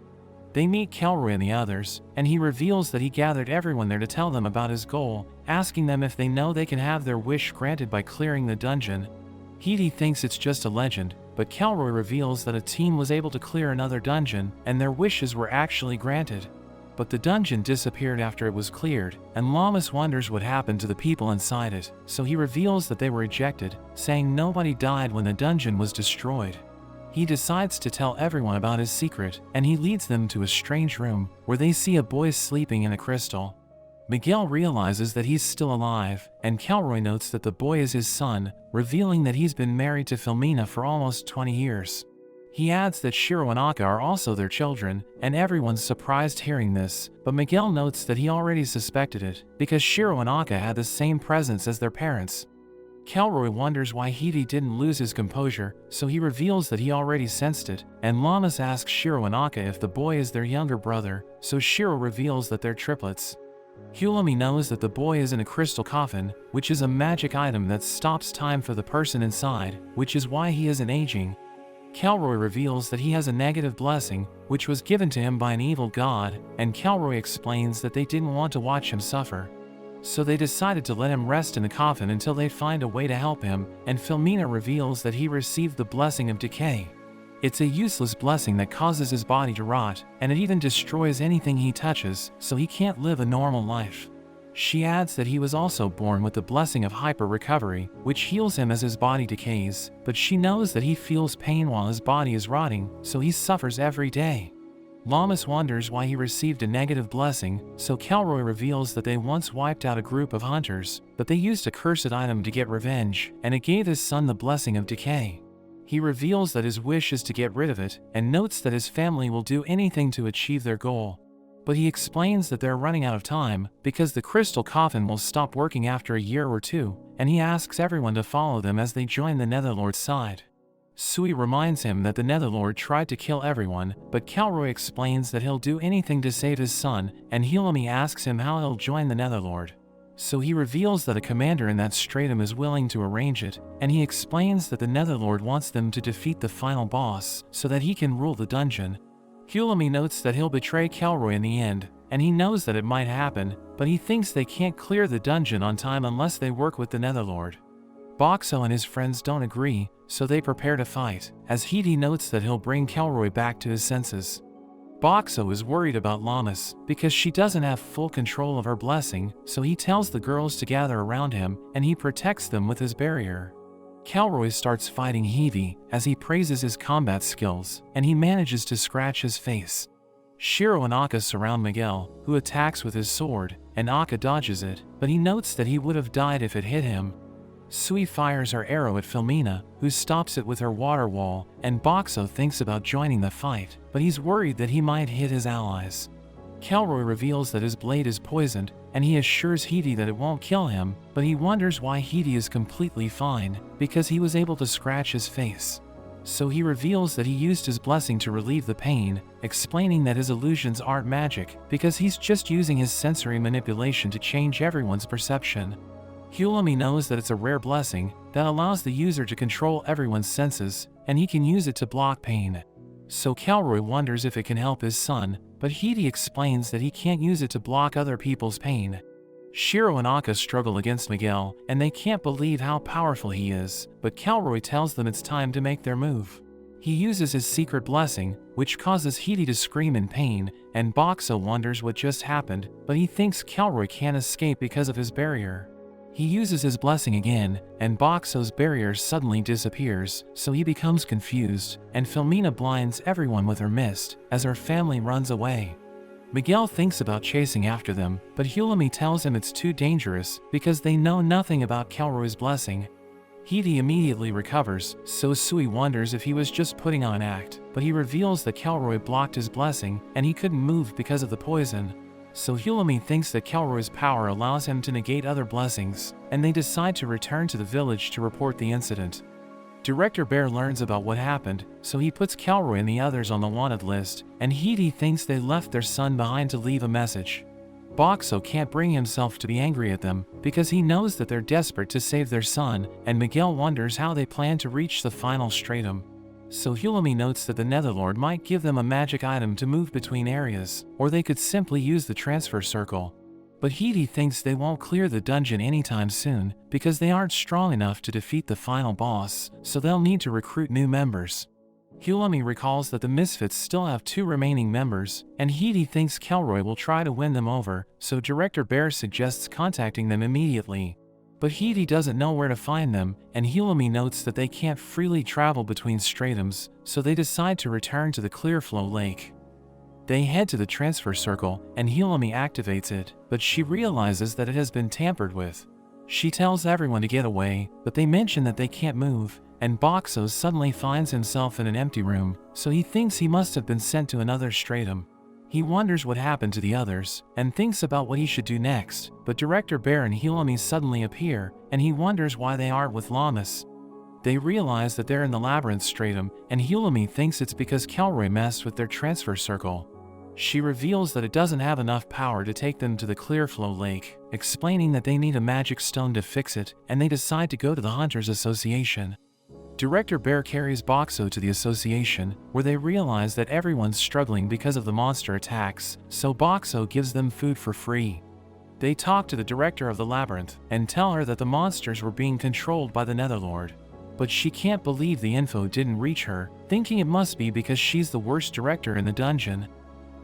They meet Kelroy and the others, and he reveals that he gathered everyone there to tell them about his goal, asking them if they know they can have their wish granted by clearing the dungeon. Hidi thinks it's just a legend, but Kelroy reveals that a team was able to clear another dungeon, and their wishes were actually granted. But the dungeon disappeared after it was cleared, and Lammas wonders what happened to the people inside it, so he reveals that they were ejected, saying nobody died when the dungeon was destroyed. He decides to tell everyone about his secret, and he leads them to a strange room, where they see a boy sleeping in a crystal. Miguel realizes that he's still alive, and Kelroy notes that the boy is his son, revealing that he's been married to Filmina for almost 20 years. He adds that Shiro and Aka are also their children, and everyone's surprised hearing this, but Miguel notes that he already suspected it, because Shiro and Aka had the same presence as their parents. Kelroy wonders why Hidi didn't lose his composure, so he reveals that he already sensed it, and Lammas asks Shiro and Aka if the boy is their younger brother, so Shiro reveals that they're triplets. Hilami knows that the boy is in a crystal coffin, which is a magic item that stops time for the person inside, which is why he isn't aging. Kelroy reveals that he has a negative blessing, which was given to him by an evil god, and Kelroy explains that they didn't want to watch him suffer. So they decided to let him rest in the coffin until they find a way to help him, and Filmina reveals that he received the blessing of decay. It's a useless blessing that causes his body to rot, and it even destroys anything he touches, so he can't live a normal life. She adds that he was also born with the blessing of hyper-recovery, which heals him as his body decays, but she knows that he feels pain while his body is rotting, so he suffers every day. Lammas wonders why he received a negative blessing, so Kelroy reveals that they once wiped out a group of hunters, but they used a cursed item to get revenge, and it gave his son the blessing of decay. He reveals that his wish is to get rid of it, and notes that his family will do anything to achieve their goal. But he explains that they're running out of time, because the crystal coffin will stop working after a year or 2, and he asks everyone to follow them as they join the Netherlord's side. Sui reminds him that the Netherlord tried to kill everyone, but Kelroy explains that he'll do anything to save his son, and Hilami asks him how he'll join the Netherlord. So he reveals that a commander in that stratum is willing to arrange it, and he explains that the Netherlord wants them to defeat the final boss so that he can rule the dungeon. Hulami notes that he'll betray Kelroy in the end, and he knows that it might happen, but he thinks they can't clear the dungeon on time unless they work with the Netherlord. Boxo and his friends don't agree, so they prepare to fight, as Hidi notes that he'll bring Kelroy back to his senses. Boxo is worried about Lammas because she doesn't have full control of her blessing, so he tells the girls to gather around him and he protects them with his barrier. Kelroy starts fighting Hidi as he praises his combat skills, and he manages to scratch his face. Shiro and Akka surround Miguel, who attacks with his sword, and Akka dodges it, but he notes that he would have died if it hit him. Sui fires her arrow at Filmina, who stops it with her water wall, and Boxo thinks about joining the fight, but he's worried that he might hit his allies. Kelroy reveals that his blade is poisoned, and he assures Hidi that it won't kill him, but he wonders why Hidi is completely fine, because he was able to scratch his face. So he reveals that he used his blessing to relieve the pain, explaining that his illusions aren't magic, because he's just using his sensory manipulation to change everyone's perception. Hulami knows that it's a rare blessing that allows the user to control everyone's senses, and he can use it to block pain. So Kelroy wonders if it can help his son, but Hidi explains that he can't use it to block other people's pain. Shiro and Akka struggle against Miguel, and they can't believe how powerful he is, but Kelroy tells them it's time to make their move. He uses his secret blessing, which causes Hidi to scream in pain, and Boxo wonders what just happened, but he thinks Kelroy can't escape because of his barrier. He uses his blessing again, and Boxo's barrier suddenly disappears, so he becomes confused, and Filmina blinds everyone with her mist as her family runs away. Miguel thinks about chasing after them, but Hulami tells him it's too dangerous because they know nothing about Kelroy's blessing. Hidi immediately recovers, so Sui wonders if he was just putting on an act, but he reveals that Kelroy blocked his blessing and he couldn't move because of the poison. So Hulami thinks that Kelroy's power allows him to negate other blessings, and they decide to return to the village to report the incident. Director Bear learns about what happened, so he puts Kelroy and the others on the wanted list, and Hidi thinks they left their son behind to leave a message. Boxo can't bring himself to be angry at them, because he knows that they're desperate to save their son, and Miguel wonders how they plan to reach the final stratum. So Hulami notes that the Netherlord might give them a magic item to move between areas, or they could simply use the transfer circle. But Hidi thinks they won't clear the dungeon anytime soon, because they aren't strong enough to defeat the final boss, so they'll need to recruit new members. Hulami recalls that the Misfits still have 2 remaining members, and Hidi thinks Kelroy will try to win them over, so Director Bear suggests contacting them immediately. But Hidi doesn't know where to find them, and Hulami notes that they can't freely travel between stratums, so they decide to return to the Clearflow Lake. They head to the transfer circle, and Hulami activates it, but she realizes that it has been tampered with. She tells everyone to get away, but they mention that they can't move, and Boxo suddenly finds himself in an empty room, so he thinks he must have been sent to another stratum. He wonders what happened to the others, and thinks about what he should do next, but Director Bear and Hulami suddenly appear, and he wonders why they aren't with Lammas. They realize that they're in the labyrinth stratum, and Hulami thinks it's because Kelroy messed with their transfer circle. She reveals that it doesn't have enough power to take them to the Clearflow Lake, explaining that they need a magic stone to fix it, and they decide to go to the Hunters Association. Director Bear carries Boxo to the association, where they realize that everyone's struggling because of the monster attacks, so Boxo gives them food for free. They talk to the director of the labyrinth, and tell her that the monsters were being controlled by the Netherlord. But she can't believe the info didn't reach her, thinking it must be because she's the worst director in the dungeon.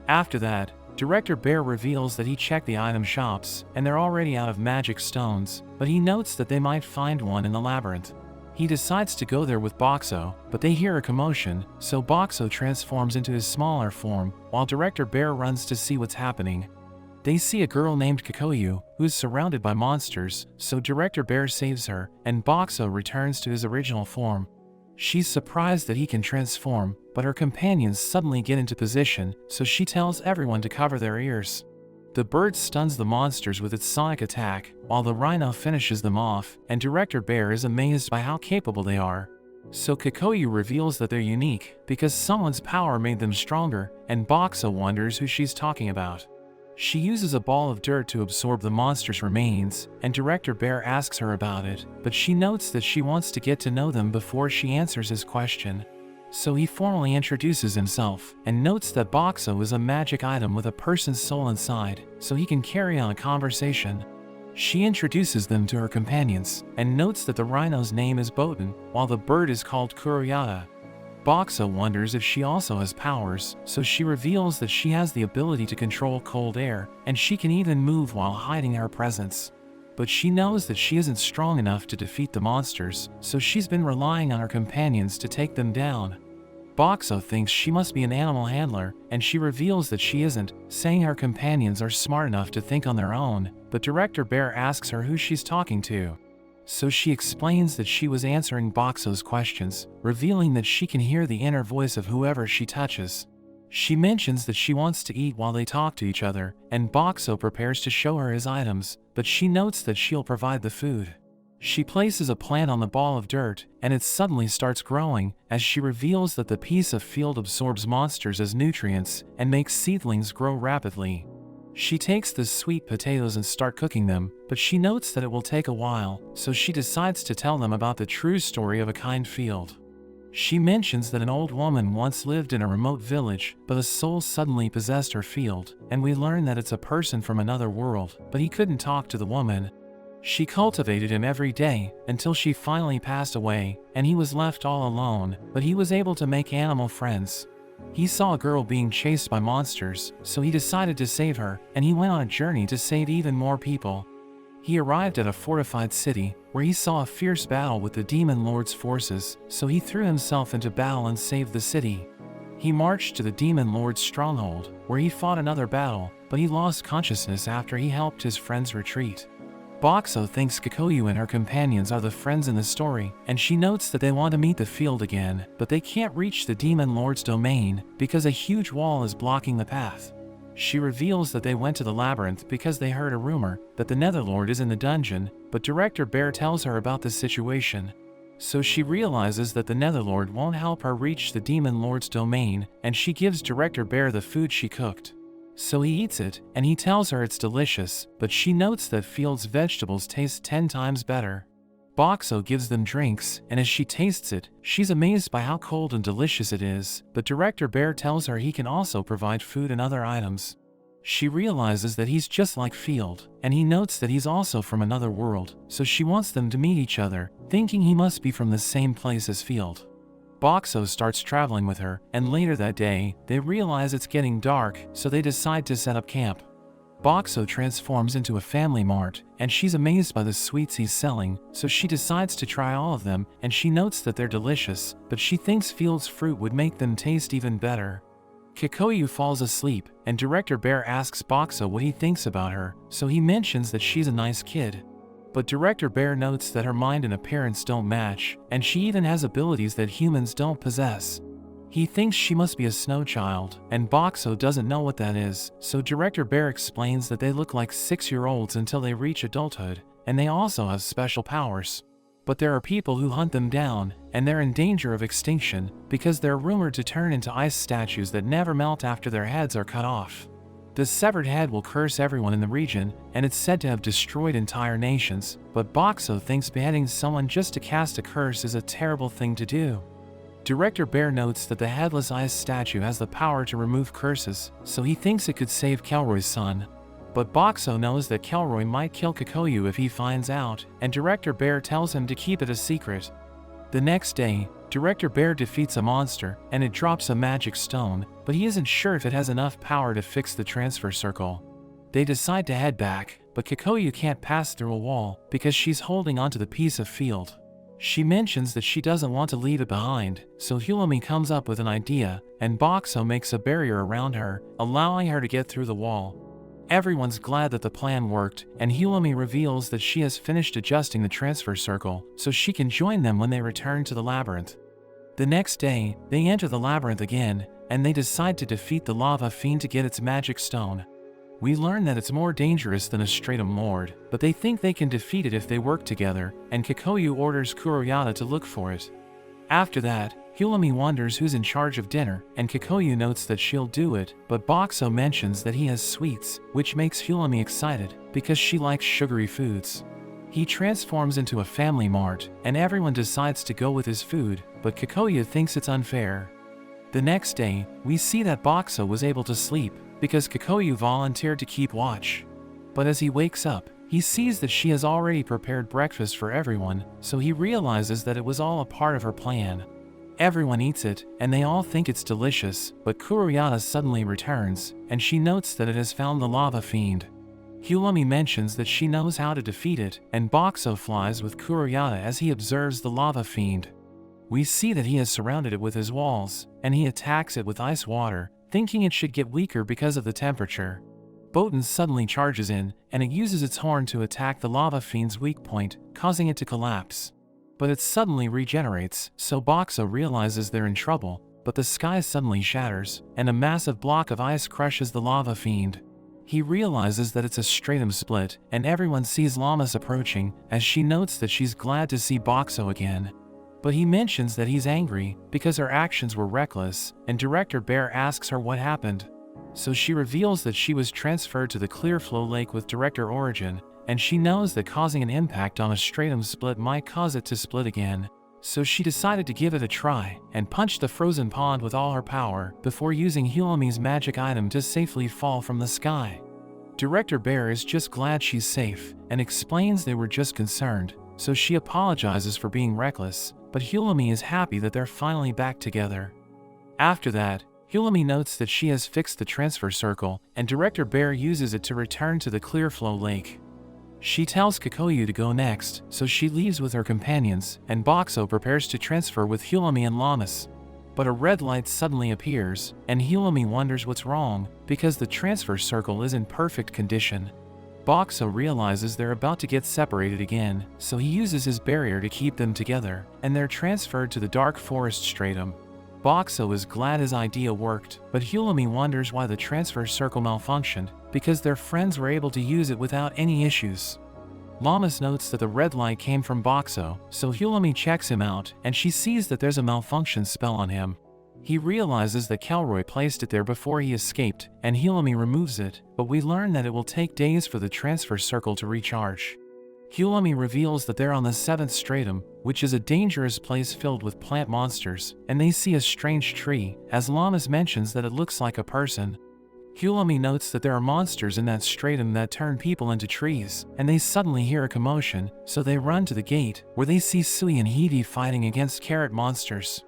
After that, Director Bear reveals that he checked the item shops, and they're already out of magic stones, but he notes that they might find one in the labyrinth. He decides to go there with Boxo, but they hear a commotion, so Boxo transforms into his smaller form, while Director Bear runs to see what's happening. They see a girl named Kikoyu, who's surrounded by monsters, so Director Bear saves her, and Boxo returns to his original form. She's surprised that he can transform, but her companions suddenly get into position, so she tells everyone to cover their ears. The bird stuns the monsters with its sonic attack, while the rhino finishes them off, and Director Bear is amazed by how capable they are. So Kikoyu reveals that they're unique, because someone's power made them stronger, and Boxo wonders who she's talking about. She uses a ball of dirt to absorb the monster's remains, and Director Bear asks her about it, but she notes that she wants to get to know them before she answers his question. So he formally introduces himself, and notes that Boxo is a magic item with a person's soul inside, so he can carry on a conversation. She introduces them to her companions, and notes that the rhino's name is Botan, while the bird is called Kuroyata. Boxo wonders if she also has powers, so she reveals that she has the ability to control cold air, and she can even move while hiding her presence. But she knows that she isn't strong enough to defeat the monsters, so she's been relying on her companions to take them down. Boxo thinks she must be an animal handler, and she reveals that she isn't, saying her companions are smart enough to think on their own, but Director Bear asks her who she's talking to. So she explains that she was answering Boxo's questions, revealing that she can hear the inner voice of whoever she touches. She mentions that she wants to eat while they talk to each other, and Boxo prepares to show her his items, but she notes that she'll provide the food. She places a plant on the ball of dirt, and it suddenly starts growing, as she reveals that the piece of field absorbs monsters as nutrients, and makes seedlings grow rapidly. She takes the sweet potatoes and start cooking them, but she notes that it will take a while, so she decides to tell them about the true story of a kind field. She mentions that an old woman once lived in a remote village, but a soul suddenly possessed her field, and we learn that it's a person from another world, but he couldn't talk to the woman. She cultivated him every day, until she finally passed away, and he was left all alone, but he was able to make animal friends. He saw a girl being chased by monsters, so he decided to save her, and he went on a journey to save even more people. He arrived at a fortified city, where he saw a fierce battle with the Demon Lord's forces, so he threw himself into battle and saved the city. He marched to the Demon Lord's stronghold, where he fought another battle, but he lost consciousness after he helped his friends retreat. Boxo thinks Kikoyu and her companions are the friends in the story, and she notes that they want to meet the field again, but they can't reach the Demon Lord's domain because a huge wall is blocking the path. She reveals that they went to the labyrinth because they heard a rumor that the Netherlord is in the dungeon, but Director Bear tells her about the situation. So she realizes that the Netherlord won't help her reach the Demon Lord's domain, and she gives Director Bear the food she cooked. So he eats it, and he tells her it's delicious, but she notes that Field's vegetables taste 10 times better. Boxo gives them drinks, and as she tastes it, she's amazed by how cold and delicious it is, but Director Bear tells her he can also provide food and other items. She realizes that he's just like Field, and he notes that he's also from another world, so she wants them to meet each other, thinking he must be from the same place as Field. Boxo starts traveling with her, and later that day, they realize it's getting dark, so they decide to set up camp. Boxo transforms into a family mart, and she's amazed by the sweets he's selling, so she decides to try all of them, and she notes that they're delicious, but she thinks Field's fruit would make them taste even better. Kikoyu falls asleep, and Director Bear asks Boxo what he thinks about her, so he mentions that she's a nice kid. But Director Bear notes that her mind and appearance don't match, and she even has abilities that humans don't possess. He thinks she must be a snow child, and Boxo doesn't know what that is, so Director Bear explains that they look like 6-year-olds until they reach adulthood, and they also have special powers. But there are people who hunt them down, and they're in danger of extinction, because they're rumored to turn into ice statues that never melt after their heads are cut off. The severed head will curse everyone in the region, and it's said to have destroyed entire nations, but Boxo thinks beheading someone just to cast a curse is a terrible thing to do. Director Bear notes that the headless ice statue has the power to remove curses, so he thinks it could save Kelroy's son. But Boxo knows that Kelroy might kill Kikoyu if he finds out, and Director Bear tells him to keep it a secret. The next day, Director Bear defeats a monster, and it drops a magic stone, but he isn't sure if it has enough power to fix the transfer circle. They decide to head back, but Kikoyu can't pass through a wall because she's holding onto the piece of field. She mentions that she doesn't want to leave it behind, so Hulumi comes up with an idea, and Boxo makes a barrier around her, allowing her to get through the wall. Everyone's glad that the plan worked, and Hulumi reveals that she has finished adjusting the transfer circle, so she can join them when they return to the labyrinth. The next day, they enter the labyrinth again, and they decide to defeat the lava fiend to get its magic stone. We learn that it's more dangerous than a Stratum Lord, but they think they can defeat it if they work together, and Kikoyu orders Kuroyata to look for it. After that, Hulami wonders who's in charge of dinner, and Kikoyu notes that she'll do it, but Boxo mentions that he has sweets, which makes Hulami excited, because she likes sugary foods. He transforms into a family mart, and everyone decides to go with his food, but Kikoyu thinks it's unfair. The next day, we see that Boxo was able to sleep, because Kikoyu volunteered to keep watch. But as he wakes up, he sees that she has already prepared breakfast for everyone, so he realizes that it was all a part of her plan. Everyone eats it, and they all think it's delicious, but Kuroyata suddenly returns, and she notes that it has found the lava fiend. Hulami mentions that she knows how to defeat it, and Boxo flies with Kuroyata as he observes the lava fiend. We see that he has surrounded it with his walls, and he attacks it with ice water, thinking it should get weaker because of the temperature. Botan suddenly charges in, and it uses its horn to attack the lava fiend's weak point, causing it to collapse. But it suddenly regenerates, so Boxo realizes they're in trouble, but the sky suddenly shatters, and a massive block of ice crushes the lava fiend. He realizes that it's a stratum split, and everyone sees Llamas approaching, as she notes that she's glad to see Boxo again. But he mentions that he's angry, because her actions were reckless, and Director Bear asks her what happened. So she reveals that she was transferred to the Clearflow Lake with Director Origin, and she knows that causing an impact on a stratum split might cause it to split again. So she decided to give it a try, and punched the frozen pond with all her power, before using Hulami's magic item to safely fall from the sky. Director Bear is just glad she's safe, and explains they were just concerned, so she apologizes for being reckless, but Hulami is happy that they're finally back together. After that, Hulami notes that she has fixed the transfer circle, and Director Bear uses it to return to the Clearflow Lake. She tells Kikoyu to go next, so she leaves with her companions, and Boxo prepares to transfer with Hulami and Llamas. But a red light suddenly appears, and Hulami wonders what's wrong, because the transfer circle is in perfect condition. Boxo realizes they're about to get separated again, so he uses his barrier to keep them together, and they're transferred to the dark forest stratum. Boxo is glad his idea worked, but Hulami wonders why the transfer circle malfunctioned, because their friends were able to use it without any issues. Llamas notes that the red light came from Boxo, so Hulami checks him out, and she sees that there's a malfunction spell on him. He realizes that Kelroy placed it there before he escaped, and Hulami removes it, but we learn that it will take days for the transfer circle to recharge. Hulami reveals that they're on the 7th stratum, which is a dangerous place filled with plant monsters, and they see a strange tree, as Llamas mentions that it looks like a person. Hulami notes that there are monsters in that stratum that turn people into trees, and they suddenly hear a commotion, so they run to the gate, where they see Sui and Hidi fighting against carrot monsters.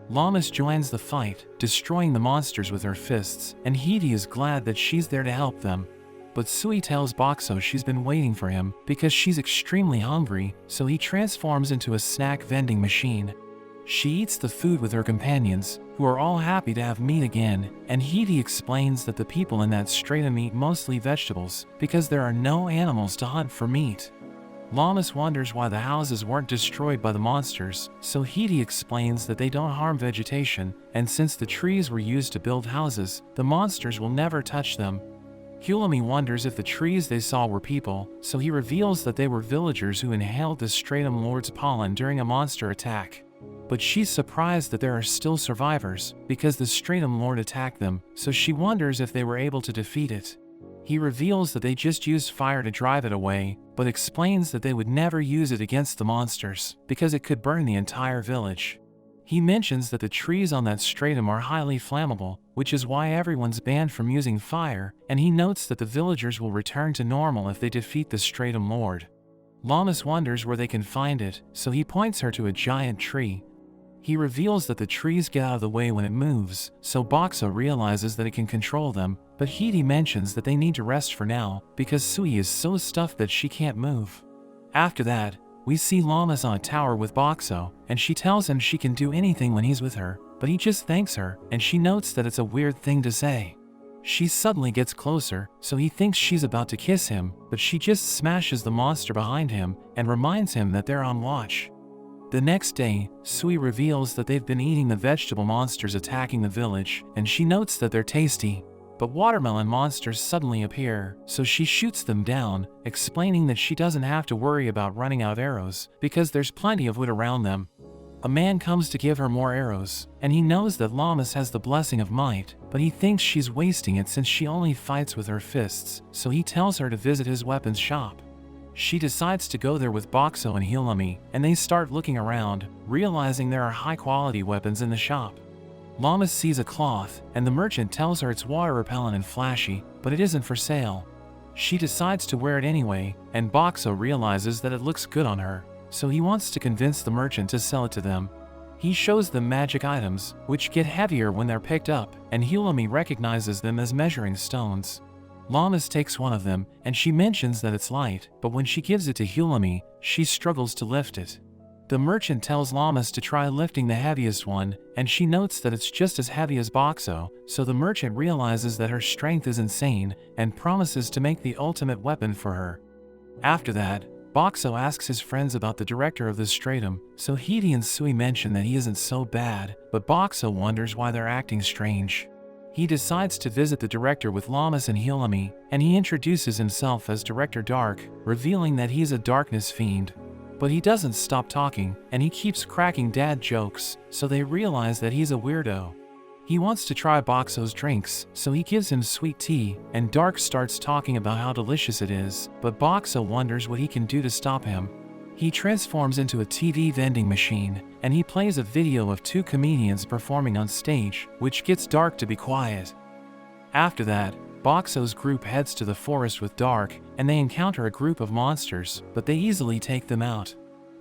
Llamas joins the fight, destroying the monsters with her fists, and Hidi is glad that she's there to help them. But Sui tells Boxo she's been waiting for him because she's extremely hungry, so he transforms into a snack vending machine. She eats the food with her companions, who are all happy to have meat again, and Hidi explains that the people in that stratum eat mostly vegetables because there are no animals to hunt for meat. Llamas wonders why the houses weren't destroyed by the monsters, so Hidi explains that they don't harm vegetation, and since the trees were used to build houses, the monsters will never touch them. Hulami wonders if the trees they saw were people, so he reveals that they were villagers who inhaled the stratum lord's pollen during a monster attack. But she's surprised that there are still survivors, because the stratum lord attacked them, so she wonders if they were able to defeat it. He reveals that they just used fire to drive it away, but explains that they would never use it against the monsters, because it could burn the entire village. He mentions that the trees on that stratum are highly flammable, which is why everyone's banned from using fire, and he notes that the villagers will return to normal if they defeat the stratum lord. Llamas wonders where they can find it, so he points her to a giant tree. He reveals that the trees get out of the way when it moves, so Boxo realizes that it can control them, but Hidi mentions that they need to rest for now, because Sui is so stuffed that she can't move. After that, we see Llamas on a tower with Boxo, and she tells him she can do anything when he's with her, but he just thanks her, and she notes that it's a weird thing to say. She suddenly gets closer, so he thinks she's about to kiss him, but she just smashes the monster behind him, and reminds him that they're on watch. The next day, Sui reveals that they've been eating the vegetable monsters attacking the village, and she notes that they're tasty. But watermelon monsters suddenly appear, so she shoots them down, explaining that she doesn't have to worry about running out of arrows, because there's plenty of wood around them. a man comes to give her more arrows, and he knows that Lammas has the blessing of might, but he thinks she's wasting it since she only fights with her fists, so he tells her to visit his weapons shop. She decides to go there with Boxo and Hilami, and they start looking around, realizing there are high-quality weapons in the shop. Lammas sees a cloth, and the merchant tells her it's water repellent and flashy, but it isn't for sale. She decides to wear it anyway, and Boxo realizes that it looks good on her, so he wants to convince the merchant to sell it to them. He shows them magic items, which get heavier when they're picked up, and Hilami recognizes them as measuring stones. Lammas takes one of them, and she mentions that it's light, but when she gives it to Hilami, she struggles to lift it. The merchant tells Lammas to try lifting the heaviest one, and she notes that it's just as heavy as Boxo, so the merchant realizes that her strength is insane, and promises to make the ultimate weapon for her. After that, Boxo asks his friends about the director of the stratum, so Hidi and Sui mention that he isn't so bad, but Boxo wonders why they're acting strange. He decides to visit the director with Lammas and Hilami, and he introduces himself as Director Dark, revealing that he's a darkness fiend. But he doesn't stop talking, and he keeps cracking dad jokes, so they realize that he's a weirdo. He wants to try Boxo's drinks, so he gives him sweet tea, and Dark starts talking about how delicious it is, but Boxo wonders what he can do to stop him. He transforms into a TV vending machine, and he plays a video of two comedians performing on stage, which gets Dark to be quiet. After that, Boxo's group heads to the forest with Dark, and they encounter a group of monsters, but they easily take them out.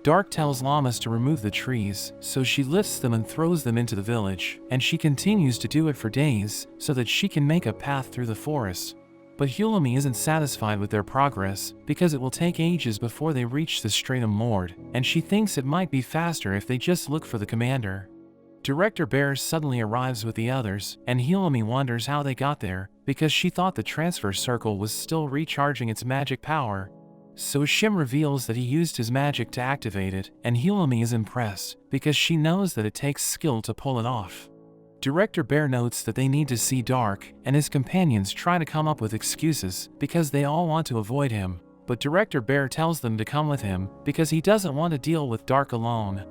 Dark tells Lammas to remove the trees, so she lifts them and throws them into the village, and she continues to do it for days, so that she can make a path through the forest. But Hilami isn't satisfied with their progress, because it will take ages before they reach the Stratum Lord, and she thinks it might be faster if they just look for the commander. Director Bear suddenly arrives with the others, and Hilami wonders how they got there, because she thought the transfer circle was still recharging its magic power. So Shim reveals that he used his magic to activate it, and Hilami is impressed, because she knows that it takes skill to pull it off. Director Bear notes that they need to see Dark, and his companions try to come up with excuses, because they all want to avoid him, but Director Bear tells them to come with him, because he doesn't want to deal with Dark alone.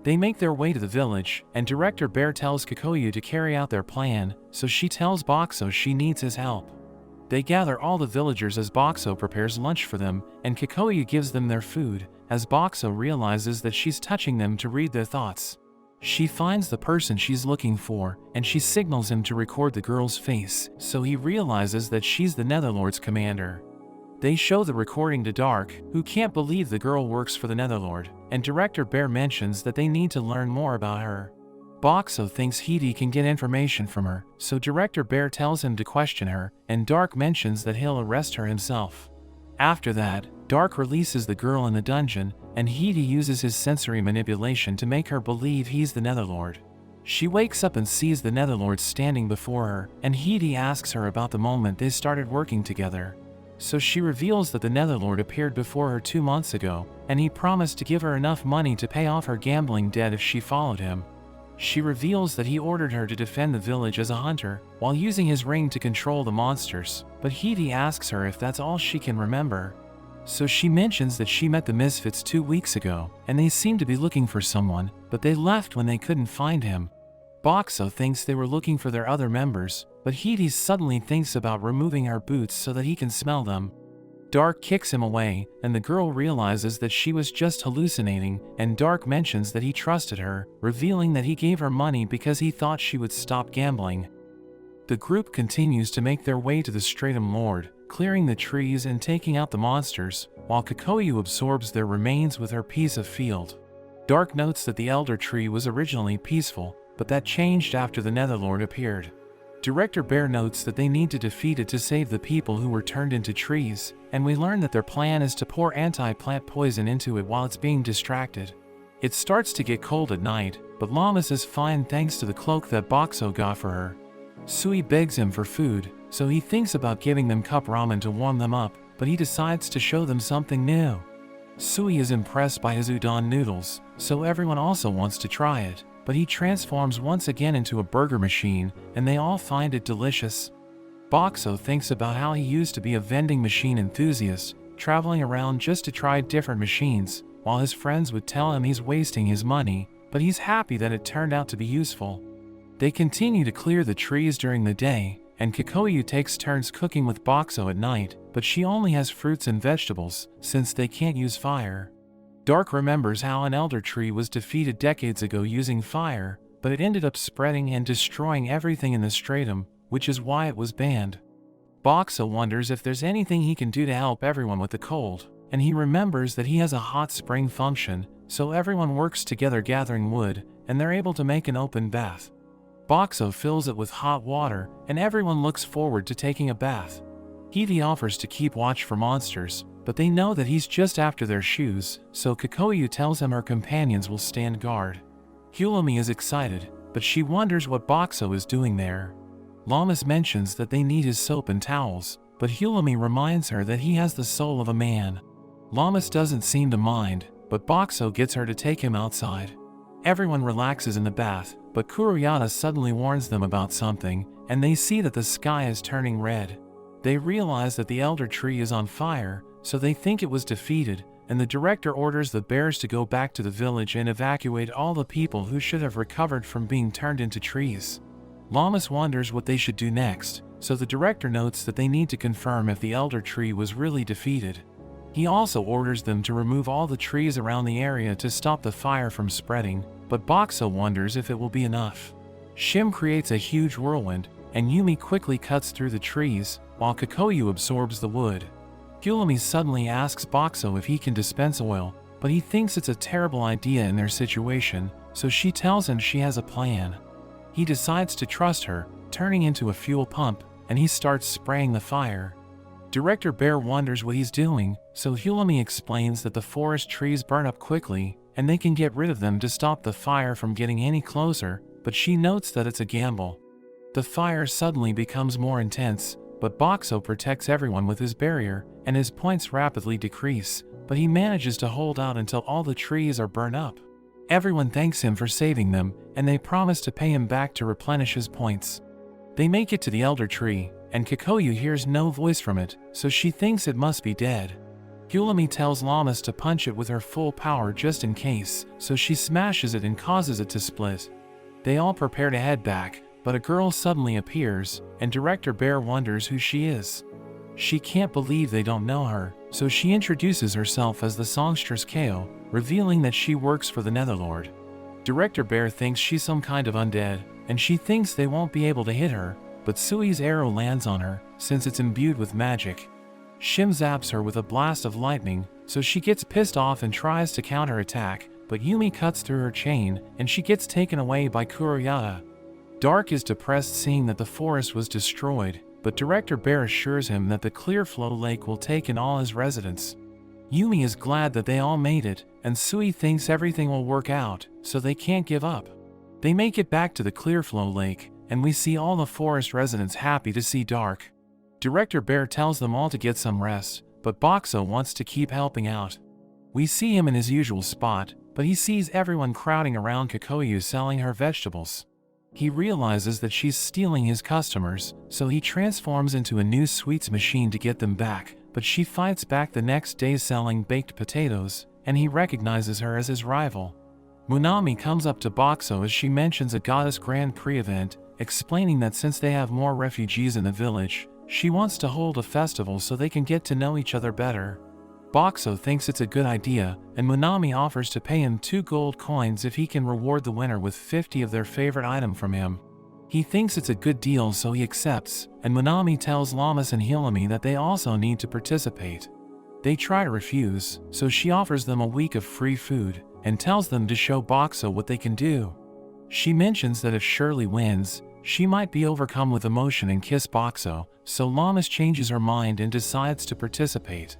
They make their way to the village, and Director Bear tells Kikoyu to carry out their plan, so she tells Boxo she needs his help. They gather all the villagers as Boxo prepares lunch for them, and Kikoyu gives them their food, as Boxo realizes that she's touching them to read their thoughts. She finds the person she's looking for, and she signals him to record the girl's face, so he realizes that she's the Netherlord's commander. They show the recording to Dark, who can't believe the girl works for the Netherlord, and Director Bear mentions that they need to learn more about her. Boxo thinks Hidi can get information from her, so Director Bear tells him to question her, and Dark mentions that he'll arrest her himself. After that, Dark releases the girl in the dungeon, and Hidi uses his sensory manipulation to make her believe he's the Netherlord. She wakes up and sees the Netherlord standing before her, and Hidi asks her about the moment they started working together. So she reveals that the Netherlord appeared before her 2 months ago, and he promised to give her enough money to pay off her gambling debt if she followed him. She reveals that he ordered her to defend the village as a hunter, while using his ring to control the monsters, but Hidi asks her if that's all she can remember. So she mentions that she met the Misfits 2 weeks ago, and they seem to be looking for someone, but they left when they couldn't find him. Boxo thinks they were looking for their other members, but Hidi suddenly thinks about removing her boots so that he can smell them. Dark kicks him away, and the girl realizes that she was just hallucinating, and Dark mentions that he trusted her, revealing that he gave her money because he thought she would stop gambling. The group continues to make their way to the Stratum Lord, clearing the trees and taking out the monsters, while Kikoyu absorbs their remains with her piece of field. Dark notes that the Elder Tree was originally peaceful, but that changed after the Netherlord appeared. Director Bear notes that they need to defeat it to save the people who were turned into trees, and we learn that their plan is to pour anti-plant poison into it while it's being distracted. It starts to get cold at night, but Lammas is fine thanks to the cloak that Boxo got for her. Sui begs him for food, so he thinks about giving them cup ramen to warm them up, but he decides to show them something new. Sui is impressed by his udon noodles, so everyone also wants to try it, but he transforms once again into a burger machine, and they all find it delicious. Boxo thinks about how he used to be a vending machine enthusiast, traveling around just to try different machines, while his friends would tell him he's wasting his money, but he's happy that it turned out to be useful. They continue to clear the trees during the day, and Kikoyu takes turns cooking with Boxo at night, but she only has fruits and vegetables, since they can't use fire. Dark remembers how an elder tree was defeated decades ago using fire, but it ended up spreading and destroying everything in the stratum, which is why it was banned. Boxo wonders if there's anything he can do to help everyone with the cold, and he remembers that he has a hot spring function, so everyone works together gathering wood, and they're able to make an open bath. Boxo fills it with hot water, and everyone looks forward to taking a bath. Heavy offers to keep watch for monsters, but they know that he's just after their shoes, so Kikoyu tells him her companions will stand guard. Hulami is excited, but she wonders what Boxo is doing there. Llamas mentions that they need his soap and towels, but Hulami reminds her that he has the soul of a man. Llamas doesn't seem to mind, but Boxo gets her to take him outside. Everyone relaxes in the bath, but Kuroyata suddenly warns them about something, and they see that the sky is turning red. They realize that the elder tree is on fire, so they think it was defeated, and the director orders the bears to go back to the village and evacuate all the people who should have recovered from being turned into trees. Llamas wonders what they should do next, so the director notes that they need to confirm if the elder tree was really defeated. He also orders them to remove all the trees around the area to stop the fire from spreading, but Boxo wonders if it will be enough. Shim creates a huge whirlwind, and Yumi quickly cuts through the trees, while Kikoyu absorbs the wood. Hulami suddenly asks Boxo if he can dispense oil, but he thinks it's a terrible idea in their situation, so she tells him she has a plan. He decides to trust her, turning into a fuel pump, and he starts spraying the fire. Director Bear wonders what he's doing, so Hulami explains that the forest trees burn up quickly, and they can get rid of them to stop the fire from getting any closer, but she notes that it's a gamble. The fire suddenly becomes more intense, but Boxo protects everyone with his barrier, and his points rapidly decrease, but he manages to hold out until all the trees are burned up. Everyone thanks him for saving them, and they promise to pay him back to replenish his points. They make it to the elder tree, and Kikoyu hears no voice from it, so she thinks it must be dead. Hulami tells Llamas to punch it with her full power just in case, so she smashes it and causes it to split. They all prepare to head back, but a girl suddenly appears, and Director Bear wonders who she is. She can't believe they don't know her, so she introduces herself as the songstress Kao, revealing that she works for the Netherlord. Director Bear thinks she's some kind of undead, and she thinks they won't be able to hit her, but Sui's arrow lands on her, since it's imbued with magic. Shim zaps her with a blast of lightning, so she gets pissed off and tries to counterattack, but Yumi cuts through her chain, and she gets taken away by Kuroyata. Dark is depressed seeing that the forest was destroyed, but Director Bear assures him that the Clearflow Lake will take in all his residents. Yumi is glad that they all made it, and Sui thinks everything will work out, so they can't give up. They make it back to the Clearflow Lake, and we see all the forest residents happy to see Dark. Director Bear tells them all to get some rest, but Boxo wants to keep helping out. We see him in his usual spot, but he sees everyone crowding around Kikoyu selling her vegetables. He realizes that she's stealing his customers, so he transforms into a new sweets machine to get them back, but she fights back the next day selling baked potatoes, and he recognizes her as his rival. Munami comes up to Boxo as she mentions a Goddess Grand Prix event, explaining that since they have more refugees in the village, she wants to hold a festival so they can get to know each other better. Boxo thinks it's a good idea, and Munami offers to pay him 2 gold coins if he can reward the winner with 50 of their favorite item from him. He thinks it's a good deal, so he accepts, and Munami tells Llamas and Hilami that they also need to participate. They try to refuse, so she offers them a week of free food, and tells them to show Boxo what they can do. She mentions that if Shirley wins, she might be overcome with emotion and kiss Boxo, so Llamas changes her mind and decides to participate.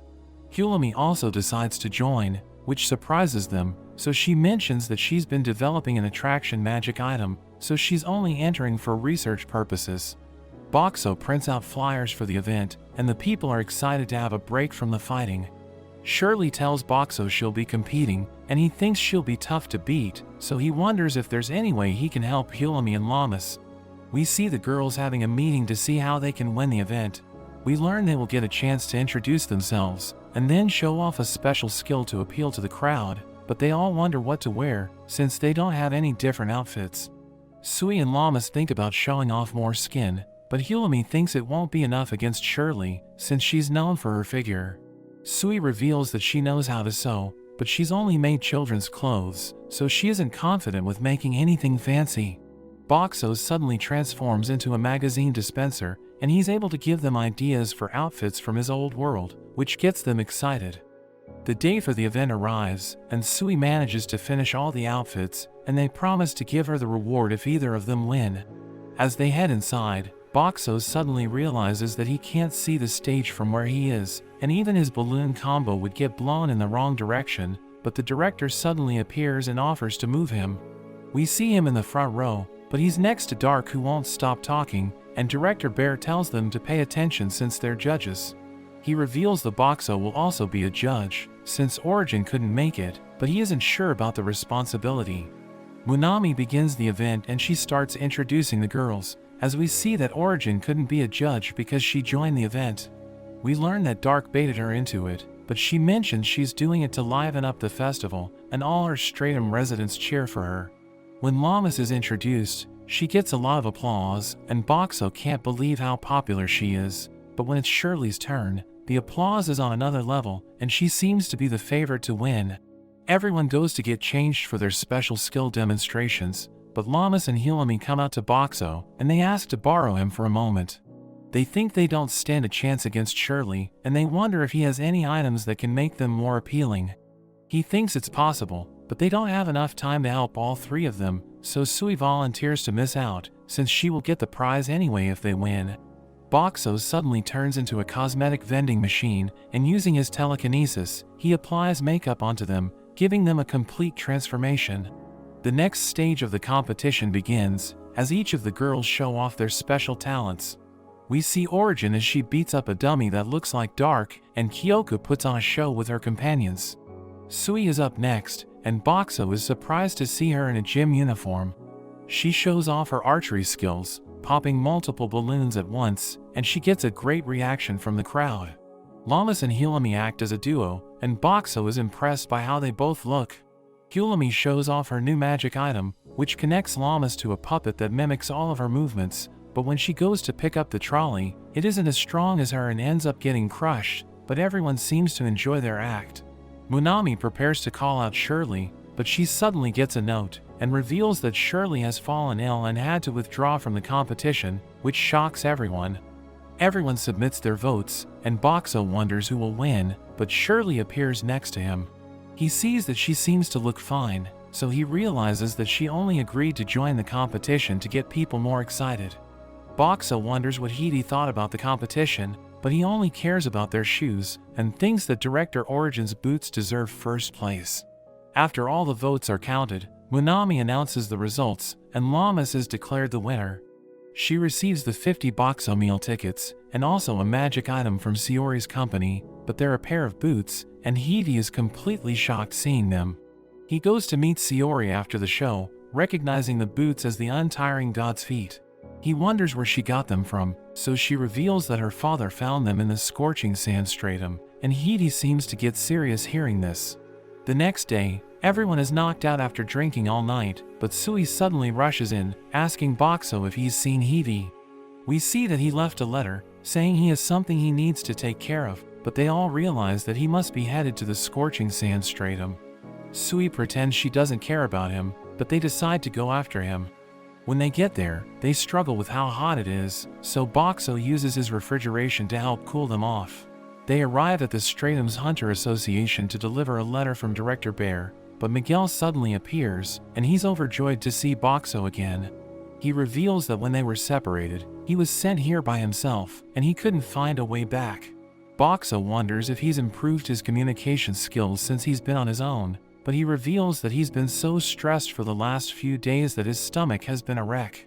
Hilami also decides to join, which surprises them, so she mentions that she's been developing an attraction magic item, so she's only entering for research purposes. Boxo prints out flyers for the event, and the people are excited to have a break from the fighting. Shirley tells Boxo she'll be competing, and he thinks she'll be tough to beat, so he wonders if there's any way he can help Hilami and Llamas. We see the girls having a meeting to see how they can win the event. We learn they will get a chance to introduce themselves, and then show off a special skill to appeal to the crowd, but they all wonder what to wear since they don't have any different outfits. Sui and Llamas think about showing off more skin, but Hulami thinks it won't be enough against Shirley since she's known for her figure. Sui reveals that she knows how to sew, but she's only made children's clothes, so she isn't confident with making anything fancy. Boxo suddenly transforms into a magazine dispenser, and he's able to give them ideas for outfits from his old world, which gets them excited. The day for the event arrives, and Sui manages to finish all the outfits, and they promise to give her the reward if either of them win. As they head inside, Boxo suddenly realizes that he can't see the stage from where he is, and even his balloon combo would get blown in the wrong direction, but the director suddenly appears and offers to move him. We see him in the front row, but he's next to Dark, who won't stop talking, and Director Bear tells them to pay attention since they're judges. He reveals the Boxo will also be a judge, since Origin couldn't make it, but he isn't sure about the responsibility. Munami begins the event and she starts introducing the girls, as we see that Origin couldn't be a judge because she joined the event. We learn that Dark baited her into it, but she mentions she's doing it to liven up the festival, and all her Stratum residents cheer for her. When Llamas is introduced, she gets a lot of applause, and Boxo can't believe how popular she is, but when it's Shirley's turn, the applause is on another level, and she seems to be the favorite to win. Everyone goes to get changed for their special skill demonstrations, but Llamas and Hulami come out to Boxo, and they ask to borrow him for a moment. They think they don't stand a chance against Shirley, and they wonder if he has any items that can make them more appealing. He thinks it's possible, but they don't have enough time to help all three of them, so Sui volunteers to miss out, since she will get the prize anyway if they win. Boxo suddenly turns into a cosmetic vending machine, and using his telekinesis, he applies makeup onto them, giving them a complete transformation. The next stage of the competition begins, as each of the girls show off their special talents. We see Origin as she beats up a dummy that looks like Dark, and Kyoko puts on a show with her companions. Sui is up next, and Boxo is surprised to see her in a gym uniform. She shows off her archery skills, popping multiple balloons at once, and she gets a great reaction from the crowd. Llamas and Hulami act as a duo, and Boxo is impressed by how they both look. Hulami shows off her new magic item, which connects Llamas to a puppet that mimics all of her movements, but when she goes to pick up the trolley, it isn't as strong as her and ends up getting crushed, but everyone seems to enjoy their act. Munami prepares to call out Shirley, but she suddenly gets a note, and reveals that Shirley has fallen ill and had to withdraw from the competition, which shocks everyone. Everyone submits their votes, and Boxo wonders who will win, but Shirley appears next to him. He sees that she seems to look fine, so he realizes that she only agreed to join the competition to get people more excited. Boxo wonders what Hidi thought about the competition, but he only cares about their shoes, and thinks that Director Origin's boots deserve first place. After all the votes are counted, Munami announces the results, and Llamas is declared the winner. She receives the 50 Boxo meal tickets, and also a magic item from Shiori's company, but they're a pair of boots, and Hidi is completely shocked seeing them. He goes to meet Shiori after the show, recognizing the boots as the untiring god's feet. He wonders where she got them from, so she reveals that her father found them in the scorching sand stratum, and Hidi seems to get serious hearing this. The next day, everyone is knocked out after drinking all night, but Sui suddenly rushes in, asking Boxo if he's seen Hidi. We see that he left a letter, saying he has something he needs to take care of, but they all realize that he must be headed to the scorching sand stratum. Sui pretends she doesn't care about him, but they decide to go after him. When they get there, they struggle with how hot it is, so Boxo uses his refrigeration to help cool them off. They arrive at the Stratum's Hunter Association to deliver a letter from Director Bear, but Miguel suddenly appears, and he's overjoyed to see Boxo again. He reveals that when they were separated, he was sent here by himself, and he couldn't find a way back. Boxo wonders if he's improved his communication skills since he's been on his own, but he reveals that he's been so stressed for the last few days that his stomach has been a wreck.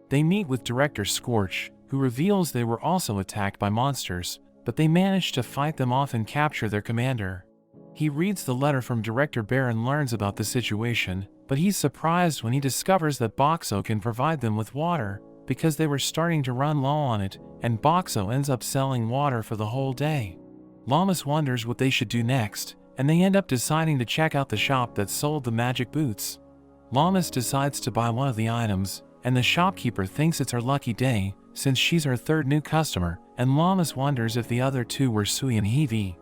They meet with Director Scorch, who reveals they were also attacked by monsters, but they managed to fight them off and capture their commander. He reads the letter from Director Bear and learns about the situation, but he's surprised when he discovers that Boxo can provide them with water, because they were starting to run low on it, and Boxo ends up selling water for the whole day. Llamas wonders what they should do next, and they end up deciding to check out the shop that sold the magic boots. Llamas decides to buy one of the items, and the shopkeeper thinks it's her lucky day, since she's her third new customer, and Llamas wonders if the other two were Sui and Heavy.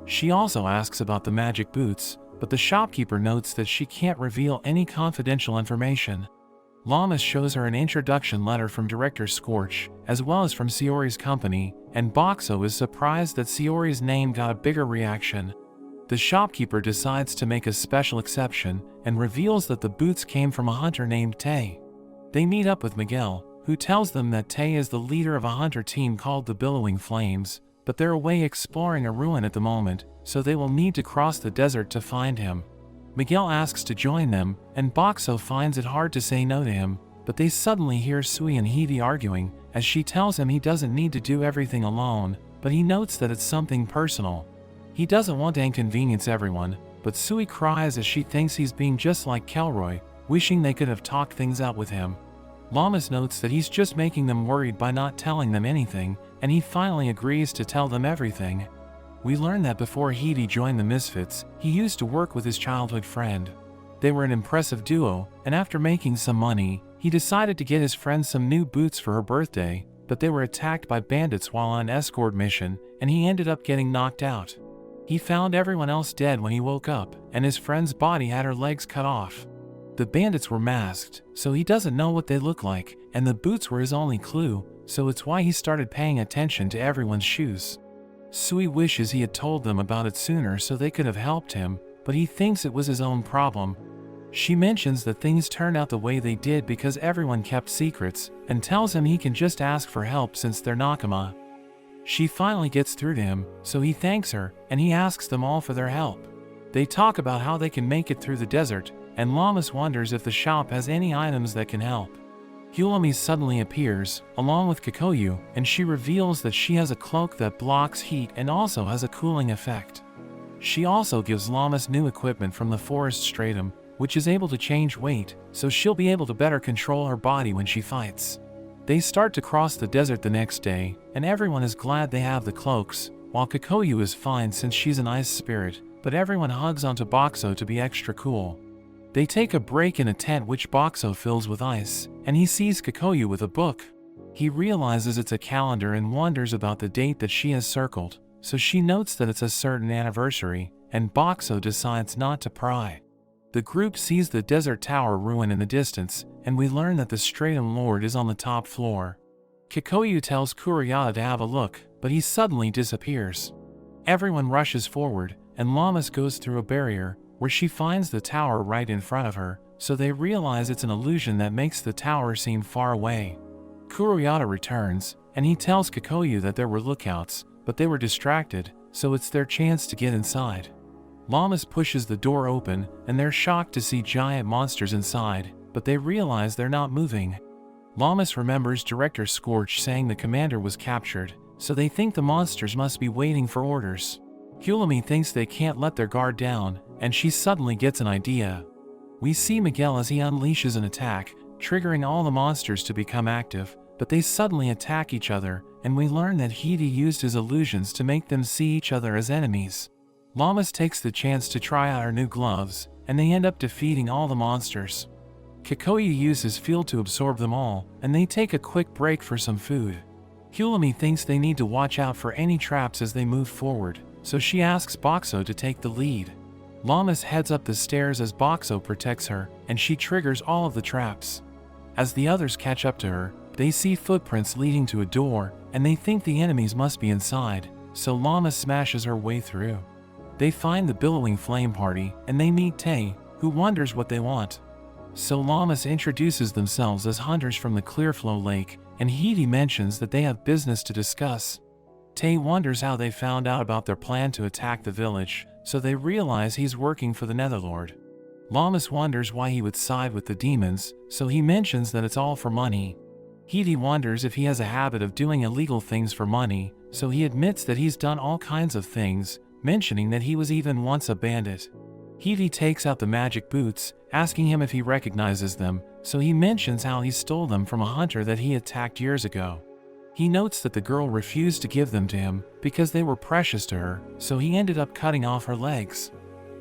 She also asks about the magic boots, but the shopkeeper notes that she can't reveal any confidential information. Llamas shows her an introduction letter from Director Scorch, as well as from Sayori's company, and Boxo is surprised that Sayori's name got a bigger reaction. The shopkeeper decides to make a special exception, and reveals that the boots came from a hunter named Tay. They meet up with Miguel, who tells them that Tay is the leader of a hunter team called the Billowing Flames, but they're away exploring a ruin at the moment, so they will need to cross the desert to find him. Miguel asks to join them, and Boxo finds it hard to say no to him, but they suddenly hear Sui and Heavy arguing, as she tells him he doesn't need to do everything alone, but he notes that it's something personal. He doesn't want to inconvenience everyone, but Sui cries as she thinks he's being just like Kelroy, wishing they could have talked things out with him. Llamas notes that he's just making them worried by not telling them anything, and he finally agrees to tell them everything. We learn that before Heidi joined the Misfits, he used to work with his childhood friend. They were an impressive duo, and after making some money, he decided to get his friend some new boots for her birthday, but they were attacked by bandits while on an escort mission, and he ended up getting knocked out. He found everyone else dead when he woke up, and his friend's body had her legs cut off. The bandits were masked, so he doesn't know what they look like, and the boots were his only clue, so it's why he started paying attention to everyone's shoes. Sui wishes he had told them about it sooner so they could have helped him, but he thinks it was his own problem. She mentions that things turned out the way they did because everyone kept secrets, and tells him he can just ask for help since they're Nakama. She finally gets through to him, so he thanks her, and he asks them all for their help. They talk about how they can make it through the desert, and Llamas wonders if the shop has any items that can help. Hulami suddenly appears, along with Kikoyu, and she reveals that she has a cloak that blocks heat and also has a cooling effect. She also gives Llamas new equipment from the forest stratum, which is able to change weight, so she'll be able to better control her body when she fights. They start to cross the desert the next day, and everyone is glad they have the cloaks, while Kikoyu is fine since she's an ice spirit, but everyone hugs onto Boxo to be extra cool. They take a break in a tent which Boxo fills with ice, and he sees Kikoyu with a book. He realizes it's a calendar and wonders about the date that she has circled, so she notes that it's a certain anniversary, and Boxo decides not to pry. The group sees the desert tower ruin in the distance, and we learn that the Stratum Lord is on the top floor. Kikoyu tells Kuriyata to have a look, but he suddenly disappears. Everyone rushes forward, and Llamas goes through a barrier, where she finds the tower right in front of her, so they realize it's an illusion that makes the tower seem far away. Kuriyata returns, and he tells Kikoyu that there were lookouts, but they were distracted, so it's their chance to get inside. Llamas pushes the door open, and they're shocked to see giant monsters inside, but they realize they're not moving. Llamas remembers Director Scorch saying the commander was captured, so they think the monsters must be waiting for orders. Hulami thinks they can't let their guard down, and she suddenly gets an idea. We see Miguel as he unleashes an attack, triggering all the monsters to become active, but they suddenly attack each other, and we learn that Hidi used his illusions to make them see each other as enemies. Llamas takes the chance to try out her new gloves, and they end up defeating all the monsters. Kikoyu uses Field to absorb them all, and they take a quick break for some food. Hulami thinks they need to watch out for any traps as they move forward, so she asks Boxo to take the lead. Llamas heads up the stairs as Boxo protects her, and she triggers all of the traps. As the others catch up to her, they see footprints leading to a door, and they think the enemies must be inside, so Llama smashes her way through. They find the Billowing Flame Party, and they meet Tay, who wonders what they want. So Llamas introduces themselves as hunters from the Clearflow Lake, and Hidi mentions that they have business to discuss. Tay wonders how they found out about their plan to attack the village, so they realize he's working for the Netherlord. Llamas wonders why he would side with the demons, so he mentions that it's all for money. Hidi wonders if he has a habit of doing illegal things for money, so he admits that he's done all kinds of things, mentioning that he was even once a bandit. Hidi takes out the magic boots, asking him if he recognizes them, so he mentions how he stole them from a hunter that he attacked years ago. He notes that the girl refused to give them to him because they were precious to her, so he ended up cutting off her legs.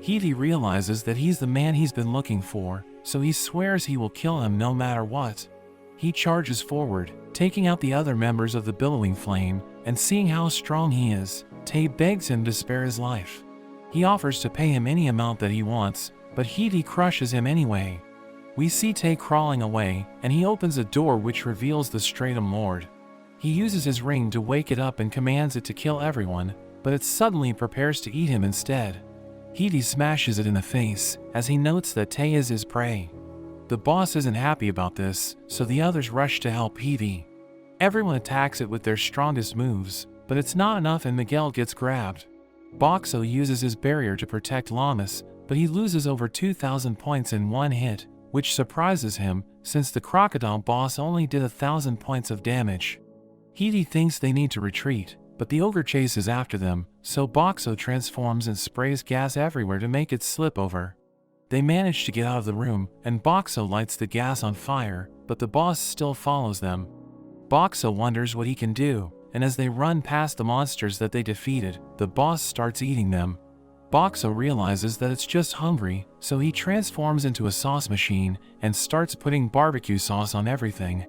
Hiti realizes that he's the man he's been looking for, so he swears he will kill him no matter what. He charges forward, taking out the other members of the billowing flame, and seeing how strong he is, Tae begs him to spare his life. He offers to pay him any amount that he wants, but Hiti crushes him anyway. We see Tae crawling away, and he opens a door which reveals the Stratum Lord. He uses his ring to wake it up and commands it to kill everyone, but it suddenly prepares to eat him instead. Hiti smashes it in the face, as he notes that Tae is his prey. The boss isn't happy about this, so the others rush to help Hiti. Everyone attacks it with their strongest moves, but it's not enough and Miguel gets grabbed. Boxo uses his barrier to protect Llamas, but he loses over 2,000 points in one hit, which surprises him, since the crocodile boss only did 1,000 points of damage. Hiti thinks they need to retreat, but the ogre chases after them, so Boxo transforms and sprays gas everywhere to make it slip over. They manage to get out of the room, and Boxo lights the gas on fire, but the boss still follows them. Boxo wonders what he can do, and as they run past the monsters that they defeated, the boss starts eating them. Boxo realizes that it's just hungry, so he transforms into a sauce machine and starts putting barbecue sauce on everything.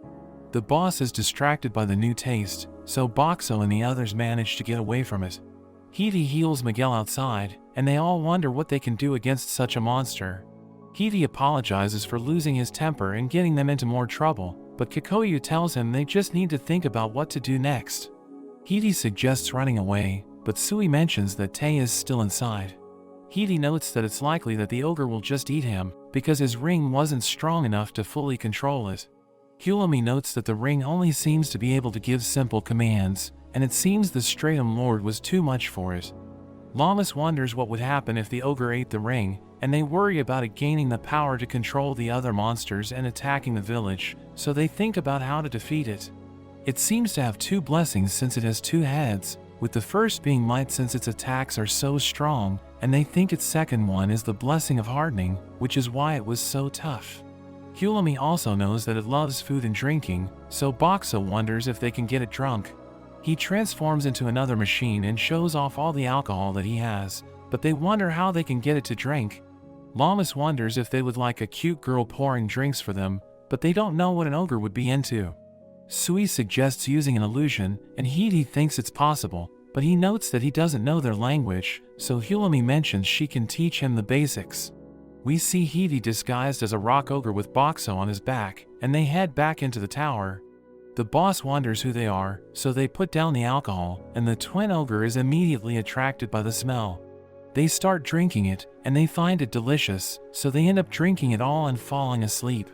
The boss is distracted by the new taste, so Boxo and the others manage to get away from it. Hiti heals Miguel outside, and they all wonder what they can do against such a monster. Hiti apologizes for losing his temper and getting them into more trouble, but Kikoyu tells him they just need to think about what to do next. Hiti suggests running away, but Sui mentions that Tae is still inside. Hiti notes that it's likely that the ogre will just eat him, because his ring wasn't strong enough to fully control it. Hulami notes that the ring only seems to be able to give simple commands, and it seems the Stratum Lord was too much for it. Llamas wonders what would happen if the ogre ate the ring, and they worry about it gaining the power to control the other monsters and attacking the village, so they think about how to defeat it. It seems to have two blessings since it has two heads, with the first being might since its attacks are so strong, and they think its second one is the blessing of hardening, which is why it was so tough. Hulami also knows that it loves food and drinking, so Boxo wonders if they can get it drunk. He transforms into another machine and shows off all the alcohol that he has, but they wonder how they can get it to drink. Llamas wonders if they would like a cute girl pouring drinks for them, but they don't know what an ogre would be into. Sui suggests using an illusion, and Hiti thinks it's possible, but he notes that he doesn't know their language, so Hulami mentions she can teach him the basics. We see Hiti disguised as a rock ogre with Boxo on his back, and they head back into the tower. The boss wonders who they are, so they put down the alcohol, and the twin ogre is immediately attracted by the smell. They start drinking it, and they find it delicious, so they end up drinking it all and falling asleep.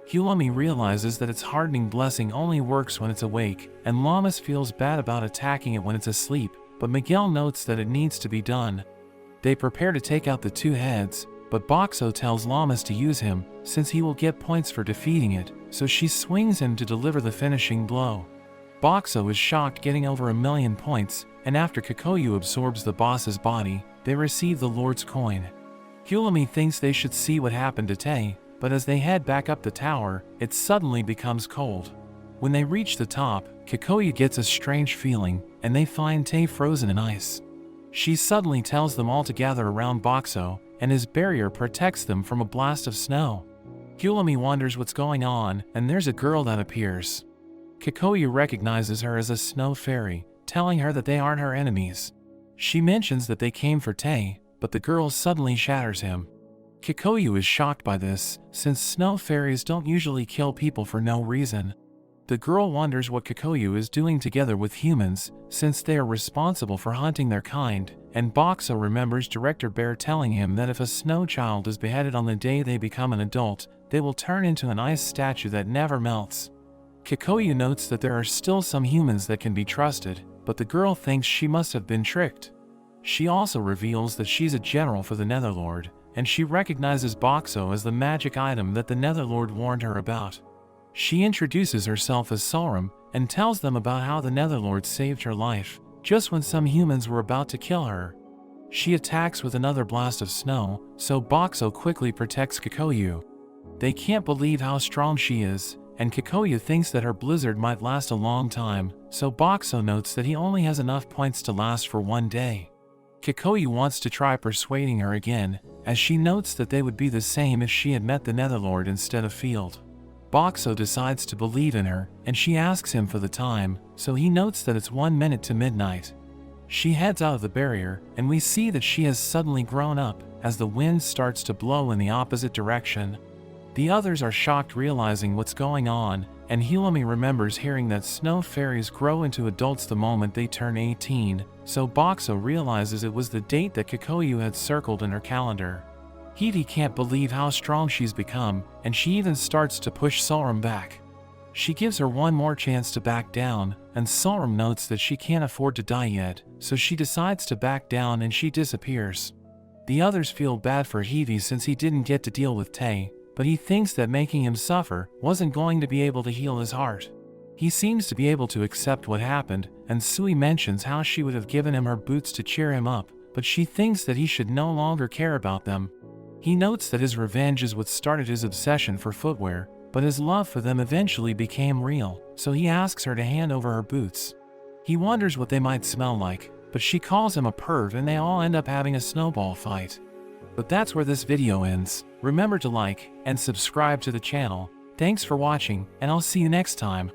Hulami realizes that its hardening blessing only works when it's awake, and Llamas feels bad about attacking it when it's asleep, but Miguel notes that it needs to be done. They prepare to take out the two heads, but Boxo tells Llamas to use him, since he will get points for defeating it, so she swings him to deliver the finishing blow. Boxo is shocked getting over 1,000,000 points, and after Kikoyu absorbs the boss's body, they receive the Lord's coin. Hulami thinks they should see what happened to Tae, but as they head back up the tower, it suddenly becomes cold. When they reach the top, Kikoyu gets a strange feeling, and they find Tae frozen in ice. She suddenly tells them all to gather around Boxo, and his barrier protects them from a blast of snow. Hulami wonders what's going on, and there's a girl that appears. Kikoyu recognizes her as a snow fairy, telling her that they aren't her enemies. She mentions that they came for Tae, but the girl suddenly shatters him. Kikoyu is shocked by this, since snow fairies don't usually kill people for no reason. The girl wonders what Kikoyu is doing together with humans, since they are responsible for hunting their kind, and Boxo remembers Director Bear telling him that if a snow child is beheaded on the day they become an adult, they will turn into an ice statue that never melts. Kikoyu notes that there are still some humans that can be trusted, but the girl thinks she must have been tricked. She also reveals that she's a general for the Netherlord, and she recognizes Boxo as the magic item that the Netherlord warned her about. She introduces herself as Solrum, and tells them about how the Netherlord saved her life, just when some humans were about to kill her. She attacks with another blast of snow, so Boxo quickly protects Kikoyu. They can't believe how strong she is, and Kikoyu thinks that her blizzard might last a long time, so Boxo notes that he only has enough points to last for one day. Kikoyu wants to try persuading her again, as she notes that they would be the same if she had met the Netherlord instead of Field. Boxo decides to believe in her, and she asks him for the time, so he notes that it's 1 minute to midnight. She heads out of the barrier, and we see that she has suddenly grown up, as the wind starts to blow in the opposite direction. The others are shocked realizing what's going on, and Hilomi remembers hearing that snow fairies grow into adults the moment they turn 18, so Boxo realizes it was the date that Kikoyu had circled in her calendar. Hiti can't believe how strong she's become, and she even starts to push Sulrim back. She gives her one more chance to back down, and Sulrim notes that she can't afford to die yet, so she decides to back down and she disappears. The others feel bad for Hiti since he didn't get to deal with Tay, but he thinks that making him suffer wasn't going to be able to heal his heart. He seems to be able to accept what happened, and Sui mentions how she would have given him her boots to cheer him up, but she thinks that he should no longer care about them. He notes that his revenge is what started his obsession for footwear, but his love for them eventually became real, so he asks her to hand over her boots. He wonders what they might smell like, but she calls him a perv and they all end up having a snowball fight. But that's where this video ends. Remember to like and subscribe to the channel. Thanks for watching, and I'll see you next time.